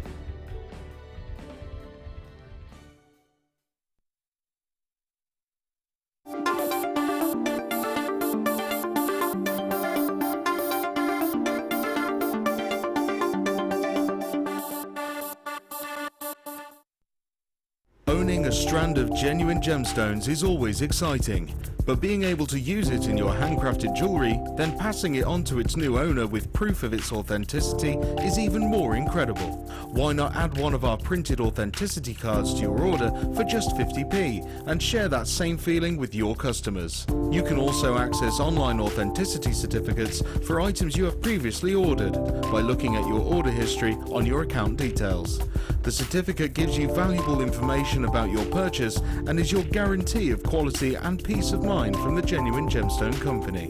Owning a strand of genuine gemstones is always exciting, But being able to use it in your handcrafted jewellery, then passing it on to its new owner with proof of its authenticity is even more incredible. Why not add one of our printed authenticity cards to your order for just 50p and share that same feeling with your customers? You can also access online authenticity certificates for items you have previously ordered by looking at your order history on your account details. The certificate gives you valuable information about your purchase and is your guarantee of quality and peace of mind from the genuine Gemstone company.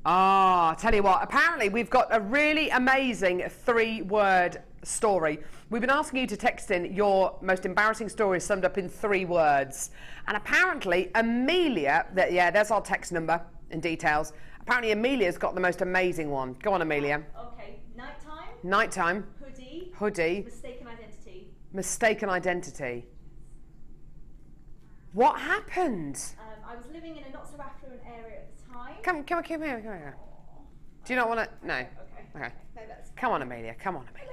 I'll tell you what, apparently we've got a really amazing 3-word story. We've been asking you to text in your most embarrassing stories summed up in 3 words. And apparently Amelia, there's our text number and details. Apparently Amelia's got the most amazing one. Go on, Amelia. Okay, nighttime. Nighttime. Hoodie. Hoodie. Mistaken identity. Mistaken identity. What happened? I was living in a not so affluent area at the time. Come here. Do you not want to? No. Okay. Okay. No, that's Come on, Amelia. Come on, Amelia.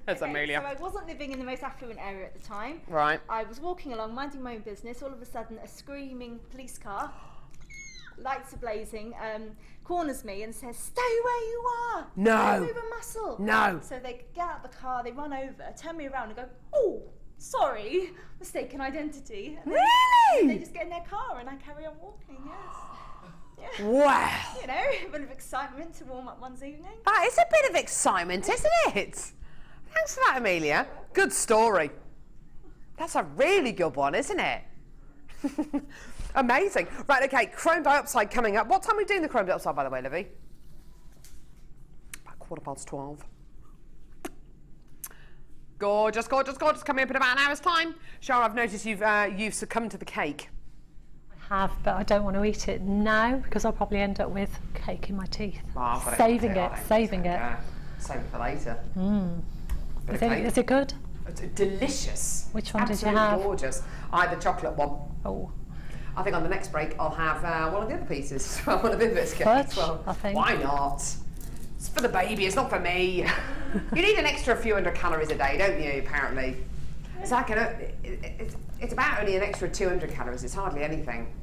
That's okay, Amelia. So I wasn't living in the most affluent area at the time. Right. I was walking along, minding my own business. All of a sudden, a screaming police car, lights are blazing, corners me and says, "Stay where you are. No. Don't move a muscle." No. So they get out of the car, they run over, turn me around and go, "Oh, sorry, mistaken identity." And Really? they just get in their car and I carry on walking. Yes. Yeah. Wow. You know, a bit of excitement to warm up one's evening. That is a bit of excitement, isn't it? Thanks for that, Amelia. Good story. That's a really good one, isn't it? Amazing. Right, okay, chrome dioxide coming up. What time are we doing the chrome dioxide, by the way, Livy? About 12:15. Gorgeous, gorgeous, gorgeous. Coming up in about an hour's time. Shara, I've noticed you've succumbed to the cake. Have, but I don't want to eat it now because I'll probably end up with cake in my teeth. Oh, saving it. Yeah. Save it for later. Is it good? It's delicious. Which one Absolutely did you have? Gorgeous. I had the chocolate one. Oh. I think on the next break I'll have one of the other pieces. One of the biscuits as well. I think. Why not? It's for the baby, it's not for me. You need an extra few hundred calories a day, don't you, apparently? It's like it's about only an extra 200 calories, it's hardly anything.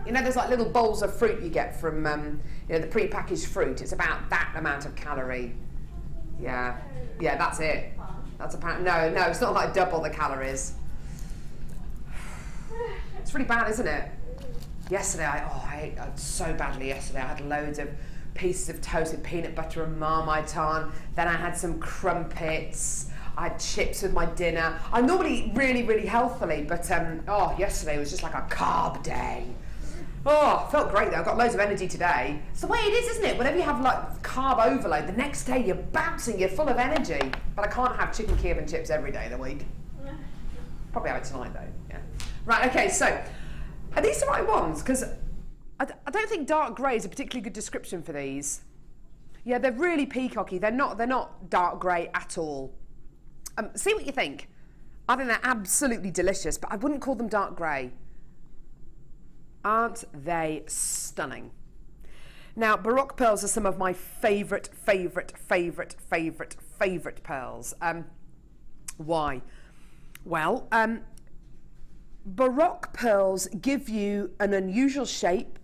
You know, there's like little bowls of fruit you get from the pre-packaged fruit. It's about that amount of calorie. Yeah, that's it. That's apparently no, it's not like double the calories. It's really bad, isn't it? Yesterday, I ate so badly yesterday. I had loads of pieces of toast with peanut butter and Marmite on. Then I had some crumpets. I had chips with my dinner. I normally eat really, really healthily, but yesterday was just like a carb day. Oh, felt great though. I've got loads of energy today. It's the way it is, isn't it? Whenever you have like carb overload, the next day you're bouncing, you're full of energy. But I can't have chicken Kiev and chips every day of the week. Probably have it tonight though, yeah. Right, okay, so are these the right ones? Because I don't think dark grey is a particularly good description for these. Yeah, they're really peacocky. They're not dark grey at all. See what you think. I think they're absolutely delicious, but I wouldn't call them dark grey. Aren't they stunning? Now, Baroque pearls are some of my favourite pearls. Why? Well, Baroque pearls give you an unusual shape,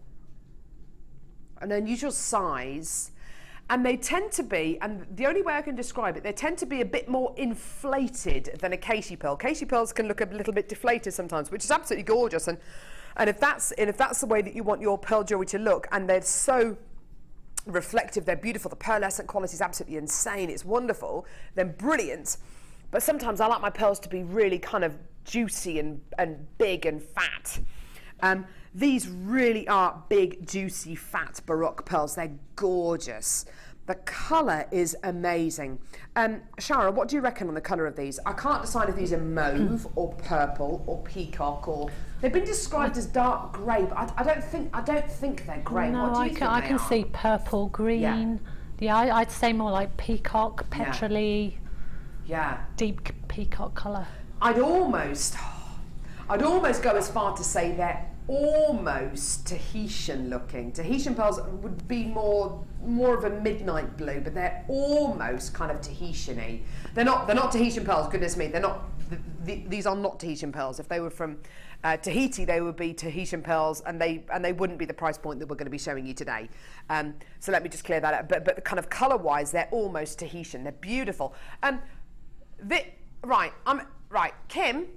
an unusual size, and they tend to be, and the only way I can describe it, they tend to be a bit more inflated than a Casey pearl. Casey pearls can look a little bit deflated sometimes, which is absolutely gorgeous. And if that's the way that you want your pearl jewellery to look, and they're so reflective, they're beautiful, the pearlescent quality is absolutely insane, it's wonderful, then brilliant. But sometimes I like my pearls to be really kind of juicy and big and fat. These really are big, juicy, fat Baroque pearls. They're gorgeous. The colour is amazing. Shara, what do you reckon on the colour of these? I can't decide if these are mauve or purple or peacock, or they've been described as dark grey, but I don't think they're grey. No, what do you think I can see purple, green. Yeah, I'd say more like peacock, petrol-y. Yeah. Deep peacock colour. I'd almost go as far to say they're almost Tahitian looking. Tahitian pearls would be more of a midnight blue, but they're almost kind of Tahitian-y. They're not Tahitian pearls, goodness me. They're not. These are not Tahitian pearls. If they were from Tahiti, they would be Tahitian pearls, and they wouldn't be the price point that we're going to be showing you today. So let me just clear that up. But kind of colour-wise, they're almost Tahitian. They're beautiful. Right, Kim.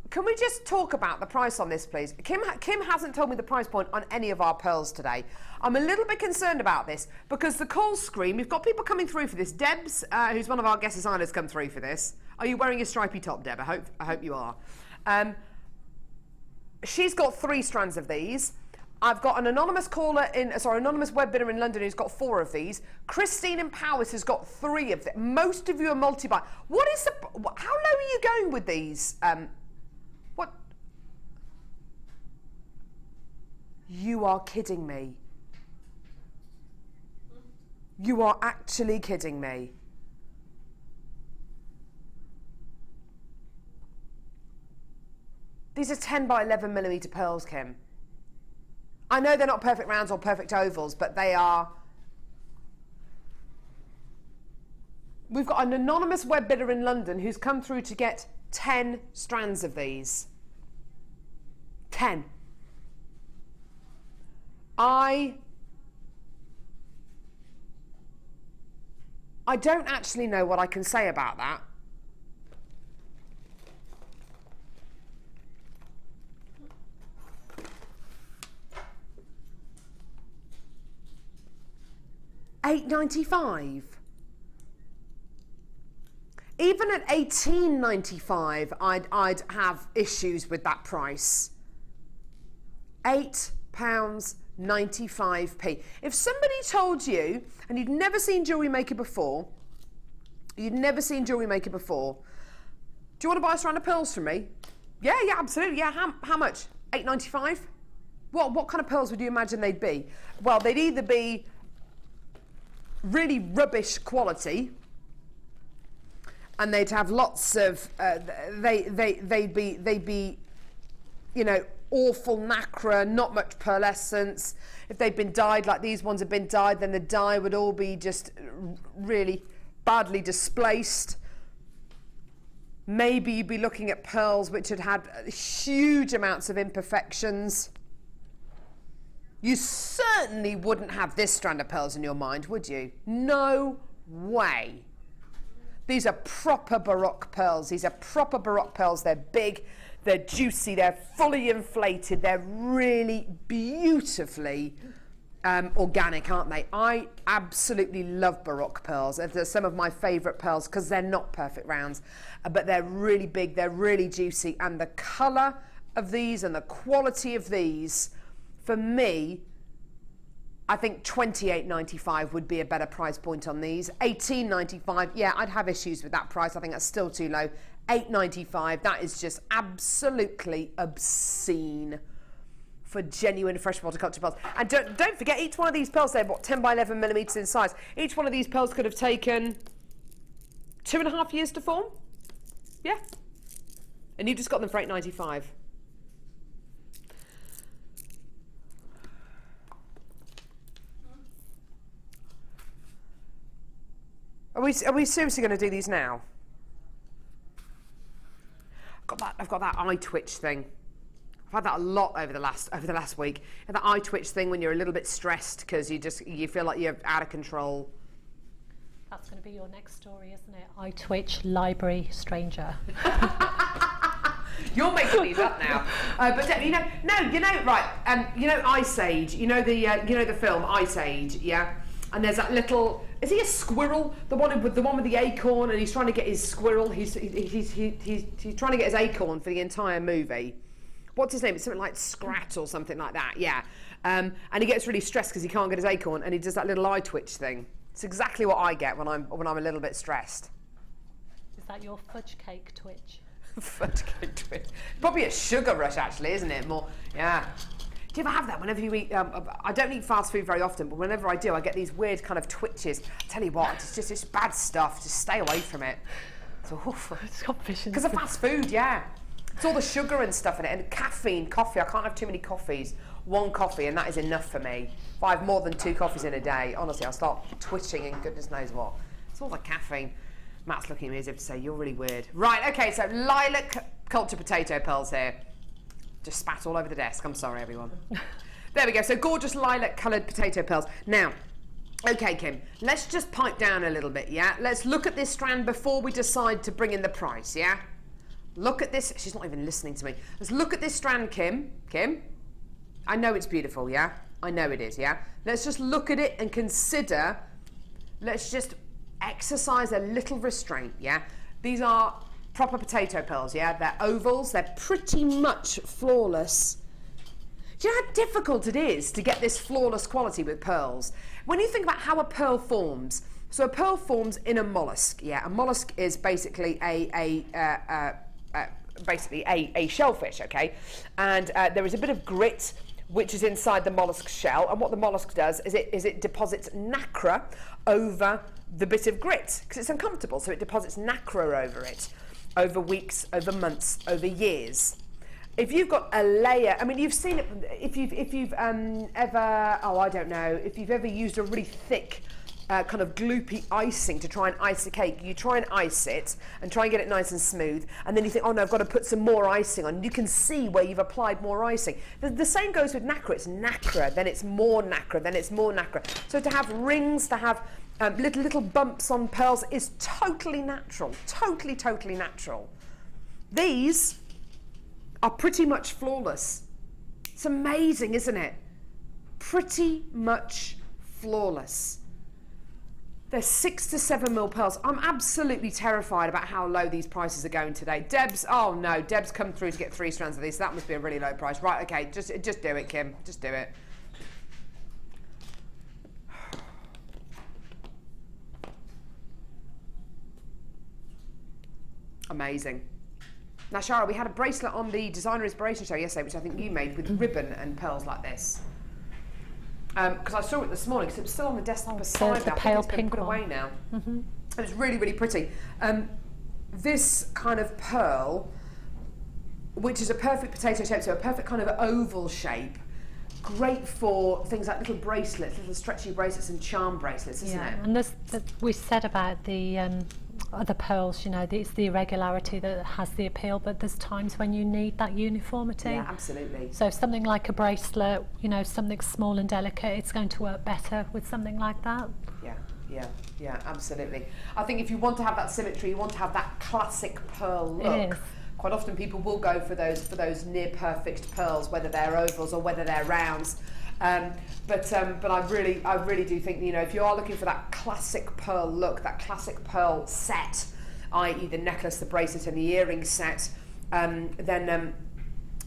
Can we just talk about the price on this, please? Kim hasn't told me the price point on any of our pearls today. I'm a little bit concerned about this because the call screen, we've got people coming through for this. Debs, who's one of our guest designers, come through for this. Are you wearing a stripy top, Deb? I hope you are. She's got 3 strands of these. I've got an anonymous anonymous web bidder in London who's got 4 of these. Christine in Powys has got 3 of them. Most of you are multi-buy. How low are you going with these? What? You are kidding me. You are actually kidding me. These are 10 by 11 millimetre pearls, Kim. I know they're not perfect rounds or perfect ovals, but they are. We've got an anonymous web bidder in London who's come through to get 10 strands of these. 10. I don't actually know what I can say about that. $8.95. Even at $18.95, I'd have issues with that price. £8.95. If somebody told you, and you'd never seen Jewellery Maker before, do you want to buy a strand of pearls from me? Yeah, absolutely. Yeah, how much? $8.95. What kind of pearls would you imagine they'd be? Well, they'd either be really rubbish quality, and they'd have lots of they'd be you know, awful nacre, not much pearlescence. If they'd been dyed like these ones have been dyed, then the dye would all be just really badly displaced. Maybe you'd be looking at pearls which had had huge amounts of imperfections. You certainly wouldn't have this strand of pearls in your mind, would you? No way. These are proper Baroque pearls. These are proper Baroque pearls. They're big, they're juicy, they're fully inflated, they're really beautifully organic, aren't they? I absolutely love Baroque pearls. They're some of my favourite pearls because they're not perfect rounds, but they're really big, they're really juicy, and the colour of these and the quality of these, for me, I think $28.95 would be a better price point on these. $18.95, yeah, I'd have issues with that price. I think that's still too low. $8.95, that is just absolutely obscene for genuine freshwater culture pearls. And don't forget, each one of these pearls, they're what, 10 by 11 millimetres in size. Each one of these pearls could have taken 2.5 years to form. Yeah. And you just got them for $8.95. Are we seriously going to do these now? I've got that eye twitch thing. I've had that a lot over the last week. And that eye twitch thing when you're a little bit stressed because you feel like you're out of control. That's going to be your next story, isn't it? Eye twitch, library, stranger. You're making these up now. But right? You know Ice Age. You know the film Ice Age, yeah. And there's that little. Is he a squirrel? The one with the acorn, and he's trying to get his squirrel. He's trying to get his acorn for the entire movie. What's his name? It's something like Scrat or something like that. Yeah. And he gets really stressed because he can't get his acorn, and he does that little eye twitch thing. It's exactly what I get when I'm a little bit stressed. Is that your fudge cake twitch? Fudge cake twitch. Probably a sugar rush, actually, isn't it? More, yeah. Do you ever have that whenever you eat? I don't eat fast food very often, but whenever I do, I get these weird kind of twitches. I tell you what, it's bad stuff. Just stay away from it. It's awful. Because of fast food, yeah. It's all the sugar and stuff in it, and caffeine, coffee. I can't have too many coffees. One coffee, and that is enough for me. If I have more than 2 coffees in a day, honestly, I'll start twitching and goodness knows what. It's all the caffeine. Matt's looking at me as if to say, you're really weird. Right, okay, so lilac cultured potato pearls here. Just spat all over the desk. I'm sorry, everyone. There we go. So gorgeous lilac coloured potato pearls. Now, okay, Kim, let's just pipe down a little bit, yeah? Let's look at this strand before we decide to bring in the price, yeah? Look at this. She's not even listening to me. Let's look at this strand, Kim. Kim? I know it's beautiful, yeah? I know it is, yeah? Let's just look at it and consider, let's just exercise a little restraint, yeah? These are proper potato pearls, yeah? They're ovals, they're pretty much flawless. Do you know how difficult it is to get this flawless quality with pearls? When you think about how a pearl forms, so a pearl forms in a mollusk, yeah? A mollusk is basically a shellfish, okay? And there is a bit of grit which is inside the mollusk shell, and what the mollusk does is it deposits nacre over the bit of grit because it's uncomfortable, so it deposits nacre over it over weeks, over months, over years. If you've got a layer, I mean, you've seen it if you've ever, oh, I don't know, if you've ever used a really thick kind of gloopy icing to try and ice a cake. You try and ice it and try and get it nice and smooth, and then you think, oh no, I've got to put some more icing on. You can see where you've applied more icing. The same goes with nacre. It's nacre, then it's more nacre, then it's more nacre. So to have rings, to have little bumps on pearls is totally natural, totally natural. These are pretty much flawless. It's amazing, isn't it? Pretty much flawless. They're 6 to 7 mil pearls. I'm absolutely terrified about how low these prices are going today. Deb's, oh no, Deb's come through to get 3 strands of these. That must be a really low price. Right, okay, just do it, Kim. Just do it. Amazing. Now, Shara, we had a bracelet on the Designer Inspiration show yesterday, which I think you made with ribbon and pearls like this. Because I saw it this morning, because it was still on the desk beside me. The pale pink put away now. Mm-hmm. It was really, really pretty. This kind of pearl, which is a perfect potato shape, so a perfect kind of oval shape, great for things like little bracelets, little stretchy bracelets and charm bracelets, isn't it? And we said about the other pearls, you know, it's the irregularity that has the appeal, but there's times when you need that uniformity. Yeah, absolutely. So something like a bracelet, you know, something small and delicate, it's going to work better with something like that. Yeah, absolutely. I think if you want to have that symmetry, you want to have that classic pearl look. Quite often people will go for those near perfect pearls, whether they're ovals or whether they're rounds. But I really do think, you know, if you are looking for that classic pearl look, that classic pearl set, i.e. the necklace, the bracelet and the earring set, then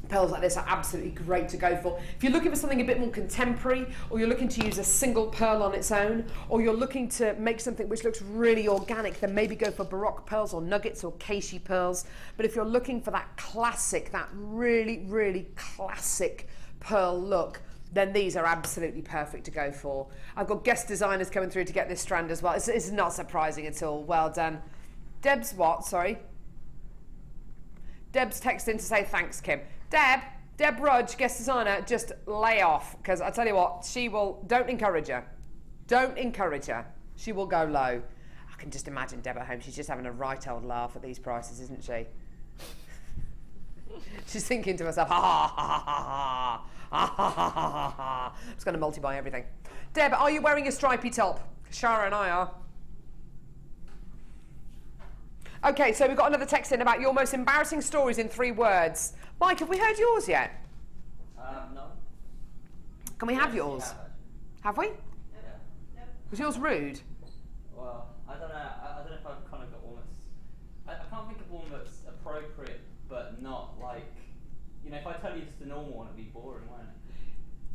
pearls like this are absolutely great to go for. If you're looking for something a bit more contemporary, or you're looking to use a single pearl on its own, or you're looking to make something which looks really organic, then maybe go for baroque pearls or nuggets or keishi pearls. But if you're looking for that classic, that really, really classic pearl look, then these are absolutely perfect to go for. I've got guest designers coming through to get this strand as well. It's not surprising at all. Well done. Deb's what? Sorry. Deb's texting to say thanks, Kim. Deb Rudge, guest designer, just lay off, because I tell you what, she will, don't encourage her. Don't encourage her. She will go low. I can just imagine Deb at home. She's just having a right old laugh at these prices, isn't she? She's thinking to herself, ha ha ha ha ha ha ha ha ha. I'm just going to multi-buy everything. Deb, are you wearing a stripy top? Shara and I are. Okay, so we've got another text in about your most embarrassing stories in 3 words. Mike, have we heard yours yet? No. Can we have yours? Have we? Yeah. Was yours rude? Well, I don't know. I don't know if I've kind of got one that's... I can't think of one that's appropriate, but not like... You know, if I tell you just a normal one, it'd be boring, won't it?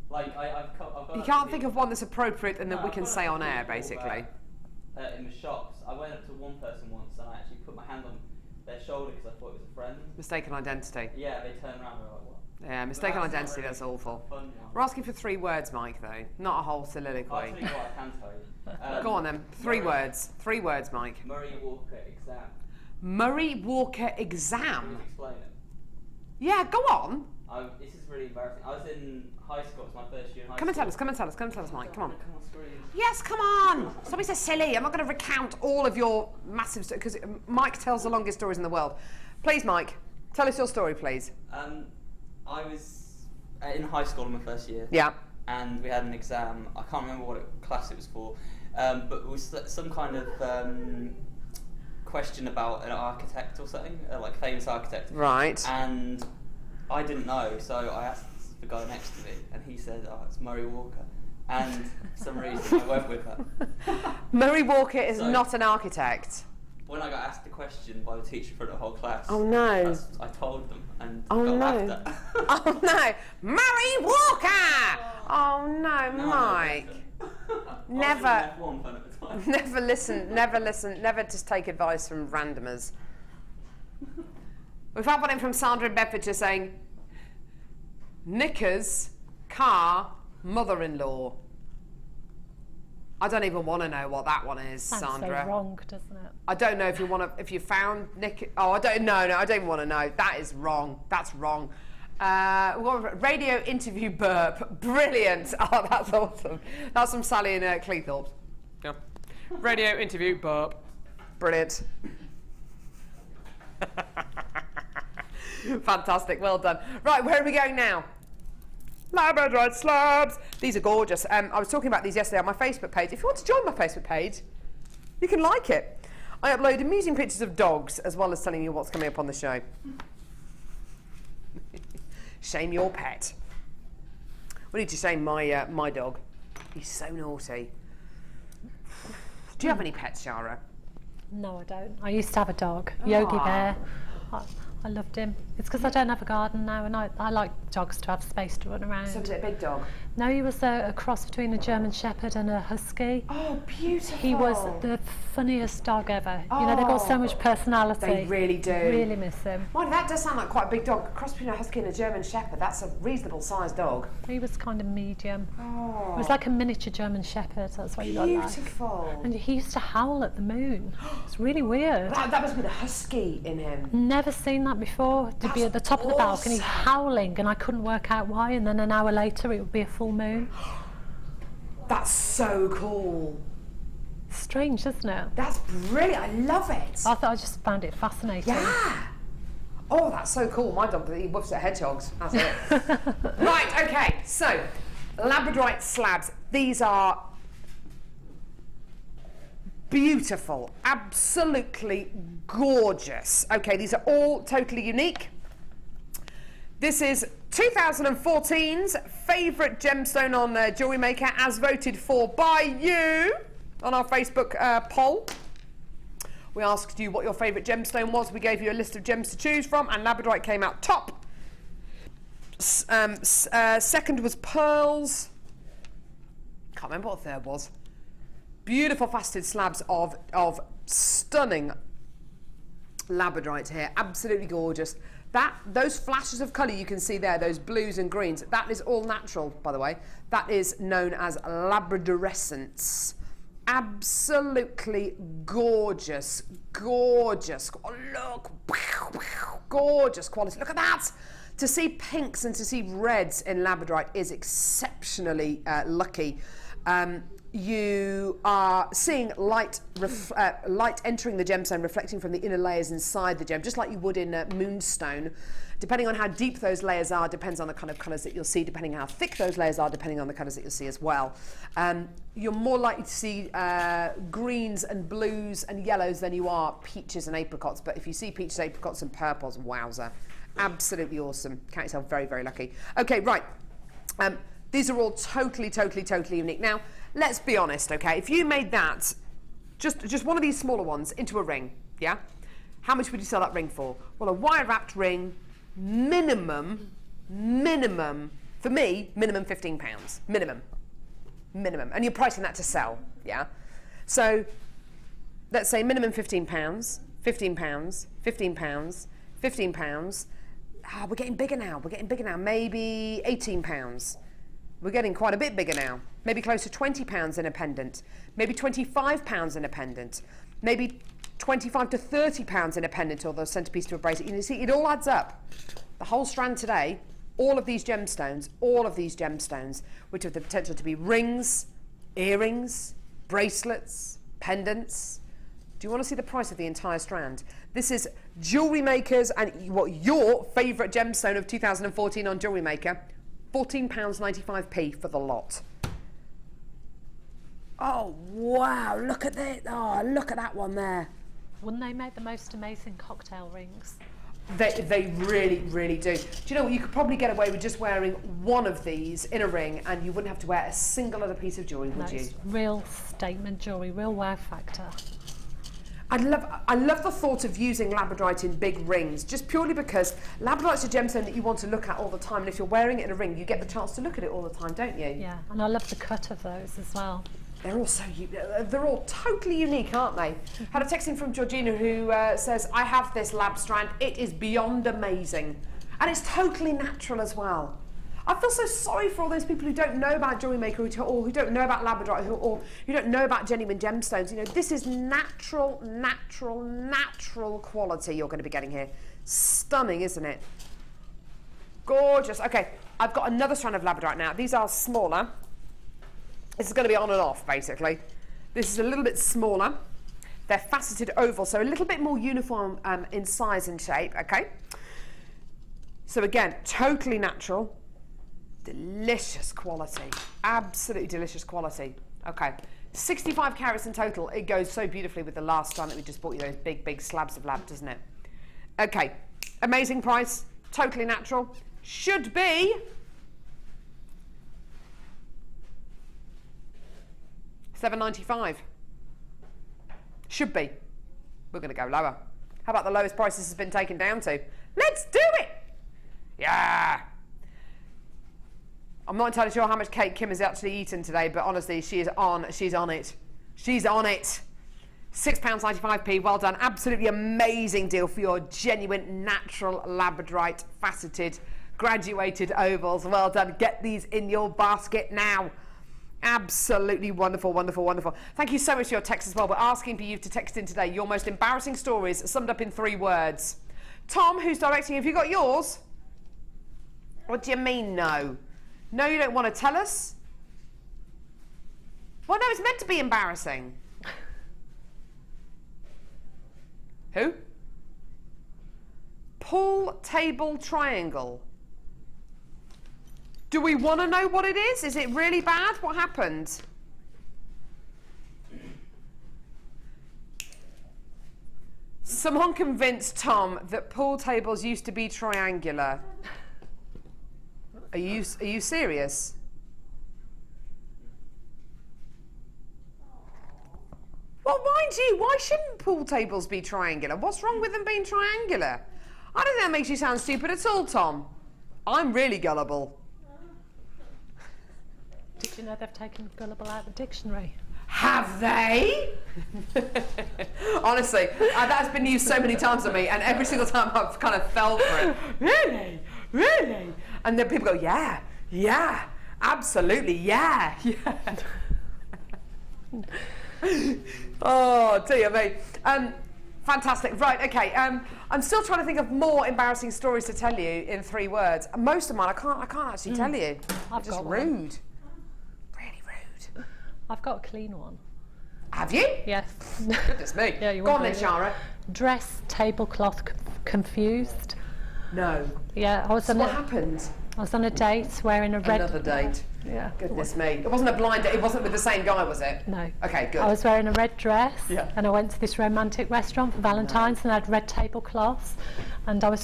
Like, I've got... You can't think of one that's appropriate and that we can say on air, basically. in the shops, I went up to one person once and I actually put my hand on their shoulder because I thought it was a friend. Mistaken identity. Yeah, they turned around and were like, what? Yeah, mistaken identity, that's awful. We're asking for 3 words, Mike, though, not a whole soliloquy. I'll tell you what I can tell you. Go on then, 3 words. 3 words, Mike. Murray Walker exam. Murray Walker exam? Can you explain it? Yeah, go on. This is really embarrassing. I was in high school, it's my first year in high school. Come and tell us, Mike, come on. Come on, screen. Yes, come on. Stop being so silly. I'm not going to recount all of your massive because Mike tells the longest stories in the world. Please, Mike, tell us your story, please. I was in high school in my first year. Yeah. And we had an exam. I can't remember what class it was for, but it was some kind of question about an architect or something, like famous architect. Right. And I didn't know, so I asked the guy next to me, and he said, "Oh, it's Murray Walker." And for some reason, I went with that. Murray Walker is not an architect. When I got asked the question by the teacher for the whole class, oh no! I told them, and oh got no! laughed at. Oh no! Murray Walker! Oh no, Mike! Never. Never listen. Never listen. Never just take advice from randomers. We've had one in from Sandra in Bedfordshire saying, knickers, car, mother-in-law. I don't even want to know what that one is, Sounds Sandra. so wrong, doesn't it? I don't know if you want to, if you found Nick. Oh, I don't know. No, I don't even want to know. That is wrong. That's wrong. Radio interview burp. Brilliant. Oh, that's awesome. That's from Sally in Cleethorpes. Yeah. Radio interview burp. Brilliant. Fantastic. Well done. Right, where are we going now? Labradorite slabs. These are gorgeous. I was talking about these yesterday on my Facebook page. If you want to join my Facebook page, you can like it. I upload amusing pictures of dogs as well as telling you what's coming up on the show. Shame your pet. We need to shame my dog. He's so naughty. Do you have any pets, Shara? No, I don't. I used to have a dog, Yogi Bear. I loved him. It's because I don't have a garden now, and I like dogs to have space to run around. So was it a big dog? No, he was a cross between a German Shepherd and a Husky. Oh, beautiful. He was the funniest dog ever. Oh, you know, they've got so much personality. They really do. Really miss him. Well, that does sound like quite a big dog. A cross between a Husky and a German Shepherd. That's a reasonable sized dog. He was kind of medium. Oh. It was like a miniature German Shepherd. That's what you got. Beautiful. And he used to howl at the moon. It's really weird. That must be the Husky in him. Never seen that before. To be at the top of the balcony howling, and I couldn't work out why, and then an hour later it would be a full moon. That's so cool. Strange, isn't it? That's brilliant. I love it. I just found it fascinating. Yeah. Oh, that's so cool. My dog, he woofs at hedgehogs. That's it. Right, okay. So, Labradorite slabs. These are beautiful, absolutely gorgeous. Okay, these are all totally unique. This is 2014's favourite gemstone on Jewellery Maker, as voted for by you on our Facebook poll. We asked you what your favourite gemstone was. We gave you a list of gems to choose from, and Labradorite came out top. Second was pearls. Can't remember what the third was. Beautiful faceted slabs of stunning Labradorite here, absolutely gorgeous. Those flashes of colour you can see there, those blues and greens, that is all natural, by the way. That is known as labradorescence. Absolutely gorgeous, gorgeous. Oh, look, gorgeous quality. Look at that. To see pinks and to see reds in Labradorite is exceptionally lucky. You are seeing light entering the gemstone, reflecting from the inner layers inside the gem, just like you would in moonstone. Depending on how deep those layers are, depends on the kind of colours that you'll see, depending on how thick those layers are, depending on the colours that you'll see as well. You're more likely to see greens and blues and yellows than you are peaches and apricots, but if you see peaches, apricots and purples, wowzer. Absolutely awesome. Count yourself very, very lucky. Okay, right. These are all totally, totally, totally unique. Now, let's be honest, okay? If you made that, just one of these smaller ones, into a ring, yeah? How much would you sell that ring for? Well, a wire-wrapped ring, minimum, for me, minimum £15. Minimum. And you're pricing that to sell, yeah? So, let's say minimum £15, £15, £15, £15. We're getting bigger now, maybe £18. We're getting quite a bit bigger now. Maybe close to £20 in a pendant, maybe £25 in a pendant, maybe £25 to £30 in a pendant or the centrepiece to a bracelet. You see, it all adds up. The whole strand today, all of these gemstones, which have the potential to be rings, earrings, bracelets, pendants. Do you want to see the price of the entire strand? This is Jewellery Maker's and your favourite gemstone of 2014 on Jewellery Maker. £14.95p for the lot. Oh wow, look at that. Oh, look at that one there. Wouldn't they make the most amazing cocktail rings? They really, really do. Do you know what? You could probably get away with just wearing one of these in a ring and you wouldn't have to wear a single other piece of jewellery, would you? It's real statement jewellery, real wow factor. I love the thought of using Labradorite in big rings, just purely because Labradorite's a gemstone that you want to look at all the time, and if you're wearing it in a ring, you get the chance to look at it all the time, don't you? Yeah, and I love the cut of those as well. They're all totally unique, aren't they? Had a text in from Georgina who says, I have this lab strand, it is beyond amazing. And it's totally natural as well. I feel so sorry for all those people who don't know about Jewellery Maker or who don't know about Labradorite or who don't know about genuine gemstones. You know, this is natural quality you're going to be getting here. Stunning, isn't it? Gorgeous. Okay, I've got another strand of Labradorite now. These are smaller. This is going to be on and off, basically. This is a little bit smaller. They're faceted oval, so a little bit more uniform in size and shape, okay? So again, totally natural. Delicious quality, absolutely delicious quality. Okay, 65 carats in total. It goes so beautifully with the last time that we just bought you those big slabs of lab, doesn't it? Okay, amazing price, totally natural. Should be $7.95. Should be. We're going to go lower. How about the lowest price this has been taken down to? Let's do it. Yeah. I'm not entirely sure how much cake Kim has actually eaten today, but honestly, she's on it. She's on it. £6.95p, well done. Absolutely amazing deal for your genuine natural Labradorite faceted graduated ovals. Well done. Get these in your basket now. Absolutely wonderful, wonderful, wonderful. Thank you so much for your text as well. We're asking for you to text in today your most embarrassing stories summed up in 3 words. Tom, who's directing, have you got yours? What do you mean no? No, you don't want to tell us? Well, no, it's meant to be embarrassing. Who? Pool table triangle. Do we want to know what it is? Is it really bad? What happened? Someone convinced Tom that pool tables used to be triangular. Are you serious? Well, mind you, why shouldn't pool tables be triangular? What's wrong with them being triangular? I don't think that makes you sound stupid at all, Tom. I'm really gullible. Did you know they've taken gullible out of the dictionary? Have they? Honestly, that's been used so many times on me, and every single time I've kind of fell for it. Really? Really? And then people go, yeah, absolutely, yeah. Oh, dear me. Fantastic. Right, okay. I'm still trying to think of more embarrassing stories to tell you in 3 words. Most of mine I can't actually tell you. I've just got rude. One. Really rude. I've got a clean one. Have you? Yes. Goodness me. Yeah, you Go on then, Shara. Dress tablecloth confused. No. Yeah, what happened? I was on a date wearing a red... Another date. Yeah. Goodness me. It wasn't a blind date, it wasn't with the same guy, was it? No. Okay, good. I was wearing a red dress, and I went to this romantic restaurant for Valentine's and I had red tablecloths, and I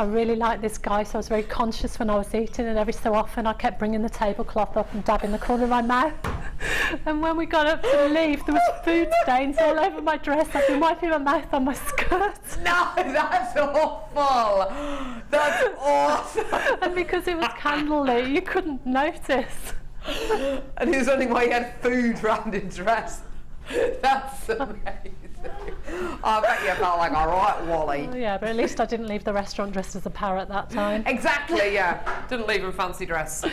really liked this guy, so I was very conscious when I was eating, and every so often I kept bringing the tablecloth up and dabbing the corner of my mouth. And when we got up to leave, there was food stains all over my dress. I've been wiping my mouth on my skirt. No, that's awful. That's awful. And because it was candlelit, you couldn't notice. And he was wondering why he had food round his dress. That's amazing. I bet you felt like a right Wally. Oh, yeah, but at least I didn't leave the restaurant dressed as a parrot that time. Exactly, yeah. Didn't leave in fancy dress.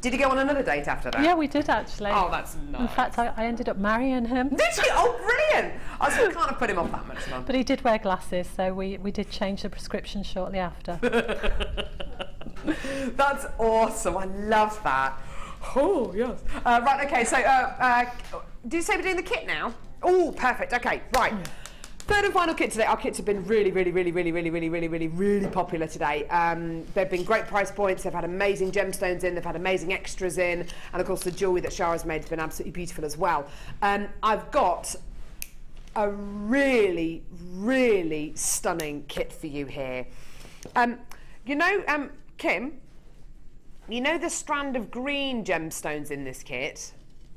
Did you go on another date after that? Yeah, we did actually. Oh, that's nice. In fact, I ended up marrying him. Did you? Oh, brilliant! I still can't have put him off that much then. But he did wear glasses, so we did change the prescription shortly after. That's awesome. I love that. Oh, yes. Right, okay, so did you say we're doing the kit now? Oh, perfect. Okay, right. Third and final kit today. Our kits have been really popular today. They've been great price points. They've had amazing gemstones in. They've had amazing extras in. And of course, the jewellery that Shara's made has been absolutely beautiful as well. I've got a really stunning kit for you here. You know, Kim, you know the strand of green gemstones in this kit?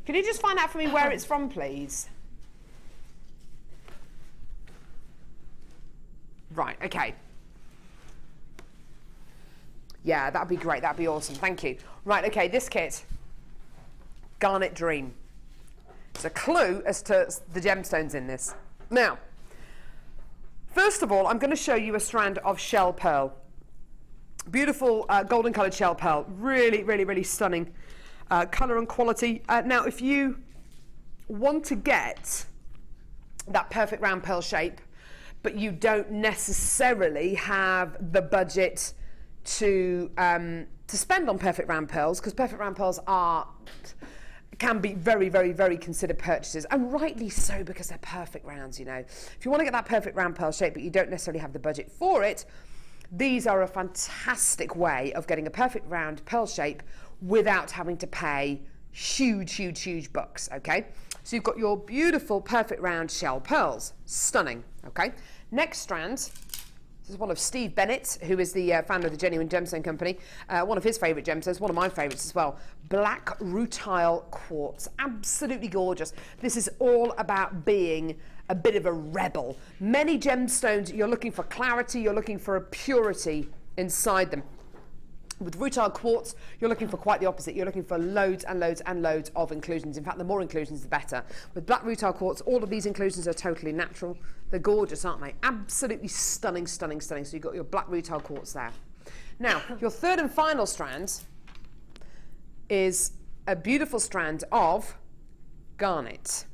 Can you just find out for me where it's from, please? Right, okay. Yeah, that'd be great. That'd be awesome. Thank you. Right, okay, this kit, Garnet Dream. It's a clue as to the gemstones in this. Now, first of all, I'm going to show you a strand of shell pearl. Beautiful golden coloured shell pearl. Really stunning colour and quality. Now, if you want to get that perfect round pearl shape, but you don't necessarily have the budget to spend on perfect round pearls, because perfect round pearls can be very considered purchases, and rightly so, because they're perfect rounds, you know. If you want to get that perfect round pearl shape but you don't necessarily have the budget for it, these are a fantastic way of getting a perfect round pearl shape without having to pay huge bucks, okay? So you've got your beautiful perfect round shell pearls. Stunning, okay? Next strand, this is one of Steve Bennett, who is the founder of the Genuine Gemstone Company. One of his favourite gemstones, one of my favourites as well. Black rutile quartz, absolutely gorgeous. This is all about being a bit of a rebel. Many gemstones, you're looking for clarity, you're looking for a purity inside them. With rutile quartz, you're looking for quite the opposite. You're looking for loads and loads of inclusions. In fact, the more inclusions, the better. With black rutile quartz, all of these inclusions are totally natural. They're gorgeous, aren't they? Absolutely stunning. So you've got your black rutile quartz there. Now, your third and final strand is a beautiful strand of garnet.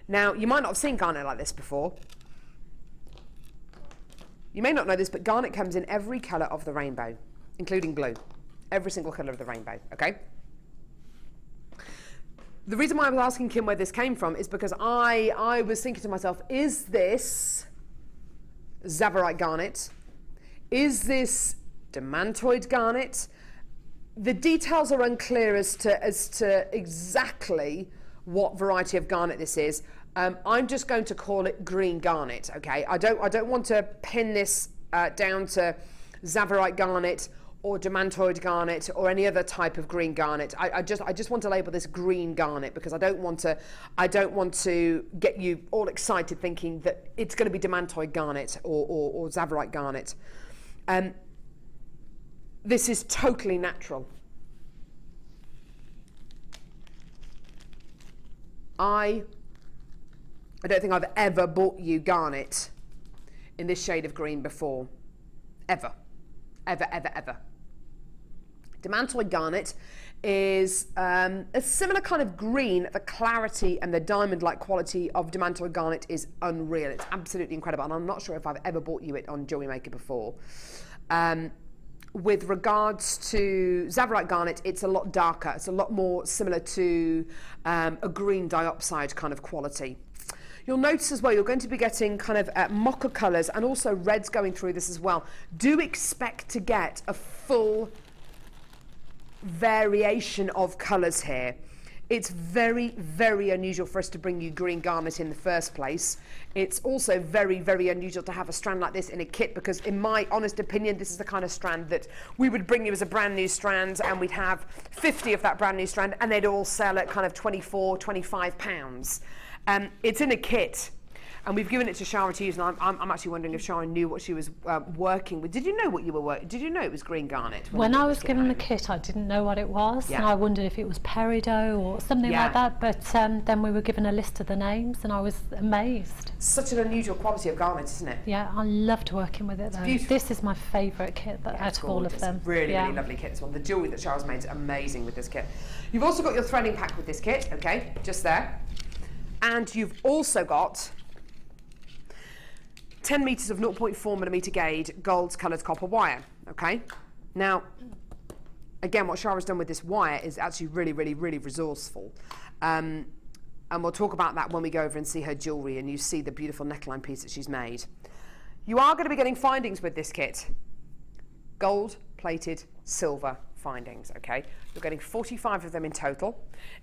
Now, you might not have seen garnet like this before. You may not know this, but garnet comes in every colour of the rainbow, including blue. Every single colour of the rainbow, okay? The reason why I was asking Kim where this came from is because I was thinking to myself, is this Zavarite garnet? Is this demantoid garnet? The details are unclear as to exactly what variety of garnet this is. I'm just going to call it green garnet, okay? I don't want to pin this down to Zavarite garnet or demantoid garnet or any other type of green garnet. I just want to label this green garnet because I don't want to get you all excited thinking that it's going to be demantoid garnet or Zavarite garnet. This is totally natural. I don't think I've ever bought you garnet in this shade of green before. Ever. Demantoid garnet is a similar kind of green. The clarity and the diamond-like quality of demantoid garnet is unreal. It's absolutely incredible, and I'm not sure if I've ever bought you it on Jewellery Maker before. With regards to Zavarite garnet, it's a lot darker. It's a lot more similar to a green diopside kind of quality. You'll notice as well, you're going to be getting kind of mocha colours and also reds going through this as well. Do expect to get a full variation of colours here. It's very unusual for us to bring you green garnet in the first place. It's also very unusual to have a strand like this in a kit because in my honest opinion, this is the kind of strand that we would bring you as a brand new strand and we'd have 50 of that brand new strand and they'd all sell at kind of £24, £25. It's in a kit. And we've given it to Shara to use, and I'm actually wondering if Shara knew what she was working with. Did you know what you were working? Did you know it was green garnet? When I was given the kit, I didn't know what it was, and I wondered if it was peridot or something like that. But then we were given a list of the names, and I was amazed. Such an unusual quality of garnet, isn't it? Yeah, I loved working with it. Though. This is my favourite kit out of all of them. Really, really lovely kit. This one. The jewellery that Shara's made is amazing with this kit. You've also got your threading pack with this kit, okay, just there, and you've also got 10 metres of 0.4mm gauge gold coloured copper wire, okay? Now, again, what Shara's done with this wire is actually really, really, really resourceful. And we'll talk about that when we go over and see her jewellery and you see the beautiful neckline piece that she's made. You are going to be getting findings with this kit. Gold plated silver findings, okay? You're getting 45 of them in total.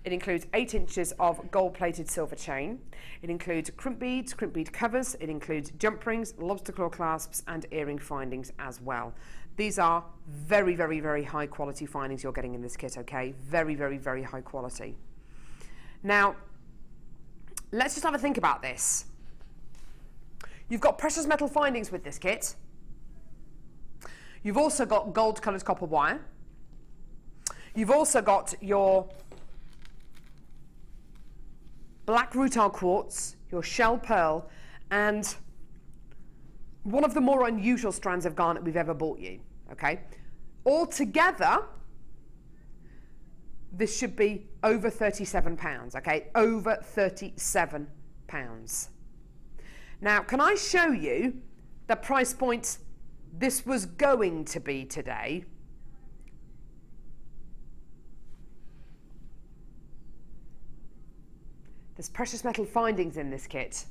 It includes 8 inches of gold-plated silver chain. It includes crimp bead covers. It includes jump rings, lobster claw clasps, and earring findings as well. These are very, very, very high quality findings you're getting in this kit, okay? Very, very, very high quality. Now, let's just have a think about this. You've got precious metal findings with this kit. You've also got gold-coloured copper wire. You've also got your black rutile quartz, your shell pearl, and one of the more unusual strands of garnet we've ever bought you, okay? Altogether, this should be over £37, okay? Over £37. Now, can I show you the price point this was going to be today? There's precious metal findings in this kit.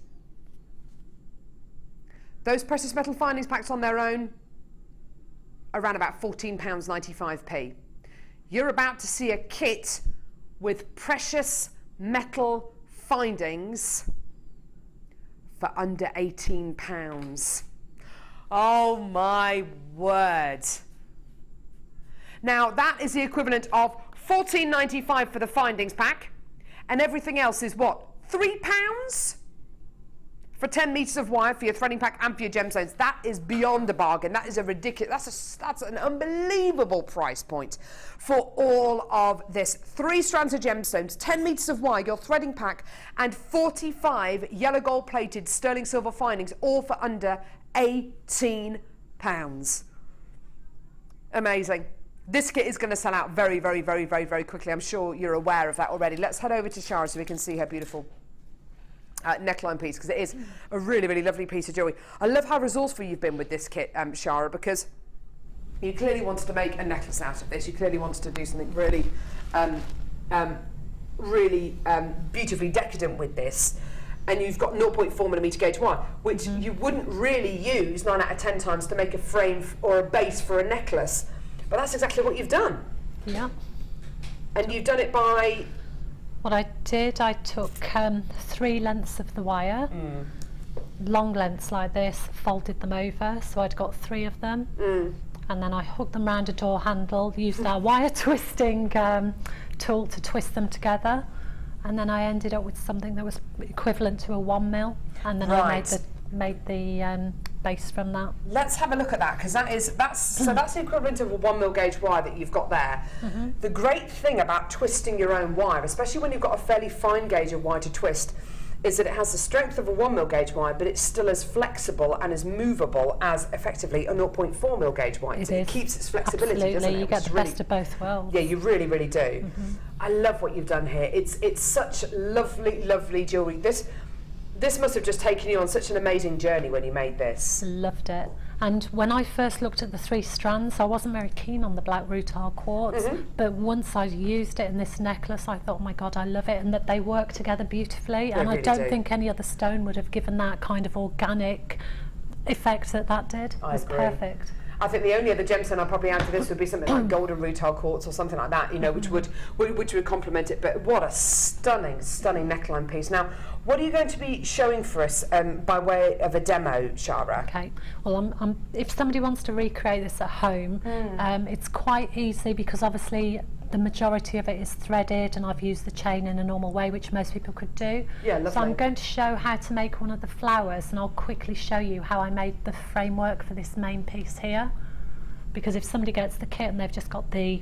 Those precious metal findings packed on their own, around about £14.95p. You're about to see a kit with precious metal findings for under £18. Oh my word. Now that is the equivalent of £14.95 for the findings pack, and everything else is what, £3? For 10 metres of wire for your threading pack and for your gemstones. That is beyond a bargain. That is a ridiculous, that's an unbelievable price point for all of this. 3 strands of gemstones, 10 metres of wire, your threading pack, and 45 yellow gold plated sterling silver findings, all for under £18. Amazing. This kit is going to sell out very, very, very, very, very quickly. I'm sure you're aware of that already. Let's head over to Shara so we can see her beautiful neckline piece, because it is a really, really lovely piece of jewellery. I love how resourceful you've been with this kit, Shara, because you clearly wanted to make a necklace out of this. You clearly wanted to do something really, beautifully decadent with this. And you've got 0.4mm gauge wire, which you wouldn't really use 9 out of 10 times to make a frame or a base for a necklace. But that's exactly what you've done. Yeah. And you've done it by... What I did, I took 3 lengths of the wire, long lengths like this, folded them over, so I'd got 3 of them. And then I hooked them around a door handle, used our wire twisting tool to twist them together. And then I ended up with something that was equivalent to a 1mm, and then I made the base from that. Let's have a look at that, because that's the equivalent of a 1mm gauge wire that you've got there. The great thing about twisting your own wire, especially when you've got a fairly fine gauge of wire to twist, is that it has the strength of a 1mm gauge wire, but it's still as flexible and as movable as effectively a 0.4mm gauge wire. It keeps its flexibility, doesn't it? You get the best of both worlds. Yeah, you really, really do. I love what you've done here. It's such lovely, lovely jewellery. This must have just taken you on such an amazing journey when you made this. Loved it. And when I first looked at the 3 strands, I wasn't very keen on the black rutile quartz, but once I used it in this necklace, I thought, oh my God, I love it, and that they work together beautifully. And I don't think any other stone would have given that kind of organic effect that did. It was perfect. I think the only other gemstone I'll probably add to this would be something like golden rutile quartz or something like that, you know, which would complement it. But what a stunning, stunning neckline piece. Now, what are you going to be showing for us by way of a demo, Shara? Okay. Well, if somebody wants to recreate this at home, it's quite easy, because obviously but the majority of it is threaded, and I've used the chain in a normal way, which most people could do. Yeah, lovely. So I'm going to show how to make one of the flowers, and I'll quickly show you how I made the framework for this main piece here, because if somebody gets the kit and they've just got the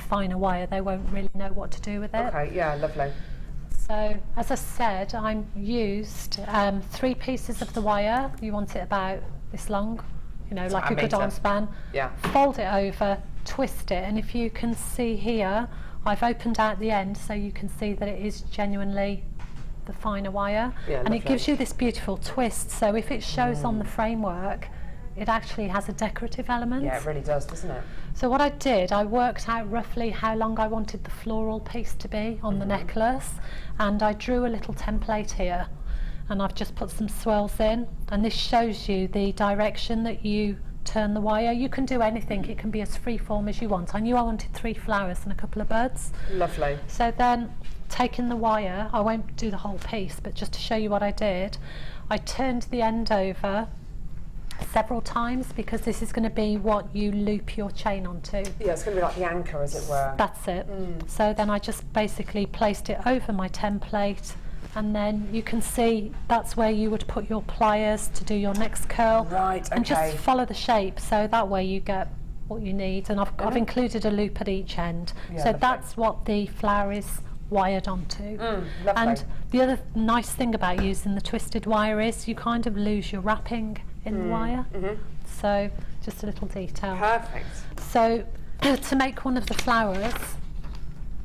finer wire, they won't really know what to do with it. Okay, yeah, lovely. So, as I said, I used 3 pieces of the wire. You want it about this long, you know, like a good arm span. Yeah. Fold it over, twist it, and if you can see here, I've opened out the end so you can see that it is genuinely the finer wire. Yeah, and lovely. it gives you this beautiful twist, so if it shows on the framework, it actually has a decorative element. Yeah, it really does, doesn't it? So what I did, I worked out roughly how long I wanted the floral piece to be on the necklace, and I drew a little template here, and I've just put some swirls in, and this shows you the direction that you turn the wire. You can do anything, it can be as freeform as you want. I knew I wanted 3 flowers and a couple of buds. Lovely. So then, taking the wire, I won't do the whole piece, but just to show you what I did, I turned the end over several times, because this is going to be what you loop your chain onto. Yeah, it's going to be like the anchor, as it were. That's it. So then I just basically placed it over my template, and then you can see that's where you would put your pliers to do your next curl. Right, okay. And just follow the shape, so that way you get what you need. And I've included a loop at each end. Yeah, so lovely. that's what the flower is wired onto. Lovely. And the other nice thing about using the twisted wire is you kind of lose your wrapping in the wire. So just a little detail. Perfect. So to make one of the flowers,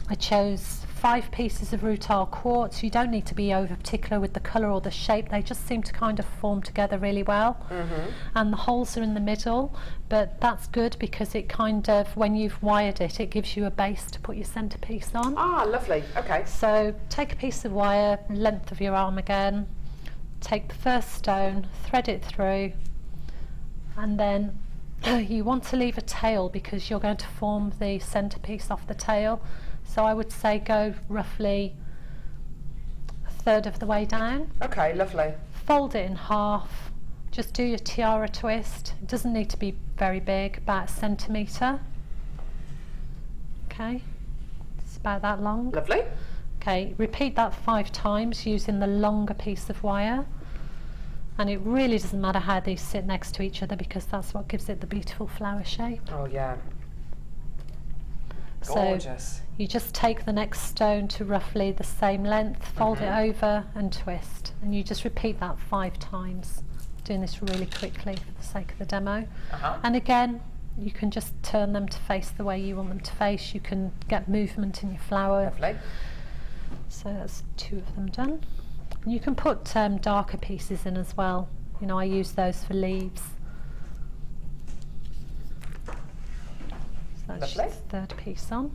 I chose 5 pieces of rutile quartz. You don't need to be over particular with the colour or the shape, they just seem to kind of form together really well. And the holes are in the middle, but that's good because it kind of, when you've wired it, it gives you a base to put your centrepiece on. Ah, lovely. Okay. So take a piece of wire, length of your arm again, take the first stone, thread it through, and then you want to leave a tail because you're going to form the centrepiece off the tail. So I would say go roughly 1/3 of the way down. Okay, lovely. Fold it in half, just do your tiara twist. It doesn't need to be very big, about 1 centimetre. Okay, it's about that long. Lovely. Okay, repeat that 5 times using the longer piece of wire. And it really doesn't matter how these sit next to each other, because that's what gives it the beautiful flower shape. Oh yeah. So Gorgeous. you just take the next stone to roughly the same length, fold it over and twist. And you just repeat that 5 times. Doing this really quickly for the sake of the demo. And again, you can just turn them to face the way you want them to face. You can get movement in your flower. Lovely. So that's 2 of them done. And you can put darker pieces in as well. You know, I use those for leaves. So that's Lovely. just the 3rd piece on.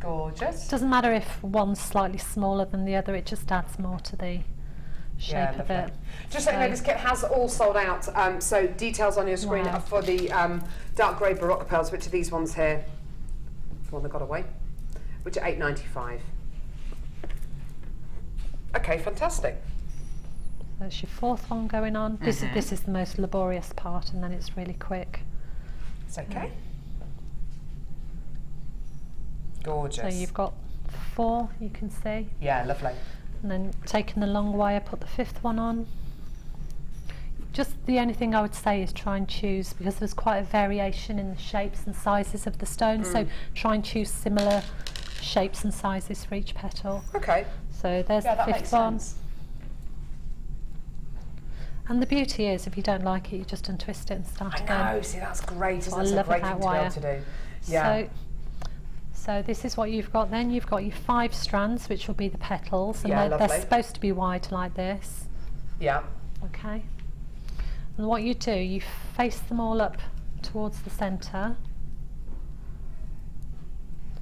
Gorgeous. Doesn't matter if one's slightly smaller than the other, it just adds more to the shape of it. Just so you know, this kit has all sold out, so details on your screen are for the dark grey Baroque pearls, which are these ones here, the one that got away, which are £8.95. Okay, fantastic. That's your 4th one going on. This is the most laborious part, and then it's really quick. It's okay. Gorgeous. So you've got 4, you can see. Yeah, lovely. And then taking the long wire, put the 5th one on. Just the only thing I would say is try and choose, because there's quite a variation in the shapes and sizes of the stones, so try and choose similar shapes and sizes for each petal. Okay. So there's the 5th one. And the beauty is, if you don't like it, you just untwist it and start again. I know, see, that's great. So That's I a love great that thing to be wire. able to do. Yeah. So this is what you've got then. You've got your 5 strands, which will be the petals, and Yeah, they're lovely. supposed to be wide like this. Yeah. Okay. And what you do, you face them all up towards the centre.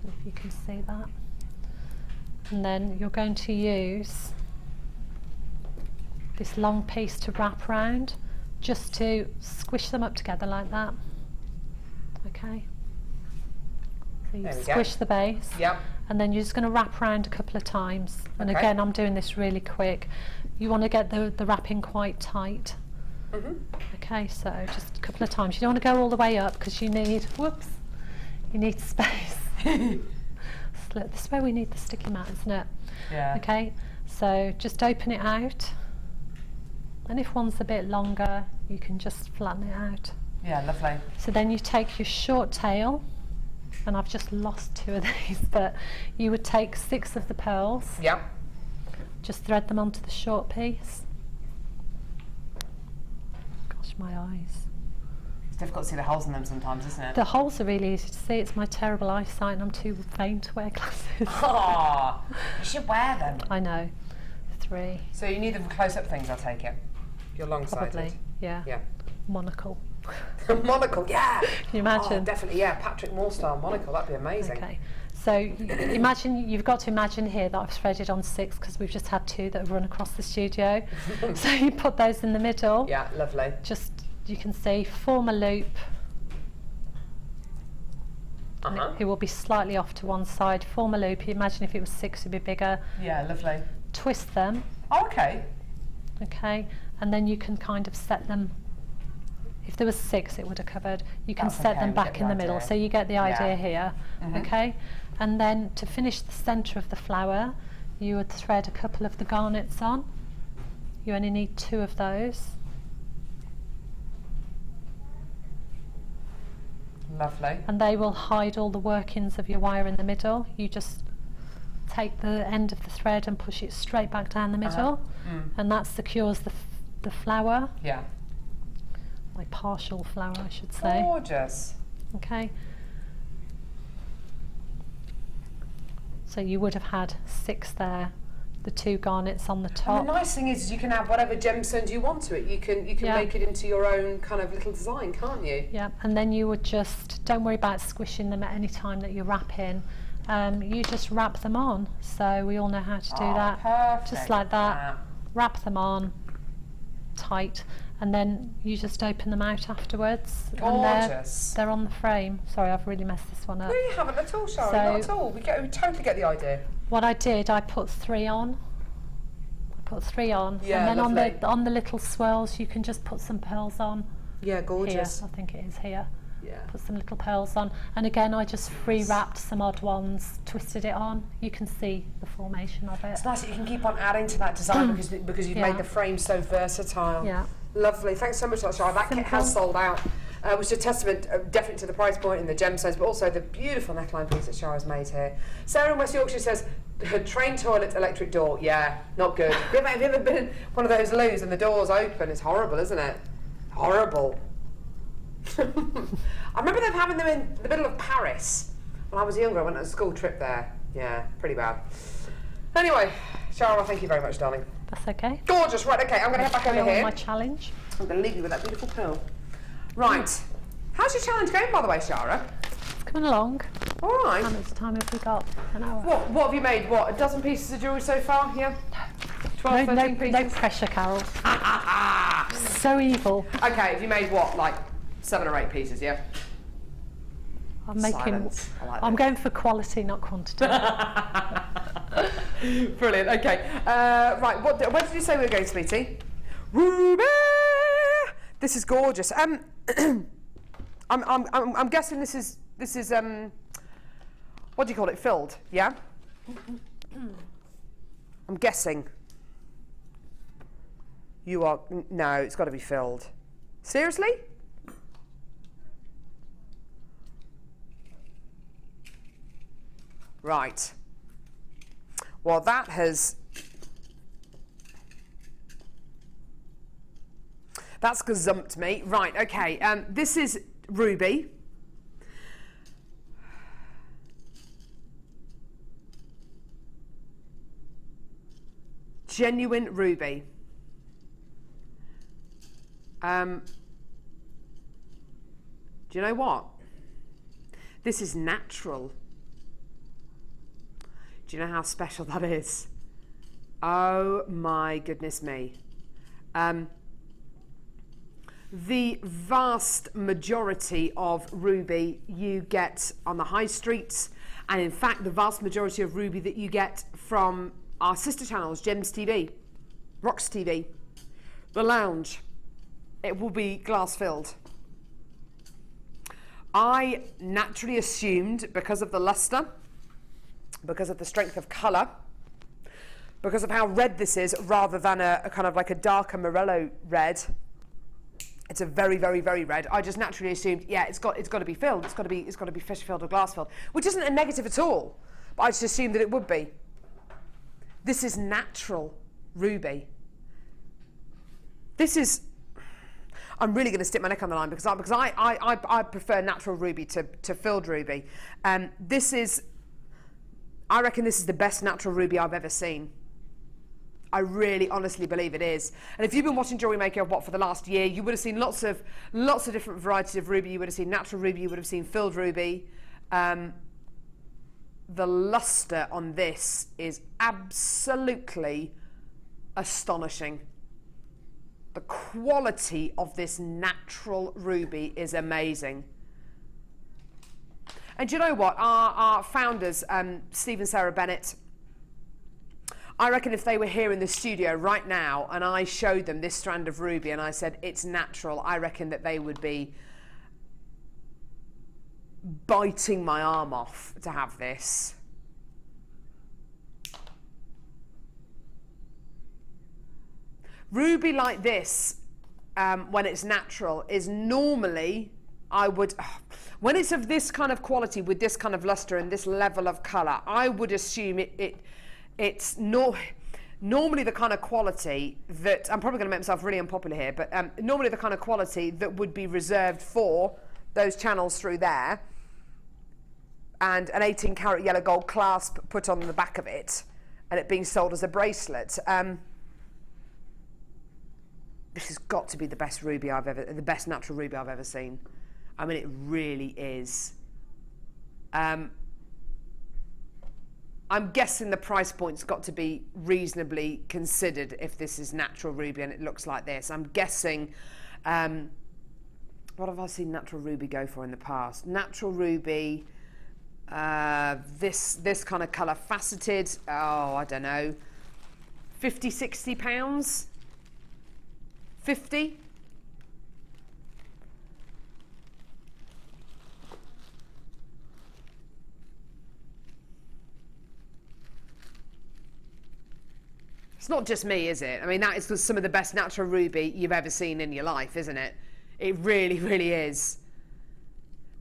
If you can see that. And then you're going to use this long piece to wrap round, just to squish them up together like that. Okay. So you There we go. squish the base. Yep. And then you're just going to wrap around a couple of times. And Okay. again, I'm doing this really quick. You want to get the wrapping quite tight. Okay, so just a couple of times. You don't want to go all the way up because you need, you need space. Look, this is where we need the sticky mat, isn't it? Yeah. Okay, so just open it out. And if one's a bit longer, you can just flatten it out. Yeah, lovely. So then you take your short tail, and I've just lost 2 of these, but you would take 6 of the pearls. Yeah. Just thread them onto the short piece. Gosh, my eyes. It's difficult to see the holes in them sometimes, isn't it? The holes are really easy to see. It's my terrible eyesight and I'm too vain to wear glasses. Oh, you should wear them. I know. 3. So you need them for close-up things, I take it? You're long-sighted? Probably, yeah. Yeah. Monocle. Monocle, yeah. Can you imagine? Oh, definitely, yeah. Patrick Moore style monocle, that'd be amazing. Okay. So imagine, you've got to imagine here that I've threaded on 6 because we've just had 2 that have run across the studio. So you put those in the middle. Yeah, lovely. Just, you can see, form a loop. And it will be slightly off to one side. Form a loop. Imagine if it was 6, it'd be bigger. Yeah, lovely. Twist them. Oh, okay. Okay, and then you can kind of set them. If there was 6, it would have covered. You can set them back in the middle, so you get the idea here. Okay, and then to finish the centre of the flower, you would thread a couple of the garnets on. You only need 2 of those. Lovely. And they will hide all the workings of your wire in the middle. You just take the end of the thread and push it straight back down the middle, and that secures the flower. Yeah. My partial flower, I should say. Gorgeous. Okay. So you would have had 6 there, the 2 garnets on the top. And the nice thing is you can add whatever gemstones you want to it. You can make it into your own kind of little design, can't you? Yeah, and then you would just, don't worry about squishing them at any time that you're wrapping. You just wrap them on. So we all know how to do that. Perfect. Just like that. Wrap them on tight, and then you just open them out afterwards. Gorgeous. And they're on the frame. Sorry, I've really messed this one up. No, you haven't at all, Shara, not at all. We totally get the idea. What I did, I put 3 on. Yeah, and then lovely. on the little swirls, you can just put some pearls on. Yeah, gorgeous. Here, I think it is here. Yeah. Put some little pearls on, and again I just free wrapped some odd ones, twisted it on. You can see the formation of it. It's nice that you can keep on adding to that design because you've made the frame so versatile. Yeah. Lovely. Thanks so much for that, Shara. That kit has sold out, which is a testament definitely to the price point and the gemstones, but also the beautiful neckline piece that Shara's made here. Sarah in West Yorkshire says, her train toilet electric door. Yeah, not good. Have you ever been in one of those loos and the door's open? It's horrible, isn't it? Horrible. I remember them having them in the middle of Paris when I was younger. I went on a school trip there. Yeah, pretty bad. Anyway, Shara, thank you very much, darling. That's okay. Gorgeous. Right, okay, I'm going to head back over here. My challenge. I'm going to leave you with that beautiful pearl. Right. How's your challenge going, by the way, Shara? It's coming along. All right. How much time have we got? An hour. What have you made? What, a dozen pieces of jewellery so far? Yeah? 12, 13 pieces? No pressure, Carol. So evil. Okay, have you made what, like 7 or 8 pieces, yeah? I'm making. Silence. I like I'm that. going for quality, not quantity. Brilliant. Okay. Right. Where did you say we were going, sweetie? Ruby. This is gorgeous. I'm guessing this is what do you call it? Filled? Yeah. I'm guessing. You are no. It's got to be filled. Seriously? Right. Well, that has... That's gazumped me. Right, okay. This is ruby. Genuine ruby. Do you know what? This is natural. Do you know how special that is? Oh my goodness me. The vast majority of ruby you get on the high streets, and in fact the vast majority of ruby that you get from our sister channels, Gems TV, Rocks TV, The Lounge, it will be glass filled. I naturally assumed, because of the luster, because of the strength of colour, because of how red this is, rather than a kind of like a darker morello red. It's a very, very, very red. I just naturally assumed, yeah, it's got to be filled. It's got to be fish filled or glass filled, which isn't a negative at all. But I just assumed that it would be. This is natural ruby. This is. I'm really going to stick my neck on the line because I prefer natural ruby to filled ruby. This is. I reckon this is the best natural ruby I've ever seen. I really honestly believe it is. And if you've been watching Jewellery Maker for the last year, you would have seen lots of different varieties of ruby. You would have seen natural ruby, you would have seen filled ruby. The luster on this is absolutely astonishing. The quality of this natural ruby is amazing. And do you know what? Our founders, Steve and Sarah Bennett, I reckon if they were here in the studio right now and I showed them this strand of ruby and I said it's natural, I reckon that they would be biting my arm off to have this. Ruby like this, when it's natural, is normally, when it's of this kind of quality with this kind of luster and this level of colour, I would assume it's normally the kind of quality that, I'm probably going to make myself really unpopular here, but normally the kind of quality that would be reserved for those channels through there, and an 18 karat yellow gold clasp put on the back of it, and it being sold as a bracelet. This has got to be the best natural ruby I've ever seen. I mean, it really is. I'm guessing the price point's got to be reasonably considered if this is natural ruby and it looks like this. I'm guessing, what have I seen natural ruby go for in the past? Natural ruby, this kind of colour, faceted, I don't know, 50, 60 pounds? 50? It's not just me, is it? I mean, that is some of the best natural ruby you've ever seen in your life, isn't it? It really, really is.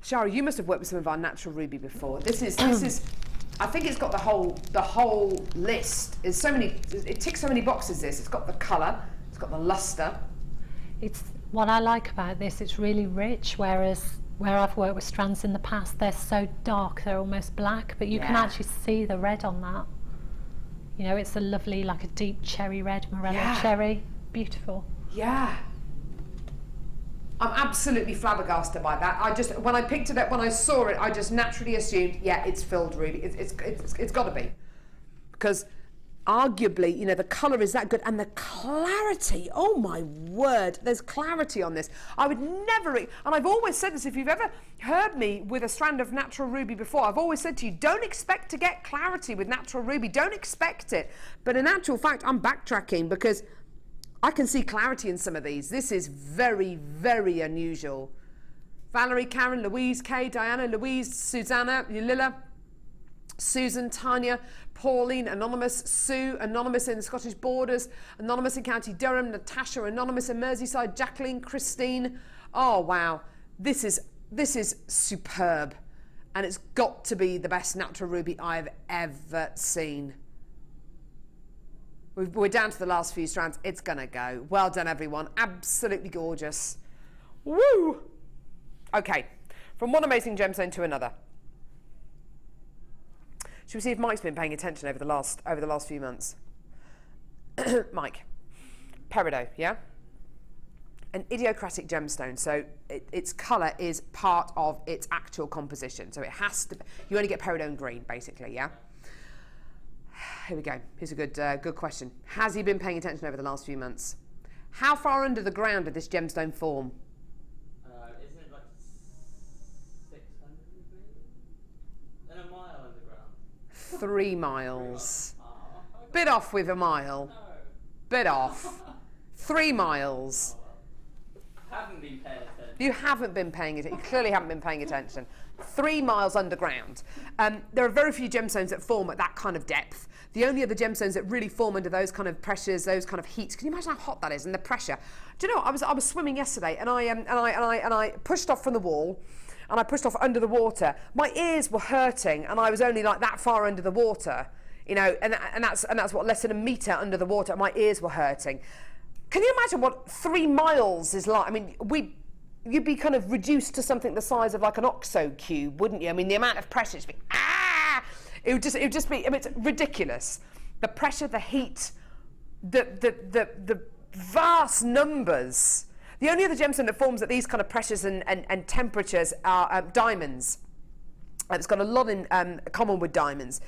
Shara, you must have worked with some of our natural ruby before. This is. I think it's got the whole list. There's so many. It ticks so many boxes. It's got the colour. It's got the luster. It's what I like about this. It's really rich, whereas where I've worked with strands in the past, they're so dark, they're almost black, but you can actually see the red on that. You know, it's a lovely, like a deep cherry red, morello cherry. Beautiful. Yeah. I'm absolutely flabbergasted by that. When I picked it up, when I saw it, I just naturally assumed, yeah, it's filled ruby. It's got to be. Because arguably, you know, the colour is that good, and the clarity, oh my word, there's clarity on this. I would never, and I've always said this, if you've ever heard me with a strand of natural ruby before, I've always said to you, don't expect to get clarity with natural ruby, don't expect it. But in actual fact, I'm backtracking because I can see clarity in some of these. This is very, very unusual. Valerie, Karen, Louise, Kay, Diana, Louise, Susanna, Yulila, Susan, Tanya, Pauline, Anonymous, Sue, Anonymous in the Scottish Borders, Anonymous in County Durham, Natasha, Anonymous in Merseyside, Jacqueline, Christine. Oh wow, this is superb, and it's got to be the best natural ruby I've ever seen. We're down to the last few strands. It's gonna go. Well done, everyone. Absolutely gorgeous. Woo! Okay, from one amazing gemstone to another. Should we see if Mike's been paying attention over the last few months? Mike, peridot, yeah? An idiocratic gemstone, so its colour is part of its actual composition. So it has to, you only get peridot and green, basically, yeah? Here we go. Here's a good question. Has he been paying attention over the last few months? How far under the ground did this gemstone form? Isn't it like 600 meters? And a mile underground? 3 miles. Bit off with a mile. No. Bit off. 3 miles. haven't been paying attention. You haven't been paying attention. You clearly haven't been paying attention. 3 miles underground. There are very few gemstones that form at that kind of depth. The only other gemstones that really form under those kind of pressures, those kind of heats. Can you imagine how hot that is and the pressure? Do you know what? I was swimming yesterday and I pushed off from the wall and I pushed off under the water. My ears were hurting and I was only like that far under the water, you know, and that's what, less than a metre under the water. My ears were hurting. Can you imagine what 3 miles is like? I mean, you'd be kind of reduced to something the size of like an OXO cube, wouldn't you? I mean, the amount of pressure, it'd be, it would just be, I mean, it's ridiculous. The pressure, the heat, the vast numbers. The only other gemstone that forms at these kind of pressures and temperatures are diamonds. It's got a lot in common with diamonds.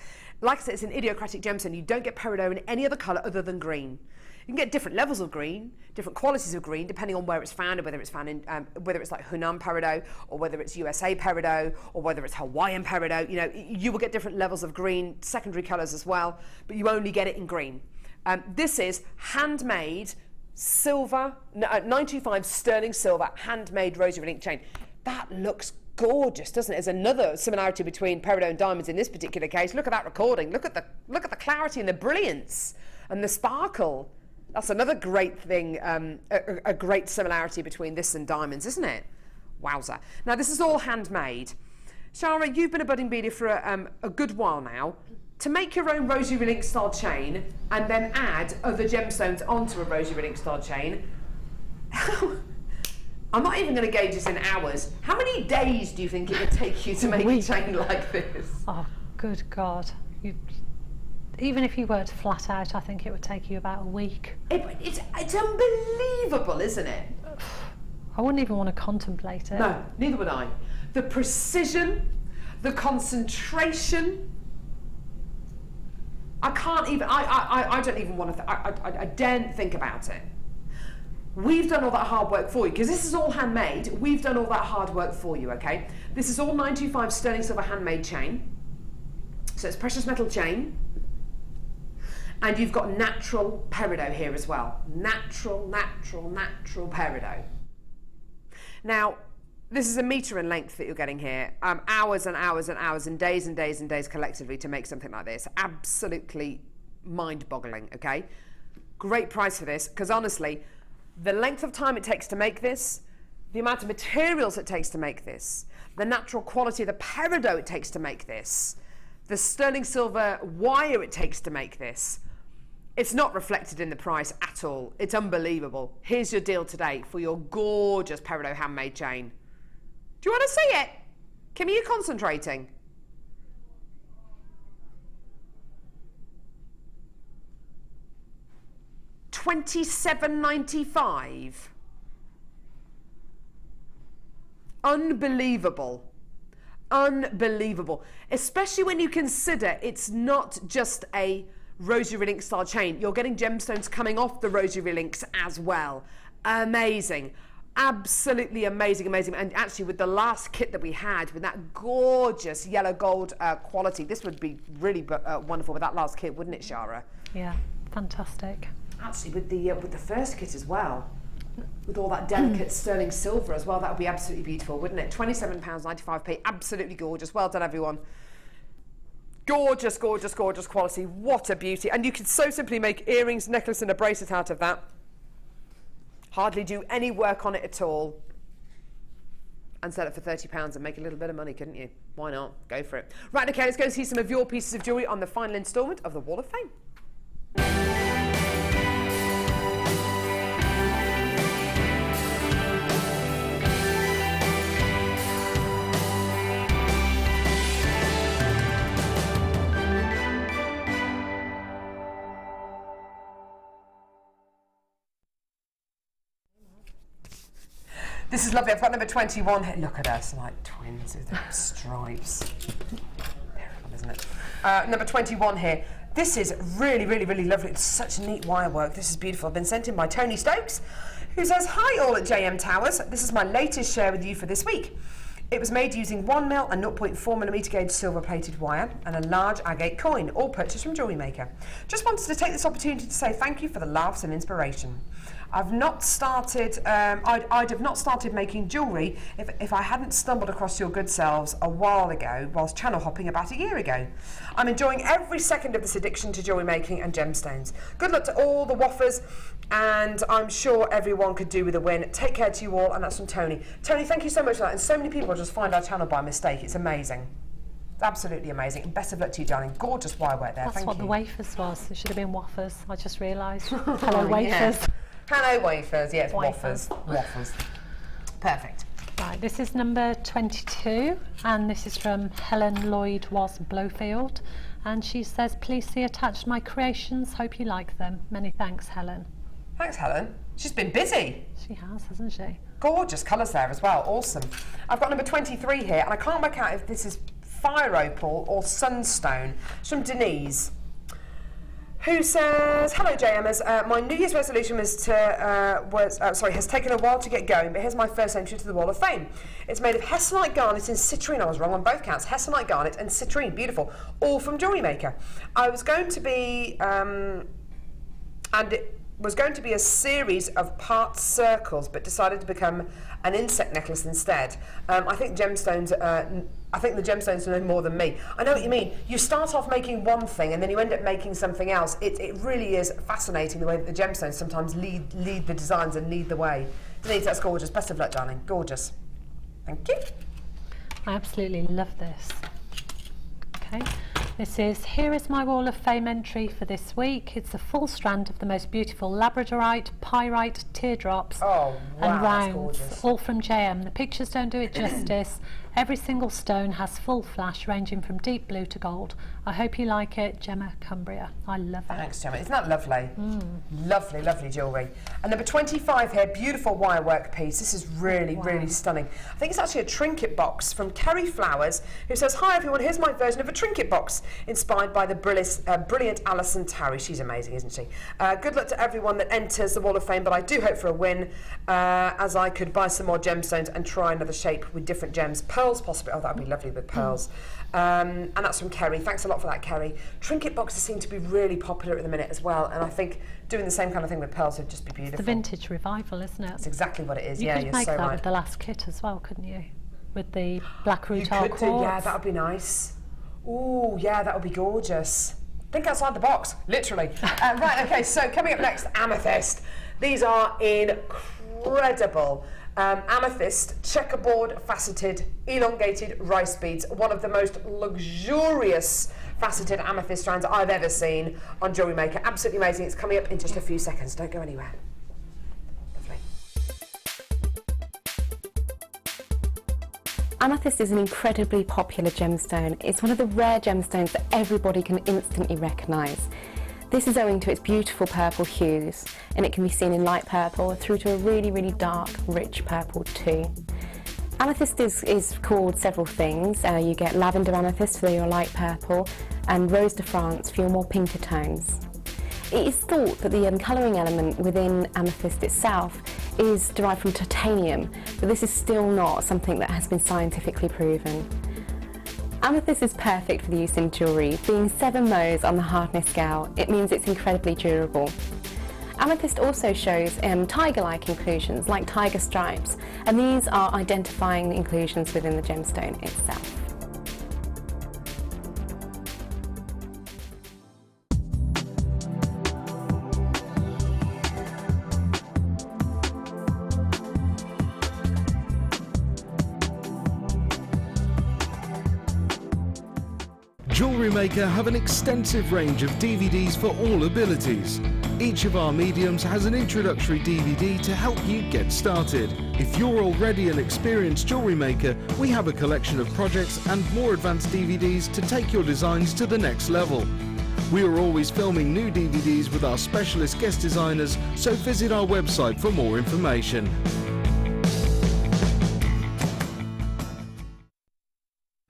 Like I said, it's an idiosyncratic gemstone. You don't get peridot in any other colour other than green. You can get different levels of green, different qualities of green, depending on where it's found, and whether it's found in, whether it's like Hunan peridot, or whether it's USA peridot, or whether it's Hawaiian peridot. You know, you will get different levels of green, secondary colours as well, but you only get it in green. This is handmade silver, 925 sterling silver, handmade rosary link chain. That looks gorgeous, doesn't it? There's another similarity between peridot and diamonds in this particular case. Look at that recording. Look at the clarity and the brilliance and the sparkle. That's another great thing, a great similarity between this and diamonds, isn't it? Wowza. Now, this is all handmade. Shara, you've been a budding beader for a good while now. To make your own rosary link style chain and then add other gemstones onto a rosary link style chain, I'm not even going to gauge this in hours. How many days do you think it would take you to make a chain like this? Oh, good God. Even if you worked flat out, I think it would take you about a week. It's unbelievable, isn't it? I wouldn't even want to contemplate it. No, neither would I. The precision, the concentration. I can't even, I don't even want to, I daren't think about it. We've done all that hard work for you, because this is all handmade. We've done all that hard work for you, okay? This is all 925 sterling silver handmade chain. So it's precious metal chain. And you've got natural peridot here as well. Natural peridot. Now, this is a metre in length that you're getting here. Hours and hours and hours and days and days and days collectively to make something like this. Absolutely mind-boggling, okay? Great price for this, because honestly, the length of time it takes to make this, the amount of materials it takes to make this, the natural quality of the peridot it takes to make this, the sterling silver wire it takes to make this, it's not reflected in the price at all. It's unbelievable. Here's your deal today for your gorgeous peridot handmade chain. Do you want to see it? Kim, are you concentrating? $27.95. Unbelievable. Unbelievable. Especially when you consider it's not just a rosary link style chain. You're getting gemstones coming off the rosary links as well. Amazing. Absolutely amazing, amazing. And actually with the last kit that we had, with that gorgeous yellow gold quality, this would be really wonderful with that last kit, wouldn't it, Shara? Yeah, fantastic. Actually with the first kit as well, with all that delicate sterling silver as well, that would be absolutely beautiful, wouldn't it? £27.95, absolutely gorgeous. Well done, everyone. Gorgeous, gorgeous, gorgeous quality. What a beauty. And you could so simply make earrings, necklace and a bracelet out of that. Hardly do any work on it at all. And sell it for £30 and make a little bit of money, couldn't you? Why not? Go for it. Right, okay, let's go and see some of your pieces of jewellery on the final instalment of the Wall of Fame. This is lovely. I've got number 21 here. Look at us, like twins with their stripes. Terrible, isn't it? Number 21 here. This is really, really, really lovely. It's such neat wire work. This is beautiful. I've been sent in by Tony Stokes, who says, "Hi all at JM Towers. This is my latest share with you for this week. It was made using 1mm and 0.4mm gauge silver plated wire and a large agate coin, all purchased from Jewellery Maker. Just wanted to take this opportunity to say thank you for the laughs and inspiration. I've not started, I'd have not started making jewellery if I hadn't stumbled across your good selves a while ago whilst channel hopping about a year ago. I'm enjoying every second of this addiction to jewellery making and gemstones. Good luck to all the waffers, and I'm sure everyone could do with a win. Take care to you all, and that's from Tony. Tony, thank you so much for that, and so many people just find our channel by mistake. It's amazing. It's absolutely amazing, and best of luck to you, darling. Gorgeous wire work there. That's Thank what you. The wafers was. It should have been waffers. I just realised. Hello, wafers. Yeah. Hello, wafers. Yeah, it's waffers. Waffers. Perfect. Right, this is number 22, and this is from Helen Lloyd Was Blowfield, and she says, please see attached my creations. Hope you like them. Many thanks, Helen. Thanks, Helen. She's been busy. She has, hasn't she? Gorgeous colours there as well. Awesome. I've got number 23 here, and I can't work out if this is fire opal or sunstone. It's from Denise, who says, hello JMers, my New Year's resolution has taken a while to get going, but here's my first entry to the Wall of Fame. It's made of hessonite garnet and citrine. I was wrong on both counts. Hessonite garnet and citrine, beautiful, all from Jewellery Maker. I was going to be, and it was going to be a series of part circles, but decided to become an insect necklace instead. I think gemstones. I think the gemstones know more than me. I know what you mean. You start off making one thing and then you end up making something else. It really is fascinating the way that the gemstones sometimes lead the designs and lead the way. Denise, that's gorgeous. Best of luck, darling. Gorgeous. Thank you. I absolutely love this. Okay. This is, here is my Wall of Fame entry for this week. It's a full strand of the most beautiful Labradorite, Pyrite, teardrops and rounds, all from JM. The pictures don't do it justice. Every single stone has full flash, ranging from deep blue to gold. I hope you like it, Gemma Cumbria. I love it. Thanks, Gemma. Isn't that lovely? Lovely, lovely jewellery. And number 25 here, beautiful wire work piece. This is really, really stunning. I think it's actually a trinket box from Kerry Flowers, who says, hi everyone, here's my version of a trinket box inspired by the brilliant Alison Tarry. She's amazing, isn't she? Good luck to everyone that enters the Wall of Fame, but I do hope for a win, as I could buy some more gemstones and try another shape with different gems. Pearls possibly. Oh, that would be lovely with pearls. And that's from Kerry. Thanks a lot for that, Kerry. Trinket boxes seem to be really popular at the minute as well, and I think doing the same kind of thing with pearls would just be beautiful. The vintage revival, isn't it? That's exactly what it is. You Yeah, could you're make so that right. with the last kit as well, couldn't you? With the black rutile quartz. You could do, yeah, that would be nice. Ooh, yeah, that would be gorgeous. Think outside the box, literally. Right, okay, so coming up next, Amethyst. These are incredible. Amethyst, checkerboard, faceted, elongated rice beads. One of the most luxurious faceted amethyst strands I've ever seen on Jewellery Maker. Absolutely amazing. It's coming up in just a few seconds. Don't go anywhere. Lovely. Amethyst is an incredibly popular gemstone. It's one of the rare gemstones that everybody can instantly recognise. This is owing to its beautiful purple hues, and it can be seen in light purple through to a really, really dark, rich purple too. Amethyst is called several things. You get lavender amethyst for your light purple, and rose de France for your more pinker tones. It is thought that the colouring element within amethyst itself is derived from titanium, but this is still not something that has been scientifically proven. Amethyst is perfect for the use in jewellery. Being 7 Mohs on the hardness scale, it means it's incredibly durable. Amethyst also shows tiger-like inclusions, like tiger stripes, and these are identifying inclusions within the gemstone itself. Jewellery Maker have an extensive range of DVDs for all abilities. Each of our mediums has an introductory DVD to help you get started. If you're already an experienced jewellery maker, we have a collection of projects and more advanced DVDs to take your designs to the next level. We are always filming new DVDs with our specialist guest designers, so visit our website for more information.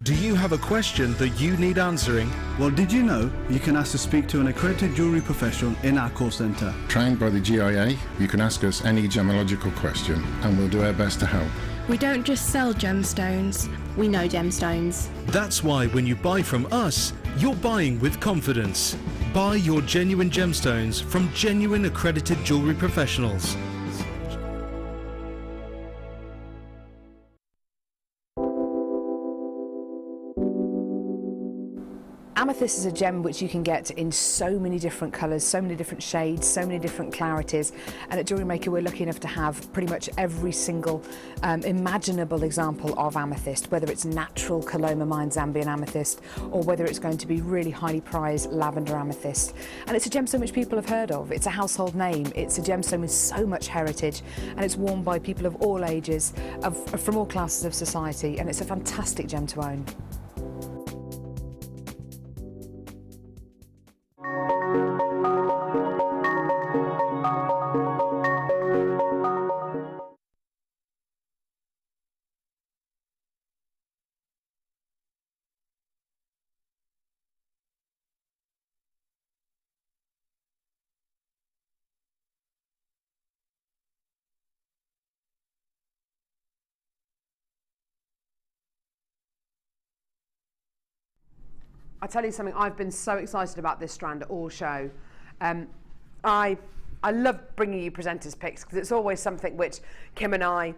Do you have a question that you need answering? Well, did you know you can ask to speak to an accredited jewellery professional in our call centre? Trained by the GIA, you can ask us any gemological question and we'll do our best to help. We don't just sell gemstones, we know gemstones. That's why when you buy from us, you're buying with confidence. Buy your genuine gemstones from genuine accredited jewellery professionals. Amethyst is a gem which you can get in so many different colours, so many different shades, so many different clarities, and at Jewellery Maker we're lucky enough to have pretty much every single imaginable example of amethyst, whether it's natural Coloma Mine Zambian amethyst or whether it's going to be really highly prized lavender amethyst. And it's a gemstone which people have heard of, it's a household name, it's a gemstone with so much heritage, and it's worn by people of all ages, from all classes of society, and it's a fantastic gem to own. I tell you something, I've been so excited about this strand all show. I love bringing you presenters picks because it's always something which Kim and I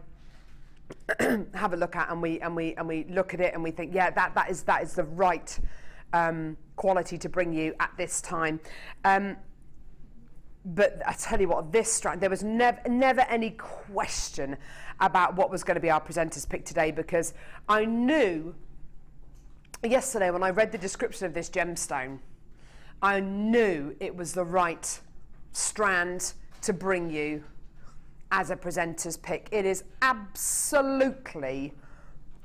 have a look at, and we look at it and we think, yeah, that is the right quality to bring you at this time. But I tell you what, this strand, there was never any question about what was going to be our presenters pick today, because I knew yesterday when I read the description of this gemstone, I knew it was the right strand to bring you as a presenter's pick. It is absolutely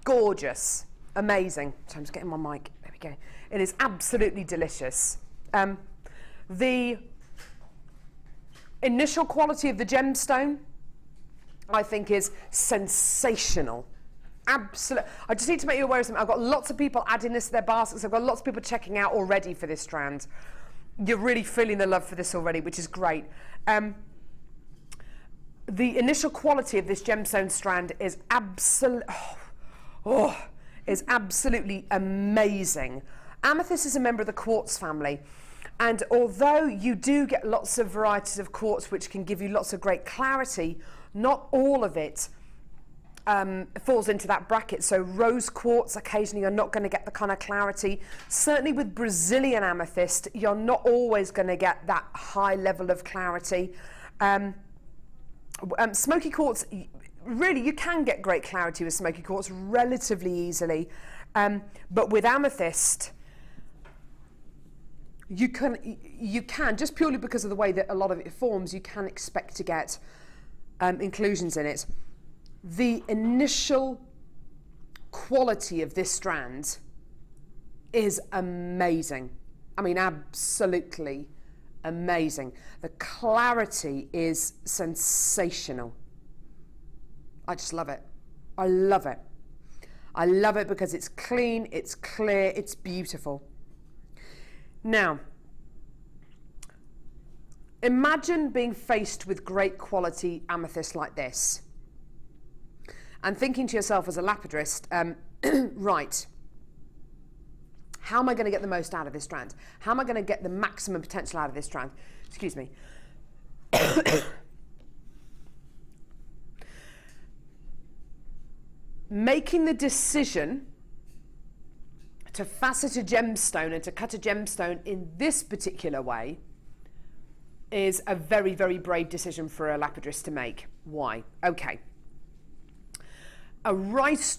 gorgeous, amazing. So I'm just getting my mic, there we go. It is absolutely delicious. The initial quality of the gemstone, I think, is sensational. Absolutely. I just need to make you aware of something. I've got lots of people adding this to their baskets. I've got lots of people checking out already for this strand. You're really feeling the love for this already, which is great. The initial quality of this gemstone strand is absolutely amazing. Amethyst is a member of the quartz family, and although you do get lots of varieties of quartz which can give you lots of great clarity, not all of it falls into that bracket. So rose quartz, occasionally you're not going to get the kind of clarity. Certainly with Brazilian amethyst, you're not always going to get that high level of clarity. Smoky quartz, really you can get great clarity with smoky quartz relatively easily, but with amethyst you can just purely because of the way that a lot of it forms, you can expect to get inclusions in it. The initial quality of this strand is amazing. I mean, absolutely amazing. The clarity is sensational. I just love it. I love it. I love it because it's clean, it's clear, it's beautiful. Now, imagine being faced with great quality amethyst like this and thinking to yourself as a lapidrist, right, how am I going to get the most out of this strand? How am I going to get the maximum potential out of this strand? Excuse me. Making the decision to facet a gemstone and to cut a gemstone in this particular way is a very, very brave decision for a lapidrist to make. Why? Okay. A rice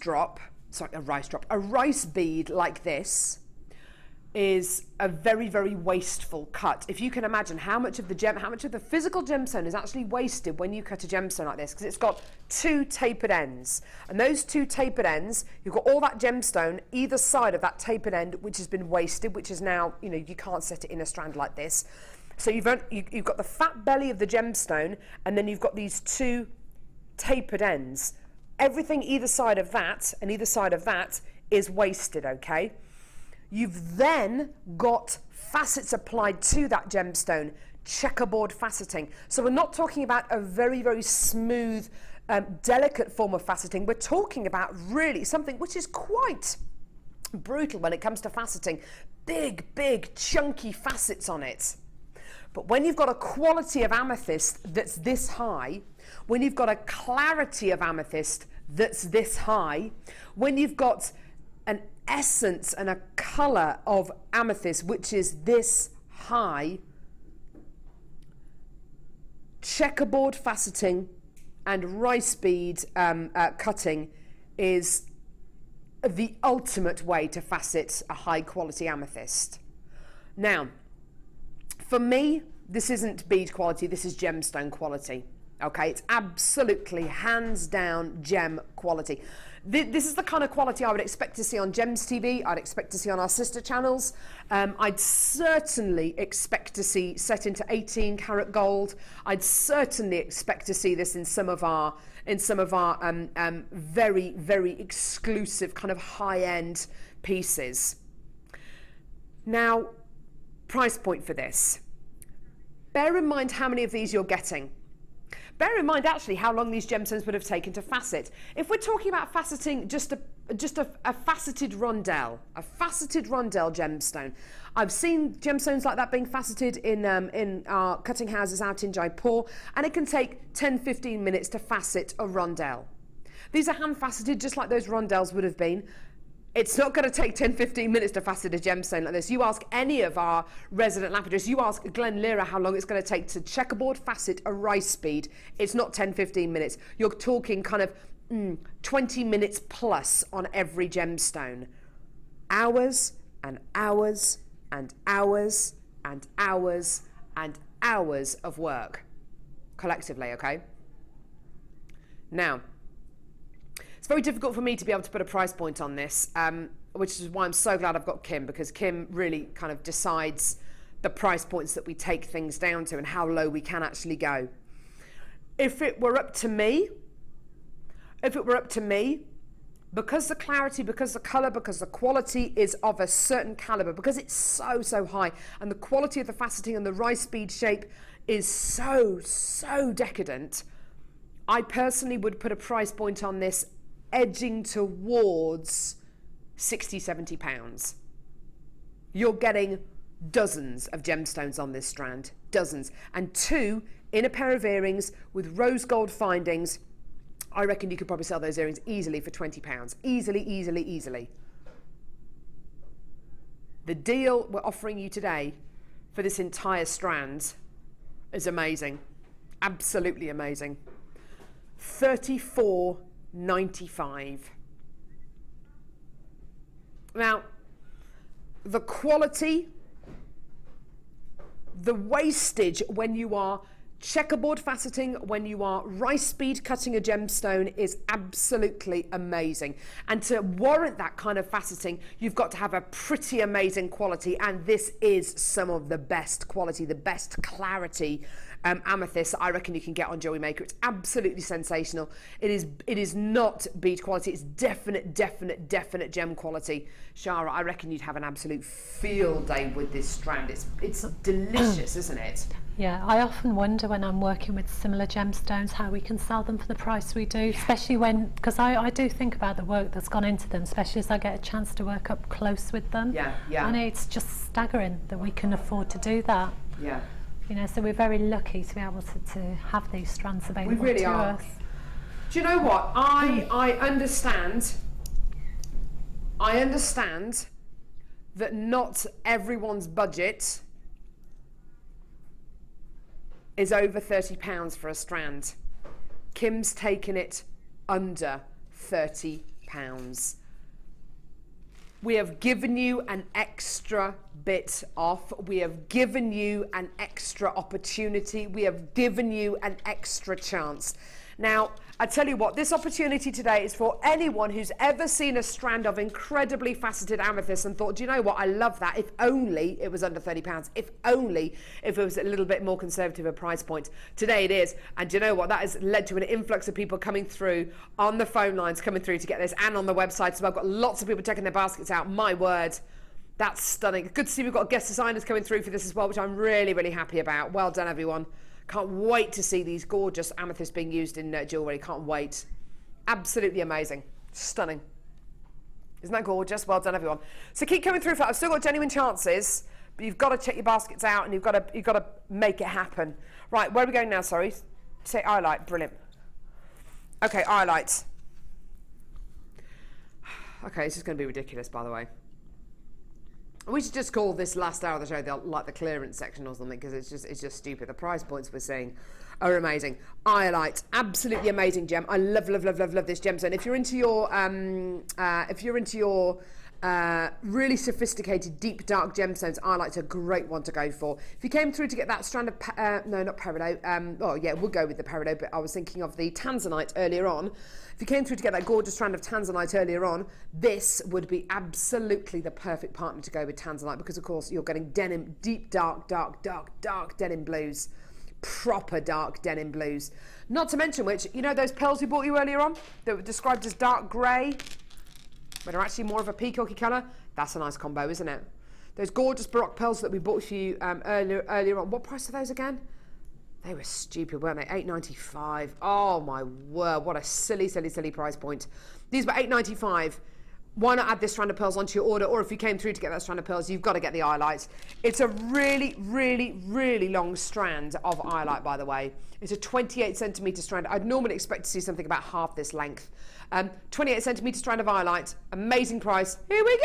bead like this is a very, very wasteful cut. If you can imagine how much of the physical gemstone is actually wasted when you cut a gemstone like this, because it's got two tapered ends, and those two tapered ends, you've got all that gemstone either side of that tapered end, which has been wasted, which is now, you know, you can't set it in a strand like this. So you've got the fat belly of the gemstone, and then you've got these two tapered ends. Everything either side of that and either side of that is wasted, okay? You've then got facets applied to that gemstone, checkerboard faceting. So we're not talking about a very, very smooth, delicate form of faceting. We're talking about really something which is quite brutal when it comes to faceting. big, big, chunky facets on it. But when you've got a quality of amethyst that's this high, when you've got a clarity of amethyst that's this high, when you've got an essence and a colour of amethyst which is this high, checkerboard faceting and rice bead cutting is the ultimate way to facet a high quality amethyst. Now, for me, this isn't bead quality, this is gemstone quality. Okay, it's absolutely hands down gem quality. This is the kind of quality I would expect to see on Gems TV, I'd expect to see on our sister channels. I'd certainly expect to see set into 18 karat gold. I'd certainly expect to see this in some of our very, very exclusive kind of high-end pieces. Now, price point for this. Bear in mind how many of these you're getting. Bear in mind actually how long these gemstones would have taken to facet. If we're talking about faceting just a faceted rondelle, gemstone. I've seen gemstones like that being faceted in our cutting houses out in Jaipur, and it can take 10-15 minutes to facet a rondelle. These are hand faceted just like those rondelles would have been. It's not going to take 10-15 minutes to facet a gemstone like this. You ask any of our resident lapidarists, you ask Glenn Lira how long it's going to take to checkerboard facet a rice bead. It's not 10-15 minutes. You're talking kind of 20 minutes plus on every gemstone. Hours and hours and hours and hours and hours of work collectively, okay? Now, it's very difficult for me to be able to put a price point on this, which is why I'm so glad I've got Kim, because Kim really kind of decides the price points that we take things down to and how low we can actually go. If it were up to me, because the clarity, because the colour, because the quality is of a certain calibre, because it's so high, and the quality of the faceting and the rice bead shape is so decadent, I personally would put a price point on this edging towards £60-70. You're getting dozens of gemstones on this strand, dozens, and 2 in a pair of earrings with rose gold findings. I reckon you could probably sell those earrings easily for £20. Easily. The deal we're offering you today for this entire strand is amazing, absolutely amazing. $34.95. Now, the quality, the wastage when you are checkerboard faceting, when you are rice bead cutting a gemstone is absolutely amazing. And to warrant that kind of faceting, you've got to have a pretty amazing quality, and this is some of the best quality, the best clarity amethyst I reckon you can get on Jewellery Maker. It's absolutely sensational. It is not bead quality, it's definite gem quality. Shara, I reckon you'd have an absolute field day with this strand. It's delicious, isn't it? Yeah, I often wonder when I'm working with similar gemstones how we can sell them for the price we do, especially when, because I do think about the work that's gone into them, especially as I get a chance to work up close with them. Yeah. And it's just staggering that we can afford to do that. Yeah. You know, so we're very lucky to be able to have these strands available we really to are. us. Do you know what? I understand that not everyone's budget is over £30 for a strand. Kim's taken it under £30. We have given you an extra bit off. We have given you an extra opportunity. We have given you an extra chance. Now, I tell you what, this opportunity today is for anyone who's ever seen a strand of incredibly faceted amethyst and thought, do you know what, I love that. If only it was under £30. If only if it was a little bit more conservative a price point. Today it is. And do you know what, that has led to an influx of people coming through on the phone lines, coming through to get this, and on the website. So I've got lots of people checking their baskets out. My word, that's stunning. Good to see we've got guest designers coming through for this as well, which I'm really happy about. Well done, everyone. Can't wait to see these gorgeous amethysts being used in jewellery. Can't wait. Absolutely amazing. Stunning. Isn't that gorgeous? Well done, everyone. So keep coming through for that. I've still got genuine chances, but you've got to check your baskets out and you've got to make it happen. Right, where are we going now? Sorry. Say Iolite. Brilliant. Okay, Iolite. Okay, this is going to be ridiculous, by the way. We should just call this last hour of the show the clearance section or something, because it's just stupid. The price points we're seeing are amazing. Iolite, absolutely amazing gem. I love this gemstone. If you're into your really sophisticated, deep, dark gemstones, Iolite's a great one to go for. If you came through to get that strand of, no, not peridot, oh yeah, we'll go with the peridot, but I was thinking of the tanzanite earlier on. If you came through to get that gorgeous strand of tanzanite earlier on, this would be absolutely the perfect partner to go with tanzanite, because of course you're getting denim, deep, dark denim blues. Proper dark denim blues. Not to mention which, you know those pearls we bought you earlier on that were described as dark grey, but are actually more of a peacocky colour? That's a nice combo, isn't it? Those gorgeous Baroque pearls that we bought for you earlier on. What price are those again? They were stupid, weren't they? $8.95. Oh my word, what a silly price point. These were $8.95. Why not add this strand of pearls onto your order? Or if you came through to get that strand of pearls, you've got to get the Iolite. It's a really long strand of Iolite, by the way. It's a 28 centimetre strand. I'd normally expect to see something about half this length. 28 centimetre strand of Iolite. Amazing price. Here we go.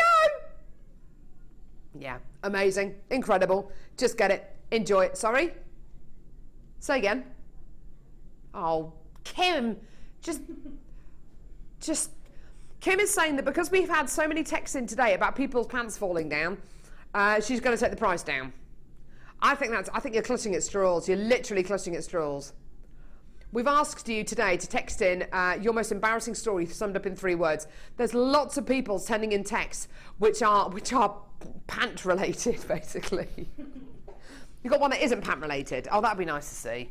Yeah, amazing. Incredible. Just get it. Enjoy it. Sorry? Say again. Oh, Kim. Just... Kim is saying that because we've had so many texts in today about people's pants falling down, she's going to take the price down. I think you're clutching at straws. You're literally clutching at straws. We've asked you today to text in your most embarrassing story summed up in 3 words. There's lots of people sending in texts which are pant related, basically. You've got one that isn't pant related. Oh, that'd be nice to see.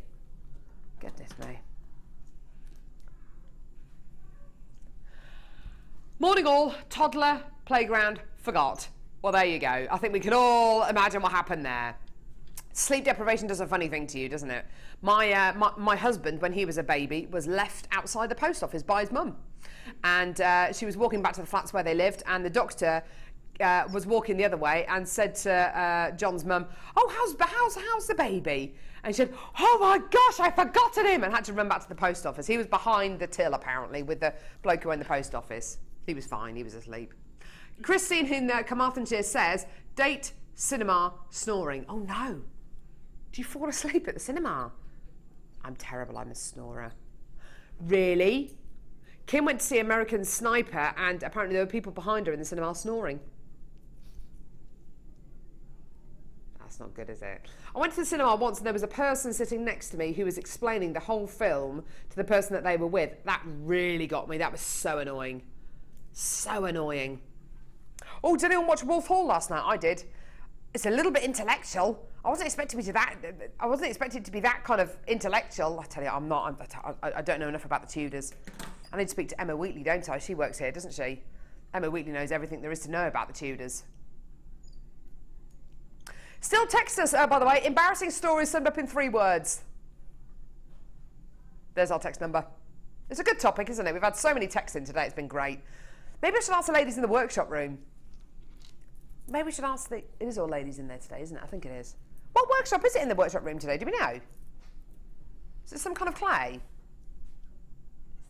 Goodness me. Morning all, toddler, playground, forgot. Well, there you go. I think we can all imagine what happened there. Sleep deprivation does a funny thing to you, doesn't it? My husband, when he was a baby, was left outside the post office by his mum. And she was walking back to the flats where they lived, and the doctor was walking the other way and said to John's mum, "Oh, how's the baby?" And she said, "Oh my gosh, I've forgotten him," and had to run back to the post office. He was behind the till, apparently, with the bloke who owned the post office. He was fine, he was asleep. Christine in Carmarthenshire says, date, cinema, snoring. Oh no. Do you fall asleep at the cinema? I'm terrible, I'm a snorer. Really? Kim went to see American Sniper and apparently there were people behind her in the cinema snoring. That's not good, is it? I went to the cinema once and there was a person sitting next to me who was explaining the whole film to the person that they were with. That really got me. That was so annoying. So annoying. Oh, did anyone watch Wolf Hall last night? I did. It's a little bit intellectual. I wasn't expecting it to be that kind of intellectual. I tell you, I'm not. I don't know enough about the Tudors. I need to speak to Emma Wheatley, don't I? She works here, doesn't she? Emma Wheatley knows everything there is to know about the Tudors. Still text us, by the way, embarrassing stories summed up in 3 words. There's our text number. It's a good topic, isn't it? We've had so many texts in today, it's been great. Maybe I should ask the ladies in the workshop room. Maybe we should ask it is all ladies in there today, isn't it? I think it is. What workshop is it in the workshop room today? Do we know? Is it some kind of clay?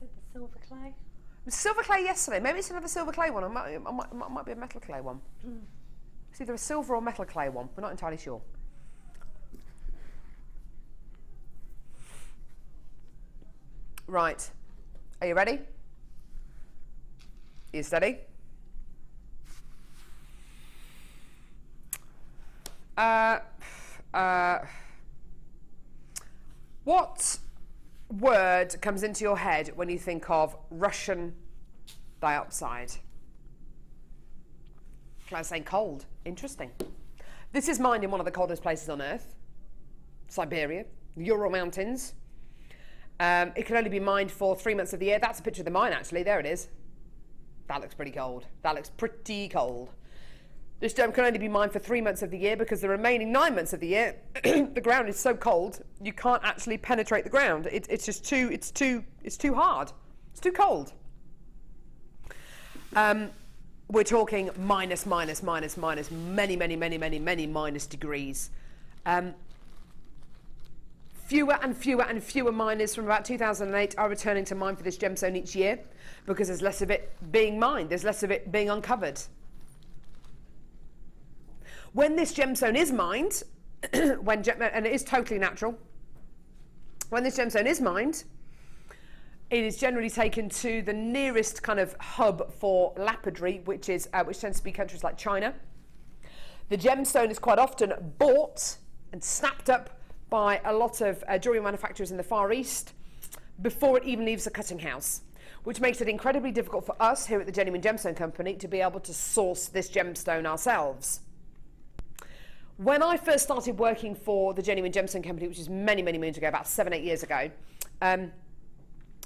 Is it the silver clay? It was silver clay yesterday. Maybe it's another silver clay one. It might be a metal clay one. It's either a silver or metal clay one. We're not entirely sure. Right. Are you ready? Are you steady? What word comes into your head when you think of Russian dioxide? Claire's saying cold. Interesting. This is mined in one of the coldest places on Earth, Siberia, the Ural Mountains. It can only be mined for 3 months of the year. That's a picture of the mine, actually. There it is. That looks pretty cold. That looks pretty cold. This gem can only be mined for 3 months of the year because the remaining 9 months of the year, the ground is so cold you can't actually penetrate the ground. It's just too hard. It's too cold. we're talking minus, minus, minus, minus, many, many, many, many, many minus degrees. Fewer and fewer and fewer miners from about 2008 are returning to mine for this gemstone each year because there's less of it being mined, there's less of it being uncovered. When this gemstone is mined, and it is totally natural, when this gemstone is mined, it is generally taken to the nearest kind of hub for lapidary, which tends to be countries like China. The gemstone is quite often bought and snapped up by a lot of jewellery manufacturers in the Far East before it even leaves the cutting house, which makes it incredibly difficult for us here at the Genuine Gemstone Company to be able to source this gemstone ourselves. When I first started working for the Genuine Gemstone Company, which is many, many moons ago, about 7-8 years ago,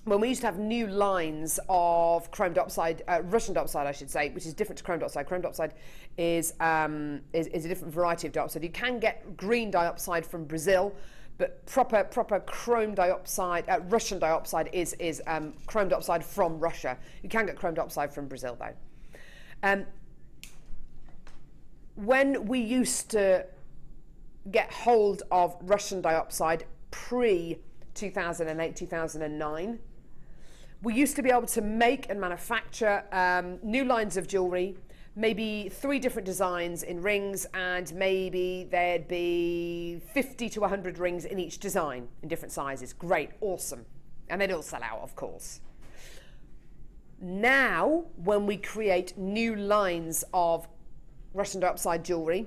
when we used to have new lines of chrome diopside, Russian diopside I should say, which is different to chrome diopside. Chrome diopside is a different variety of diopside. You can get green diopside from Brazil, but proper chrome diopside, Russian diopside is chrome diopside from Russia. You can get chrome diopside from Brazil though. When we used to get hold of Russian diopside pre-2008, 2009, we used to be able to make and manufacture new lines of jewellery, maybe 3 different designs in rings, and maybe there'd be 50 to 100 rings in each design in different sizes. Great, awesome. And they'd all sell out, of course. Now, when we create new lines of Russian diopside jewellery,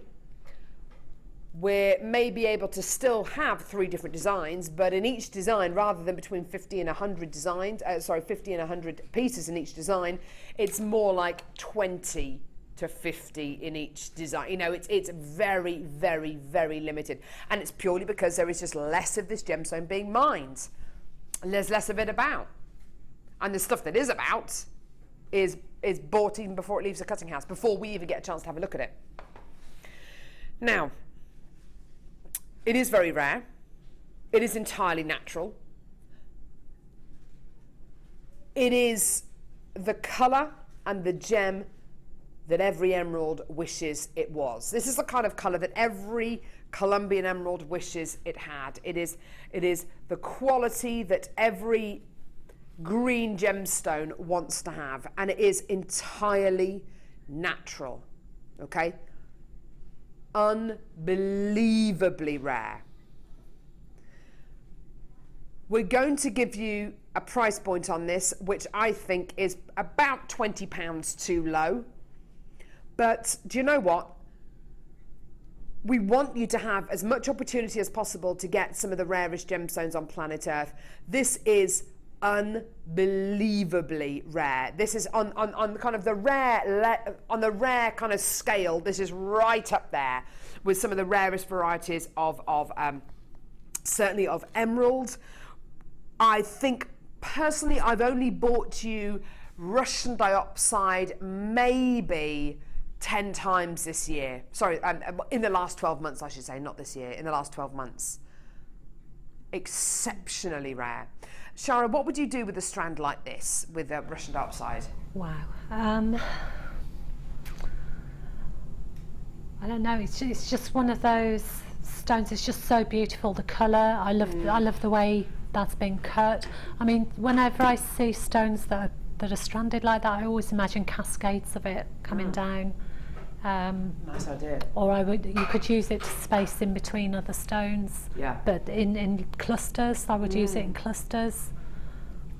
we may be able to still have 3 different designs, but in each design, rather than between 50 and 100 designs, 50 and 100 pieces in each design, it's more like 20 to 50 in each design. You know, it's very, very, very limited. And it's purely because there is just less of this gemstone being mined. And there's less of it about. And the stuff that is about is bought even before it leaves the cutting house, before we even get a chance to have a look at it. Now, it is very rare. It is entirely natural. It is the colour and the gem that every emerald wishes it was. This is the kind of colour that every Colombian emerald wishes it had. It is the quality that every green gemstone wants to have, and it is entirely natural. Okay? Unbelievably rare. We're going to give you a price point on this, which I think is about £20 too low. But do you know what? We want you to have as much opportunity as possible to get some of the rarest gemstones on planet Earth. This is unbelievably rare. This is on kind of the rare kind of scale. This is right up there with some of the rarest varieties of certainly of emerald. I think personally I've only bought you Russian diopside maybe 10 times this year. Sorry, in the last 12 months I should say, not this year, in the last 12 months. Exceptionally rare. Shara, what would you do with a strand like this with Russian diopside? Wow. I don't know. It's just one of those stones. It's just so beautiful. The colour. I love the way that's been cut. I mean, whenever I see stones that are stranded like that, I always imagine cascades of it coming down. Nice idea. Or you could use it to space in between other stones. Yeah. But in clusters, I would use it in clusters.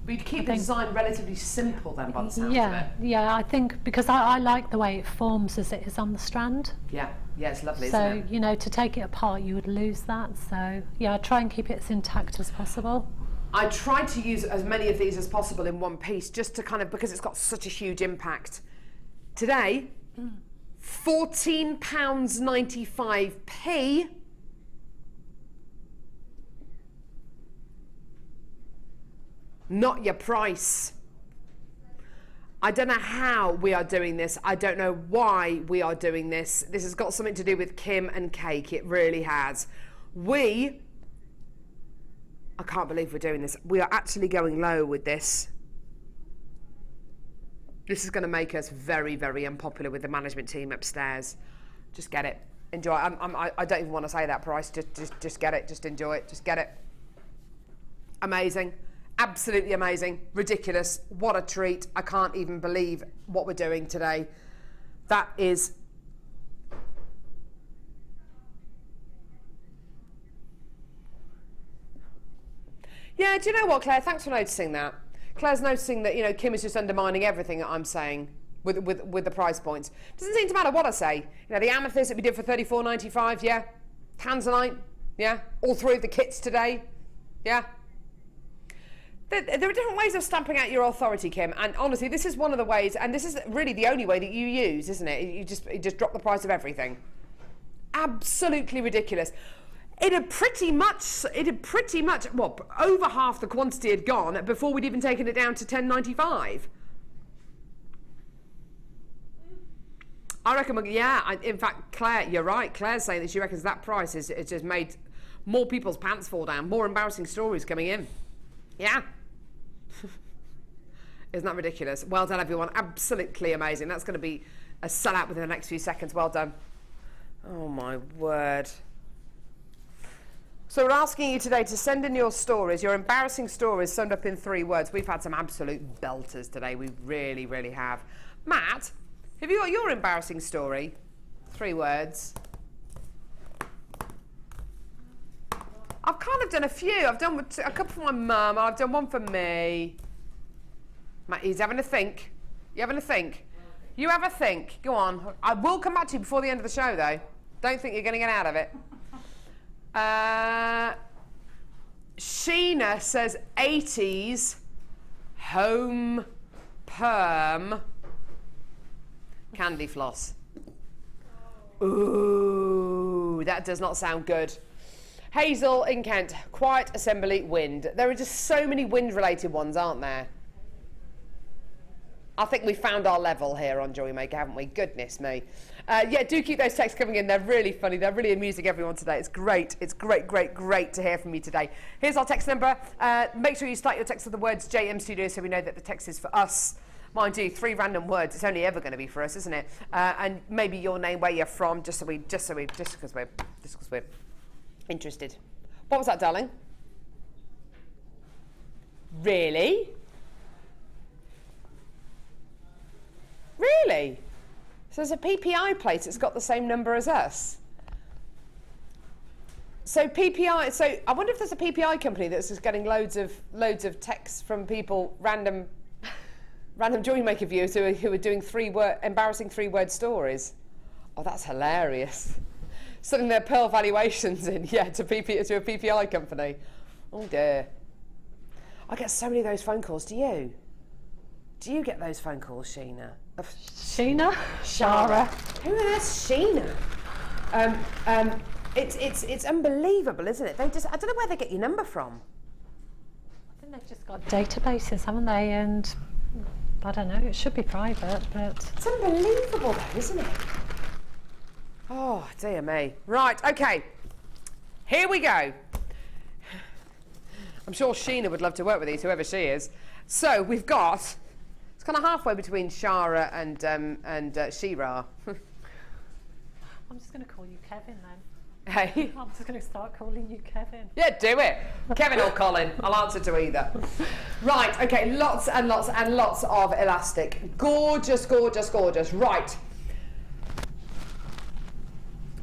But you'd keep the design relatively simple then, by the sounds of it. Yeah, I think because I like the way it forms as it is on the strand. Yeah, it's lovely, so, isn't it? you know, to take it apart, you would lose that. So, yeah, I try and keep it as intact as possible. I try to use as many of these as possible in one piece, just to kind of, because it's got such a huge impact. Today, £14.95p. Not your price. I don't know how we are doing this. I don't know why we are doing this. This has got something to do with Kim and Cake. It really has. I can't believe we're doing this. We are actually going low with this. This is going to make us very, very unpopular with the management team upstairs. Just get it. Enjoy it. I don't even want to say that price. Just get it. Just enjoy it. Just get it. Amazing. Absolutely amazing. Ridiculous. What a treat. I can't even believe what we're doing today. That is... Yeah, do you know what, Claire? Thanks for noticing that. Claire's noticing that, you know, Kim is just undermining everything that I'm saying with the price points. Doesn't seem to matter what I say. You know, the amethyst that we did for $34.95, yeah. Tanzanite, yeah. All three of the kits today, yeah. There are different ways of stamping out your authority, Kim, and honestly, this is one of the ways, and this is really the only way that you use, isn't it? You just drop the price of everything. Absolutely ridiculous. It had pretty much, well, over half the quantity had gone before we'd even taken it down to $10.95. I reckon, yeah, in fact, Claire, you're right. Claire's saying that she reckons that price has just made more people's pants fall down, more embarrassing stories coming in. Yeah. Isn't that ridiculous? Well done, everyone. Absolutely amazing. That's going to be a sellout within the next few seconds. Well done. Oh, my word. So we're asking you today to send in your stories, your embarrassing stories summed up in 3 words. We've had some absolute belters today. We really, really have. Matt, have you got your embarrassing story? 3 words. I've kind of done a few. I've done a couple for my mum. I've done one for me. Matt, he's having a think. You having a think? You have a think. Go on. I will come back to you before the end of the show, though. Don't think you're going to get out of it. Sheena says 80s home perm candy floss. Ooh, that does not sound good. Hazel in Kent, quiet assembly wind. There are just so many wind related ones, aren't there? I think we found our level here on Jewellery Maker, haven't we? Goodness me. Yeah, do keep those texts coming in. They're really funny. They're really amusing everyone today. It's great. It's great, great, great to hear from you today. Here's our text number. Make sure you start your text with the words JM Studio so we know that the text is for us. Mind you, 3 random words. It's only ever going to be for us, isn't it? And maybe your name, where you're from, just because we're interested. What was that, darling? Really? Really? So there's a PPI plate that's got the same number as us. So PPI. So I wonder if there's a PPI company that's just getting loads of texts from people, random Jewellery Maker viewers who are doing embarrassing 3-word stories. Oh, that's hilarious. Sending their pearl valuations in, yeah, to a PPI company. Oh dear. I get so many of those phone calls. Do you? Do you get those phone calls, Sheena? Sheena? Shara. Who on earth's Sheena? It's unbelievable, isn't it? I don't know where they get your number from. I think they've just got databases, haven't they? And I don't know, it should be private, but... It's unbelievable though, isn't it? Oh, dear me. Right, okay. Here we go. I'm sure Sheena would love to work with these, whoever she is. So we've got... It's kind of halfway between Shara and Shira. I'm just going to call you Kevin then. Hey? I'm just going to start calling you Kevin. Yeah, do it. Kevin or Colin. I'll answer to either. Right, okay, lots and lots and lots of elastic. Gorgeous, gorgeous, gorgeous. Right.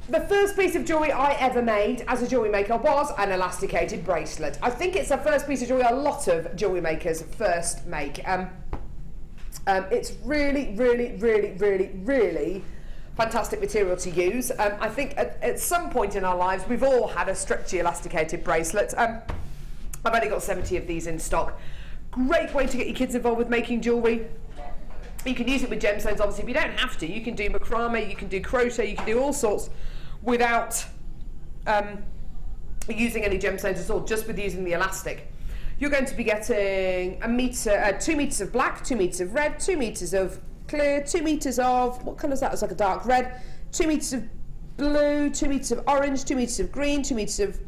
The first piece of jewellery I ever made as a jewellery maker was an elasticated bracelet. I think it's the first piece of jewellery a lot of jewellery makers first make. It's really, really, really, really, really fantastic material to use. I think at some point in our lives we've all had a stretchy elasticated bracelet. I've only got 70 of these in stock. Great way to get your kids involved with making jewellery. You can use it with gemstones, obviously, but you don't have to. You can do macrame, you can do crochet, you can do all sorts without using any gemstones at all, just with using the elastic. You're going to be getting 2 meters of black, 2 meters of red, 2 meters of clear, 2 meters of, what colour is that? It's like a dark red, 2 meters of blue, 2 meters of orange, 2 meters of green, 2 meters of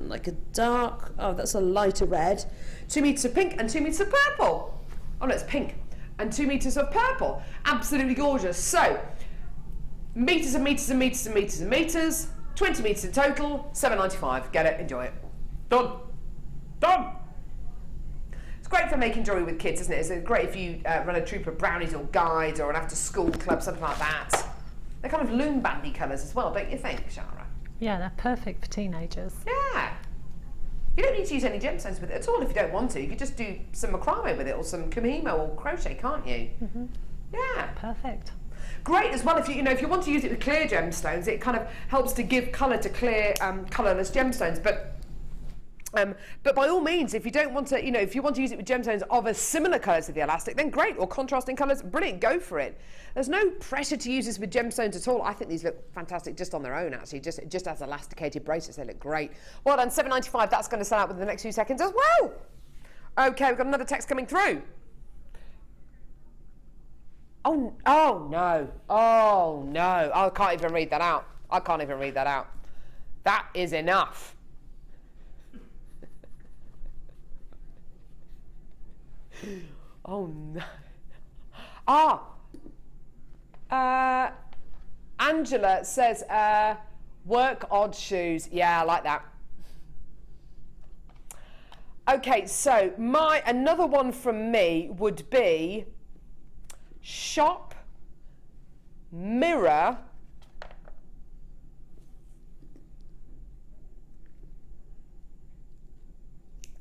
like a dark, oh, that's a lighter red, 2 meters of pink and 2 meters of purple. Oh no, it's pink. and 2 meters of purple. Absolutely gorgeous. So, meters and meters and meters and meters and meters, 20 meters in total, $7.95. Get it, enjoy it. Done. Done. It's great for making jewellery with kids, isn't it? It's great if you run a troop of brownies or guides or an after-school club, something like that. They're kind of loom bandy colours as well, don't you think, Shara? Yeah, they're perfect for teenagers. Yeah. You don't need to use any gemstones with it at all if you don't want to. You could just do some macrame with it or some kumihimo or crochet, can't you? Mm-hmm. Yeah. Perfect. Great as well if you if you want to use it with clear gemstones, it kind of helps to give colour to clear colourless gemstones. But by all means, if you don't want to, if you want to use it with gemstones of a similar colour to the elastic, then great, or contrasting colours, brilliant, go for it. There's no pressure to use this with gemstones at all. I think these look fantastic just on their own, actually, just as elasticated bracelets, they look great. Well done, $7.95, that's going to sell out within the next few seconds as well. Okay, we've got another text coming through. Oh no, I can't even read that out. I can't even read that out. That is enough. Oh no. Angela says, work odd shoes. Yeah, I like that. Okay, so another one from me would be shop, mirror,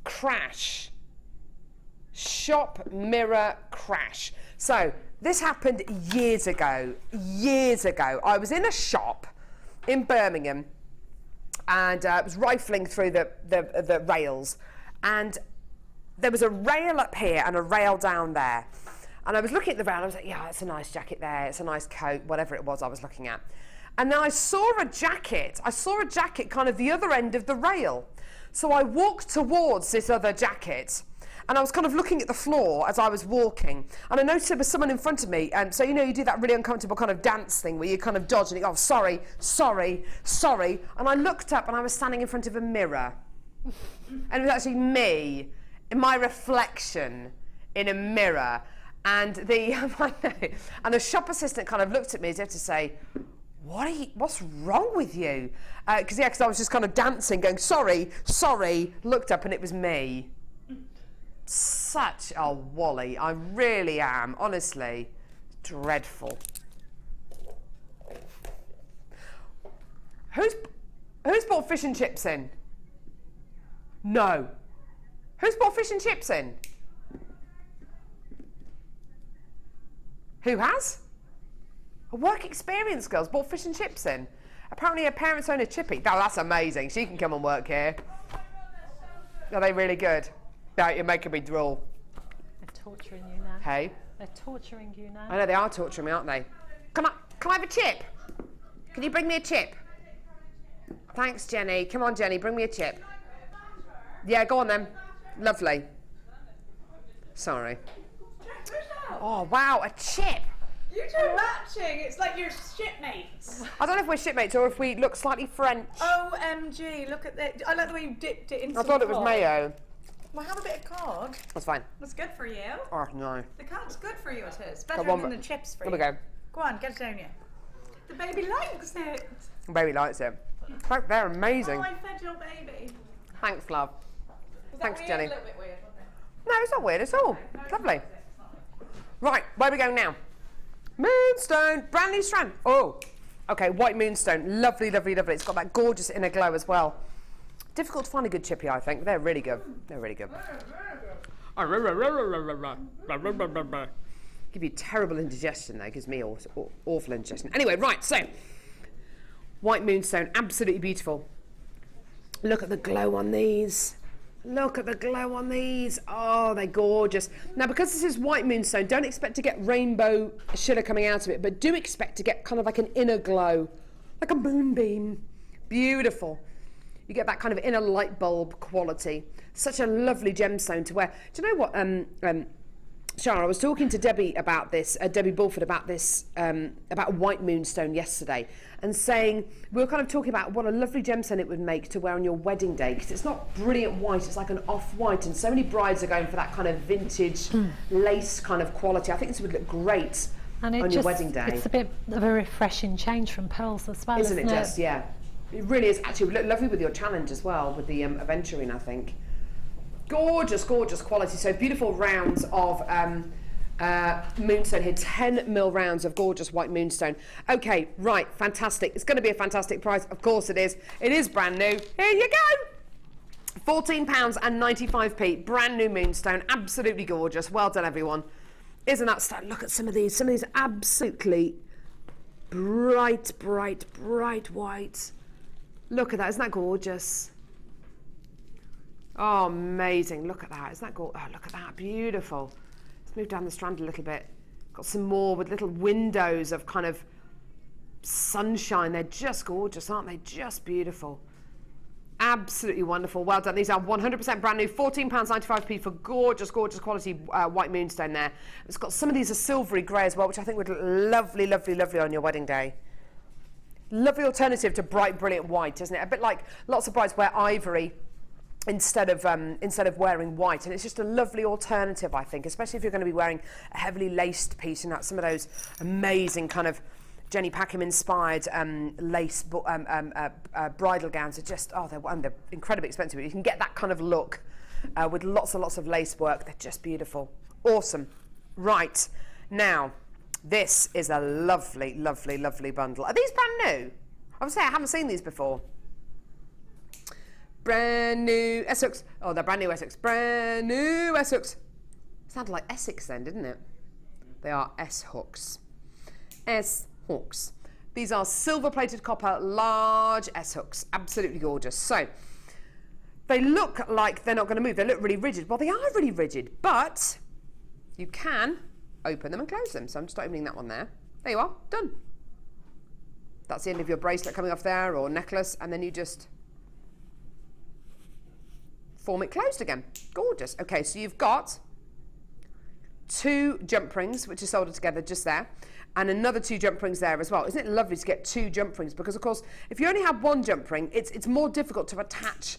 crash. Shop, mirror, crash. So this happened years ago. I was in a shop in Birmingham and I was rifling through the rails, and there was a rail up here and a rail down there. And I was looking at the rail and I was like, yeah, it's a nice jacket there, it's a nice coat, whatever it was I was looking at. And then I saw a jacket kind of the other end of the rail. So I walked towards this other jacket, and I was kind of looking at the floor as I was walking, and I noticed there was someone in front of me, and so you do that really uncomfortable kind of dance thing where you kind of dodge and you go, oh, sorry, and I looked up and I was standing in front of a mirror, and it was actually me, in my reflection in a mirror, and the shop assistant kind of looked at me as if to say, what's wrong with you? Because I was just kind of dancing, going, sorry, looked up and it was me. Such a wally, I really am, honestly, dreadful. Who's bought fish and chips in? No. Who's bought fish and chips in? Who has? A work experience girl's bought fish and chips in. Apparently her parents own a chippy. Oh, that's amazing. She can come and work here. Are they really good? No, you're making me drool. They're torturing you now. Hey? They're torturing you now. I know, they are torturing me, aren't they? Can I have a chip? Can you bring me a chip? Thanks, Jenny. Come on, Jenny, bring me a chip. Yeah, go on then. Lovely. Sorry. Oh, wow, a chip. You two matching. It's like you're shipmates. I don't know if we're shipmates or if we look slightly French. OMG, look at that. I like the way you dipped it into I thought it was mayo. Well, have a bit of cod. That's fine. That's good for you. Oh, no. The cod's good for you, it is. Better than the chips for you. Here we go. Go on, get it down you. The baby likes it. The baby likes it. They're amazing. Oh, I fed your baby. Thanks, love. Thanks, weird? Jenny. A little bit weird, wasn't it? No, it's not weird at all. It's lovely. Right, where are we going now? Moonstone, brand new strand. Oh, okay, white moonstone. Lovely, lovely, lovely. It's got that gorgeous inner glow as well. Difficult to find a good chippy, I think. They're really good. They're really good. Give you terrible indigestion, though. Gives me awful indigestion. Anyway, right, so white moonstone, absolutely beautiful. Look at the glow on these. Look at the glow on these. Oh, they're gorgeous. Now, because this is white moonstone, don't expect to get rainbow shimmer coming out of it, but do expect to get kind of like an inner glow, like a moonbeam. Beautiful. You get that kind of inner light bulb quality. Such a lovely gemstone to wear. Do you know what Shara, I was talking to Debbie about this, Debbie Bulford, about this, about white moonstone yesterday, and saying, we were kind of talking about what a lovely gemstone it would make to wear on your wedding day, because it's not brilliant white, it's like an off-white, and so many brides are going for that kind of vintage lace kind of quality. I think this would look great on your wedding day. It's a bit of a refreshing change from pearls as well, isn't it? Just, yeah. It really is. Actually, it would look lovely with your challenge as well, with the aventurine, I think. Gorgeous, gorgeous quality. So beautiful rounds of moonstone here, 10 mil rounds of gorgeous white moonstone. Okay, right, fantastic. It's going to be a fantastic price. Of course it is. It is brand new. Here you go. £14.95, brand new moonstone. Absolutely gorgeous. Well done, everyone. Isn't that stunning? Look at some of these. Some of these absolutely bright, bright, bright white. Look at that. Isn't that gorgeous? Oh, amazing. Look at that. Isn't that gorgeous? Oh, look at that. Beautiful. Let's move down the strand a little bit. Got some more with little windows of kind of sunshine. They're just gorgeous, aren't they? Just beautiful. Absolutely wonderful. Well done. These are 100% brand new. £14.95 for gorgeous, gorgeous quality white moonstone there. It's got some of these are silvery grey as well, which I think would look lovely, lovely, lovely on your wedding day. Lovely alternative to bright, brilliant white, isn't it? A bit like lots of brides wear ivory instead of wearing white, and it's just a lovely alternative, I think, especially if you're going to be wearing a heavily laced piece and some of those amazing kind of Jenny Packham inspired lace bridal gowns are just, they're incredibly expensive, but you can get that kind of look with lots and lots of lace work. They're just beautiful. Awesome. Right, now this is a lovely, lovely, lovely bundle. Are these brand new? I would say I haven't seen these before. Brand new Essex. Oh, they're brand new Essex. Brand new Essex. Sounded like Essex then, didn't it? They are S-hooks. S-hooks. These are silver-plated copper, large S-hooks. Absolutely gorgeous. So, they look like they're not going to move. They look really rigid. Well, they are really rigid, but you can open them and close them. So I'm just opening that one there. There you are. Done. That's the end of your bracelet coming off there, or necklace, and then you just form it closed again. Gorgeous. Okay, so you've got 2 jump rings, which are soldered together just there, and another 2 jump rings there as well. Isn't it lovely to get 2 jump rings? Because of course, if you only have 1 jump ring, it's more difficult to attach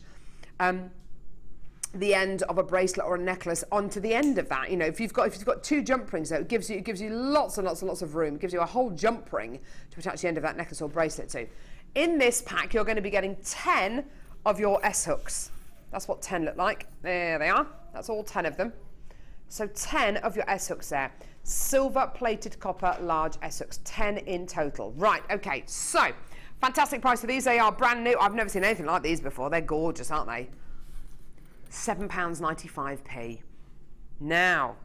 the end of a bracelet or a necklace onto the end of that. You know, if you've got 2 jump rings, though, it gives you lots and lots and lots of room. It gives you a whole jump ring to attach the end of that necklace or bracelet to. In this pack, you're going to be getting 10 of your S-hooks. That's what 10 look like. There they are. That's all 10 of them. So 10 of your S-hooks there. Silver plated copper large S-hooks. 10 in total. Right, okay. So, fantastic price for these. They are brand new. I've never seen anything like these before. They're gorgeous, aren't they? £7.95. Now,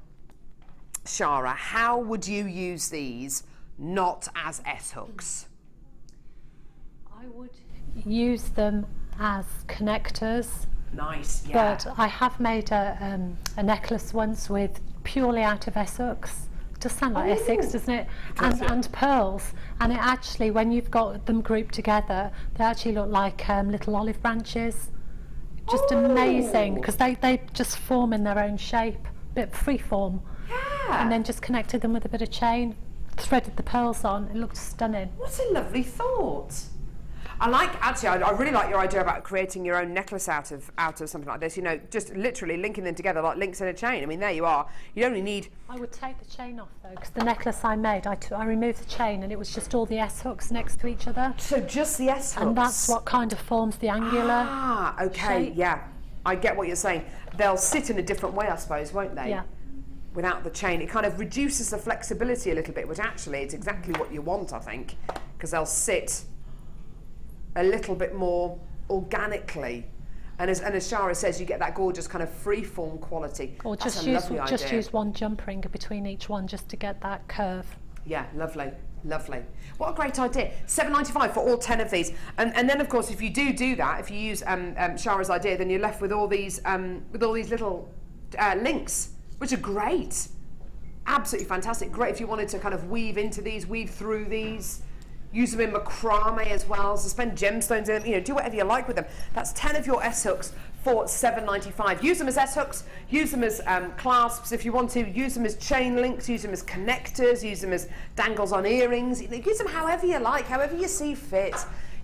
Shara, how would you use these not as S-hooks? I would use them as connectors. Nice, yeah. But I have made a necklace once with purely out of S-hooks. Does sound like Essex, doesn't it? And pearls. And it actually, when you've got them grouped together, they actually look like little olive branches. Just amazing, because they just form in their own shape, bit free form. Yeah. And then just connected them with a bit of chain, threaded the pearls on. It looked stunning. What a lovely thought. I really like your idea about creating your own necklace out of something like this. You know, just literally linking them together like links in a chain. I mean, there you are. You only need. I would take the chain off though, because the necklace I made, I removed the chain and it was just all the S-hooks next to each other. So just the S-hooks. And that's what kind of forms the angular. Ah, okay, shape. Yeah. I get what you're saying. They'll sit in a different way, I suppose, won't they? Yeah. Without the chain, it kind of reduces the flexibility a little bit, which actually is exactly what you want, I think, because they'll sit a little bit more organically, and as Shara says, you get that gorgeous kind of free-form quality. Or just use 1 jump ring between each one just to get that curve. Yeah, lovely, lovely. What a great idea! £7.95 for all 10 of these, and then of course, if you do that, if you use Shara's idea, then you're left with all these little links, which are great, absolutely fantastic. Great if you wanted to kind of weave into these, weave through these. Use them in macrame as well, suspend gemstones in them, you know, do whatever you like with them. That's 10 of your S-hooks for £7.95. Use them as S-hooks, use them as clasps if you want to, use them as chain links, use them as connectors, use them as dangles on earrings. Use them however you like, however you see fit.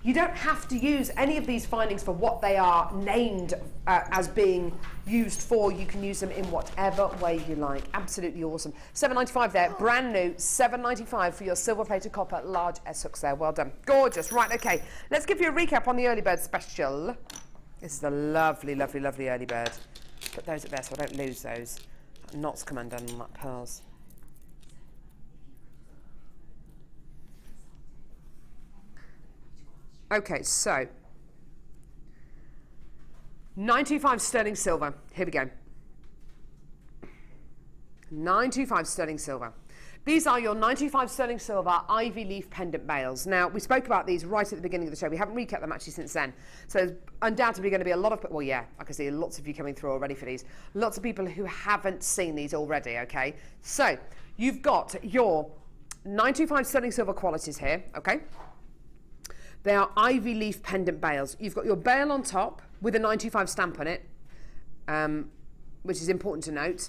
You don't have to use any of these findings for what they are named as being used for. You can use them in whatever way you like. Absolutely awesome. £7.95 there, brand new, £7.95 for your silver-plated copper large S-hooks there. Well done. Gorgeous. Right, okay. Let's give you a recap on the early bird special. This is a lovely, lovely, lovely early bird. Put those up there so I don't lose those. Knots come undone on that pearls. Okay, so 925 sterling silver. Here we go. 925 sterling silver. These are your 95 sterling silver ivy leaf pendant bales. Now, we spoke about these right at the beginning of the show. We haven't recapped them actually since then. So there's undoubtedly going to be a lot of, well, yeah, I can see lots of you coming through already for these. Lots of people who haven't seen these already, okay? So you've got your 925 sterling silver qualities here, okay? They are ivy leaf pendant bales. You've got your bale on top with a 925 stamp on it, which is important to note.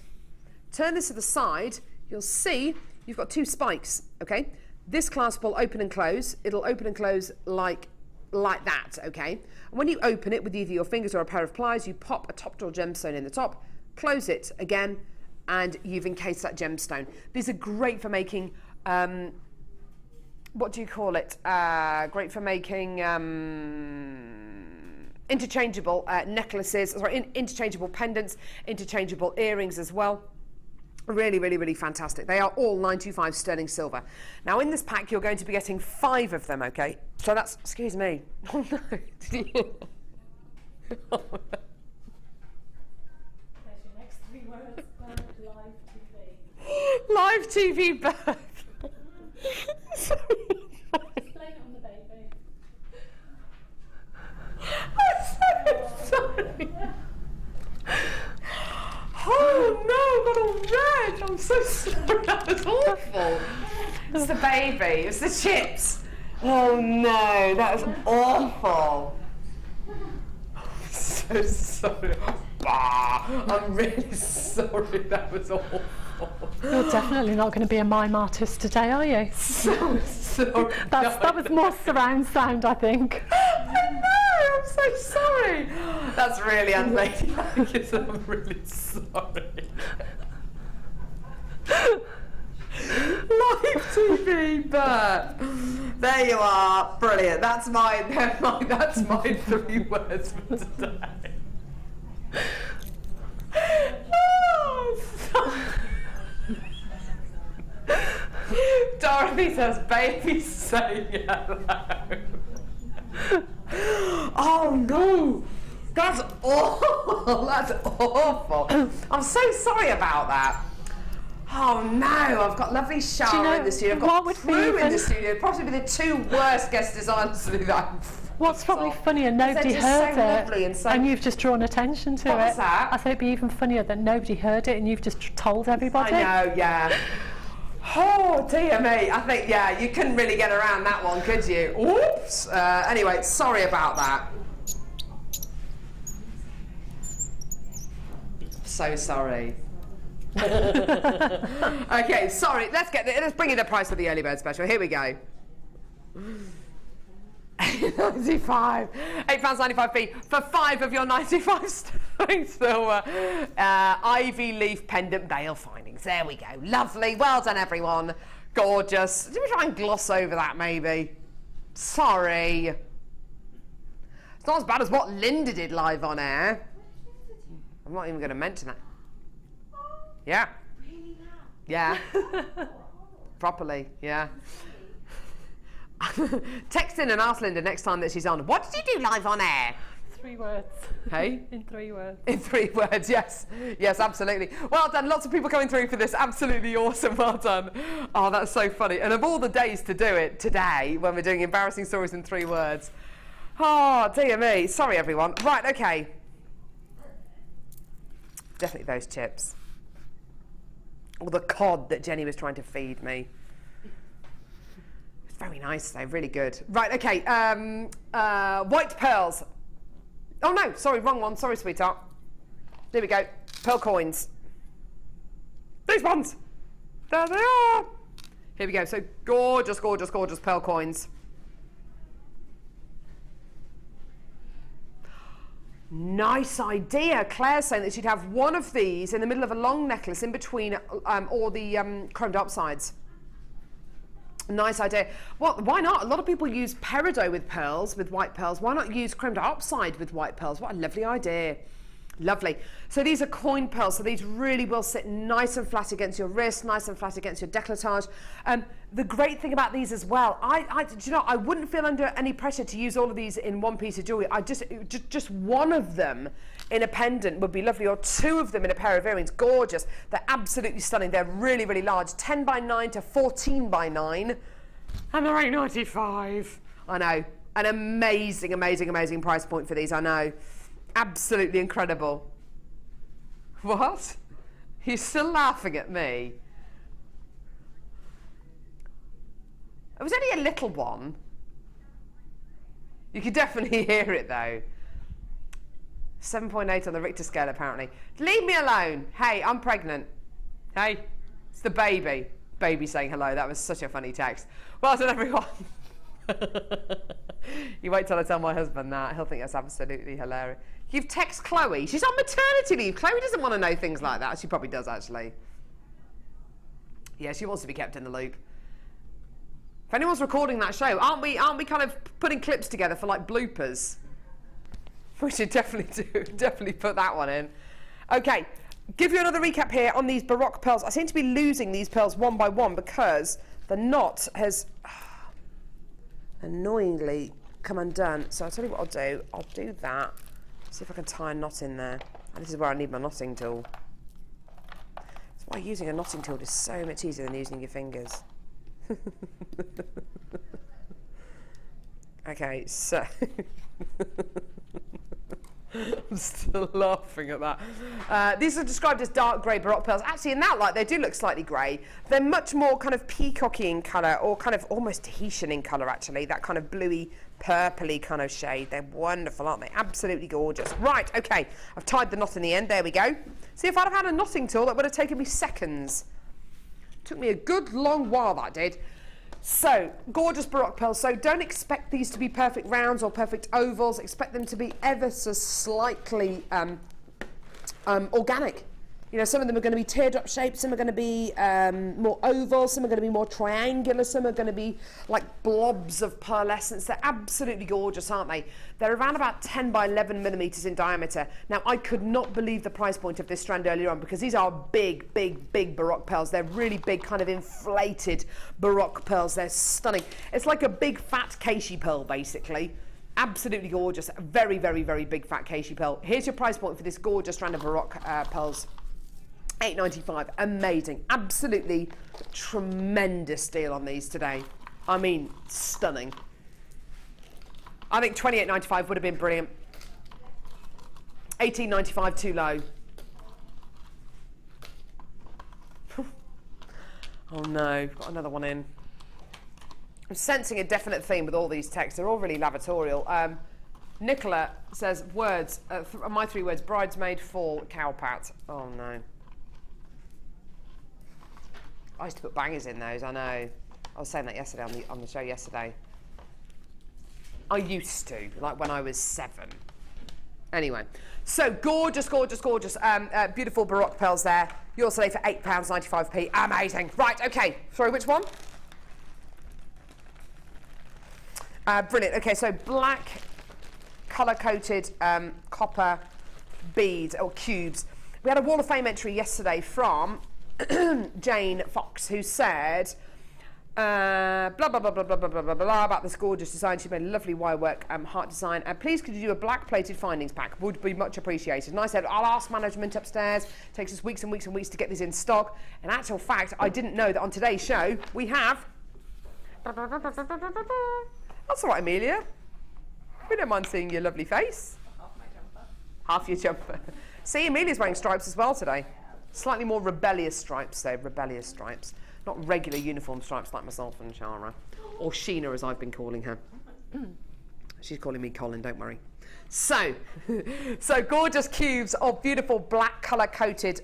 Turn this to the side, you'll see you've got two spikes, okay? This clasp will open and close. It'll open and close like that, okay? And when you open it with either your fingers or a pair of pliers, you pop a top drawer gemstone in the top, close it again, and you've encased that gemstone. These are great for making what do you call it? Great for making interchangeable necklaces, interchangeable pendants, interchangeable earrings as well. Really, really, really fantastic. They are all 925 sterling silver. Now, in this pack, you're going to be getting 5 of them, okay? So that's, excuse me. Oh, no. There's your next 3 words, live TV. Live TV birth. Explain it on the baby. I'm so sorry. Oh no, I got all red. I'm so sorry. That was awful. It's the baby. It's the chips. Oh no, that was awful. I'm so sorry. I'm really sorry. That was awful. You're definitely not going to be a mime artist today, are you? So sorry. That was more surround sound, I think. I know, I'm so sorry. That's really unladylike. I'm really sorry. Live TV, Bert. There you are. Brilliant. That's my 3 words for today. Oh, Dorothy says, baby, say hello. Oh no, that's awful. That's awful. I'm so sorry about that. Oh no, I've got lovely Shara in the studio. I've got Prue in the studio. Probably the 2 worst guest designers to do that. What's probably funnier, nobody heard it, and you've just drawn attention to it. What's that? I thought it'd be even funnier that nobody heard it and you've just told everybody. I know, yeah. Oh dear me, I think, yeah, you couldn't really get around that one, could you? Oops. Anyway, sorry about that. So sorry. Okay, sorry, let's bring you the price of the early bird special. Here we go. £8.95p for 5 of your 95 sterling silver ivy leaf pendant bale findings. There we go. Lovely. Well done, everyone. Gorgeous. Did we try and gloss over that, maybe? Sorry. It's not as bad as what Linda did live on air. I'm not even going to mention that. Yeah. Yeah. Properly, yeah. Text in and ask Linda next time that she's on. What did you do live on air? 3 words. Hey? In 3 words. In 3 words, yes. Yes, absolutely. Well done. Lots of people coming through for this. Absolutely awesome. Well done. Oh, that's so funny. And of all the days to do it, today, when we're doing embarrassing stories in 3 words. Oh, dear me. Sorry, everyone. Right, okay. Definitely those chips. Or the cod that Jenny was trying to feed me. Very nice though, really good. Right, okay, white pearls. Oh no, sorry, wrong one. Sorry, sweetheart. There we go. Pearl coins. These ones. There they are. Here we go. So gorgeous, gorgeous, gorgeous pearl coins. Nice idea. Claire's saying that she'd have one of these in the middle of a long necklace in between all the chromed up sides. Nice idea. Well, why not? A lot of people use peridot with pearls, with white pearls. Why not use chromed upside with white pearls? What a lovely idea. Lovely. So these are coin pearls, so these really will sit nice and flat against your wrist, nice and flat against your décolletage. The great thing about these as well, do you know, I wouldn't feel under any pressure to use all of these in one piece of jewellery. Just one of them in a pendant would be lovely, or two of them in a pair of earrings. Gorgeous. They're absolutely stunning. They're really, really large. 10 by 9 to 14 by 9. And they're $8.95. I know. An amazing, amazing, amazing price point for these, I know. Absolutely incredible. What? You're still laughing at me? It was only a little one. You could definitely hear it though. 7.8 on the Richter scale apparently. Leave me alone. Hey, I'm pregnant. Hey, it's the baby. Baby saying hello. That was such a funny text. Well done everyone. You wait till I tell my husband that. He'll think that's absolutely hilarious. You've texted Chloe. She's on maternity leave. Chloe doesn't want to know things like that. She probably does, actually. Yeah, she wants to be kept in the loop. If anyone's recording that show, aren't we kind of putting clips together for like bloopers? We should definitely do. Definitely put that one in. Okay, give you another recap here on these Baroque pearls. I seem to be losing these pearls one by one because the knot has annoyingly come undone. So I'll tell you what I'll do. I'll do that. See if I can tie a knot in there. And this is where I need my knotting tool. That's why using a knotting tool is so much easier than using your fingers. Okay, so I'm still laughing at that. These are described as dark grey Baroque pearls. Actually, in that light, they do look slightly grey. They're much more kind of peacocky in colour, or kind of almost Tahitian in colour, actually. That kind of bluey, purpley kind of shade. They're wonderful, aren't they? Absolutely gorgeous. Right, okay. I've tied the knot in the end. There we go. See, if I'd have had a knotting tool, that would have taken me seconds. Took me a good long while, that did. So, gorgeous Baroque pearls. So don't expect these to be perfect rounds or perfect ovals. Expect them to be ever so slightly organic. You know, some of them are going to be teardrop shaped, some are going to be more oval, some are going to be more triangular, some are going to be like blobs of pearlescence. They're absolutely gorgeous, aren't they? They're around about 10 by 11 millimetres in diameter. Now, I could not believe the price point of this strand earlier on because these are big, big, big Baroque pearls. They're really big, kind of inflated Baroque pearls. They're stunning. It's like a big, fat Keishi pearl, basically. Absolutely gorgeous. Very, very, very big, fat Keishi pearl. Here's your price point for this gorgeous strand of Baroque pearls. $8.95, amazing, absolutely tremendous deal on these today. I mean, stunning. I think $28.95 would have been brilliant. $18.95 too low. Oh no, got another one in. I'm sensing a definite theme with all these texts. They're all really lavatorial. Nicola says, words, my three words, bridesmaid, fall, cowpat. Oh no. I used to put bangers in those, I know. I was saying that yesterday on the show yesterday. I used to, like when I was 7. Anyway, so gorgeous, gorgeous, gorgeous, beautiful Baroque pearls there. Yours today for £8.95p. Amazing. Right, okay. Sorry, which one? Brilliant. Okay, so black colour-coated copper beads or cubes. We had a Wall of Fame entry yesterday from Jane Fox, who said blah blah blah blah blah blah blah blah blah about this gorgeous design. She made a lovely wire work heart design, and please could you do a black plated findings pack, would be much appreciated. And I said I'll ask management upstairs. It takes us weeks and weeks and weeks to get these in stock. In actual fact, I didn't know that on today's show we have that's all right, Amelia, we don't mind seeing your lovely face. Half your jumper. See, Amelia's wearing stripes as well today. Slightly more rebellious stripes, though. Rebellious stripes. Not regular uniform stripes like myself and Shara. Or Sheena, as I've been calling her. She's calling me Colin, don't worry. So, so gorgeous cubes of beautiful black colour coated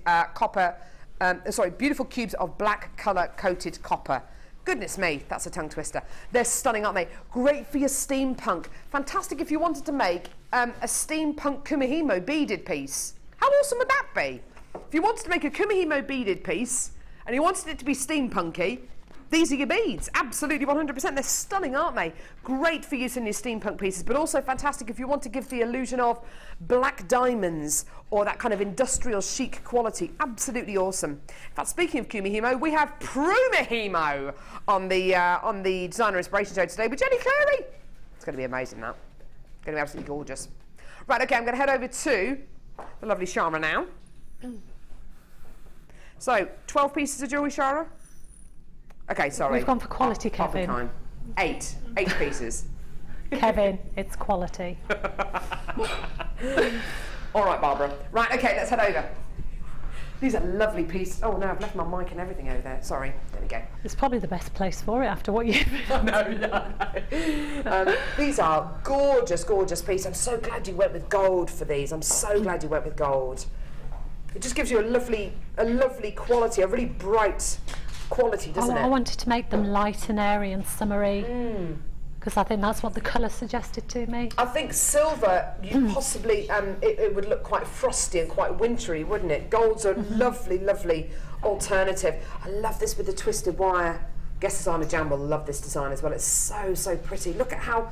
beautiful cubes of black colour coated copper. Goodness me, that's a tongue twister. They're stunning, aren't they? Great for your steampunk. Fantastic if you wanted to make a steampunk kumihimo beaded piece. How awesome would that be? If you wanted to make a kumihimo beaded piece and you wanted it to be steampunky, these are your beads, absolutely 100%. They're stunning, aren't they? Great for use in your steampunk pieces, but also fantastic if you want to give the illusion of black diamonds or that kind of industrial chic quality. Absolutely awesome. In fact, speaking of kumihimo, we have prumihimo on the Designer Inspiration Show today with Jenny Cleary. It's going to be amazing, that. It's going to be absolutely gorgeous. Right, okay, I'm going to head over to the lovely Shara now. So, 12 pieces of jewellery, Shara? Okay, sorry. We've gone for quality, Kevin. Time. Eight pieces. Kevin, it's quality. All right, Barbara. Right, okay, let's head over. These are lovely pieces. Oh no, I've left my mic and everything over there. Sorry. There we go. It's probably the best place for it after what you've No. These are gorgeous, gorgeous pieces. I'm so glad you went with gold for these. I'm so glad you went with gold. It just gives you a lovely quality, a really bright quality, doesn't it? I wanted to make them light and airy and summery because I think that's what the colour suggested to me. I think silver, you possibly, it would look quite frosty and quite wintry, wouldn't it? Gold's a lovely, lovely alternative. I love this with the twisted wire. Guest designer Jan will love this design as well. It's so, so pretty. Look at how,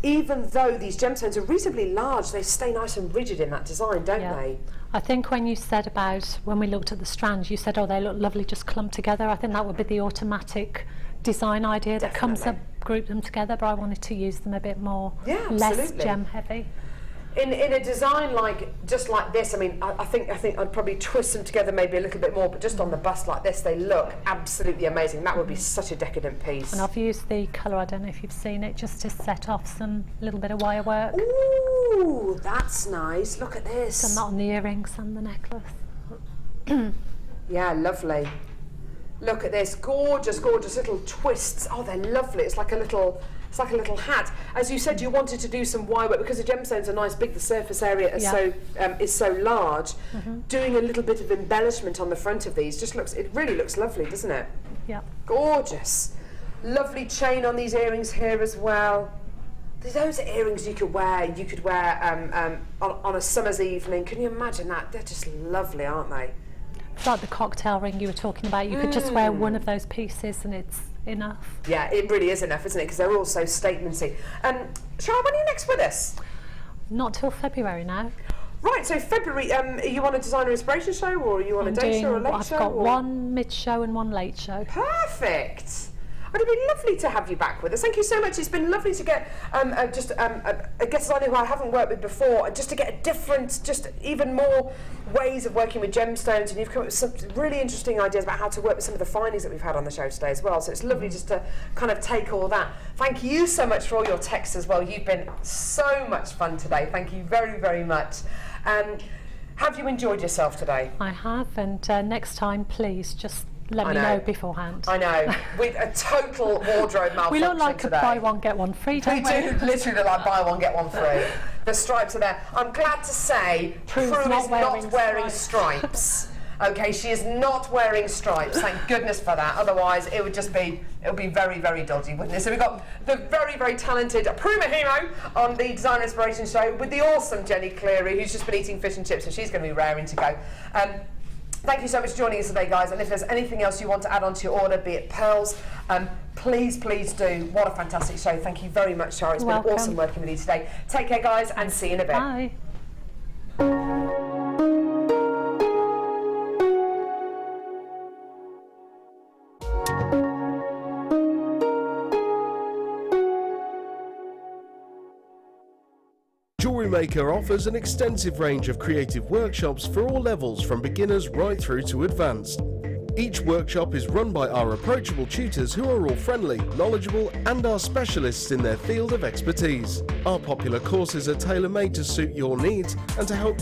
even though these gemstones are reasonably large, they stay nice and rigid in that design, don't they? I think when you said about, when we looked at the strands, you said, oh, they look lovely just clumped together. I think that would be the automatic design idea that comes up, group them together, but I wanted to use them a bit more, less gem heavy. In a design just like this, I mean, I think I'd probably twist them together maybe a little bit more, but just on the bust like this, they look absolutely amazing. That would be such a decadent piece. And I've used the colour, I don't know if you've seen it, just to set off some little bit of wire work. Ooh, that's nice. Look at this. Done that on the earrings and the necklace. Yeah, lovely. Look at this, gorgeous, gorgeous little twists. Oh, they're lovely. It's like a little hat. As you said, you wanted to do some wire work because the gemstones are nice big. The surface area is so large. Doing a little bit of embellishment on the front of these it really looks lovely, doesn't it? Yeah. Gorgeous. Lovely chain on these earrings here as well. Those are earrings you could wear on a summer's evening. Can you imagine that? They're just lovely, aren't they? It's like the cocktail ring you were talking about. You could just wear one of those pieces and it's enough. Yeah, it really is enough, isn't it? Because they're all so statementy. Shara, when are you next with us? Not till February now. Right, so February, are you on a Designer Inspiration Show or are you on a day show or a late show? I've got one mid-show and one late show. Perfect. It'd be lovely to have you back with us. Thank you so much. It's been lovely to get a guest designer who I haven't worked with before, just to get a different, just even more ways of working with gemstones, and you've come up with some really interesting ideas about how to work with some of the findings that we've had on the show today as well. So it's lovely just to kind of take all that. Thank you so much for all your texts as well. You've been so much fun today. Thank you very, very much. Have you enjoyed yourself today? I have, and next time, please just let me know beforehand. I know. With a total wardrobe malfunction. We look like today. a buy one get one free, don't we? We do literally look like buy one get one free. The stripes are there. I'm glad to say Prue is not wearing stripes. Okay, she is not wearing stripes. Thank goodness for that. Otherwise, it would be very, very dodgy, wouldn't it? So we've got the very, very talented Prue Mahimo on the Designer Inspiration Show with the awesome Jenny Cleary, who's just been eating fish and chips, so she's going to be raring to go. Thank you so much for joining us today, guys. And if there's anything else you want to add onto your order, be it pearls, please do. What a fantastic show. Thank you very much, Shara. It's been awesome working with you today. Take care, guys, and see you in a bit. Bye. Jewellery Maker offers an extensive range of creative workshops for all levels, from beginners right through to advanced. Each workshop is run by our approachable tutors who are all friendly, knowledgeable and are specialists in their field of expertise. Our popular courses are tailor-made to suit your needs and to help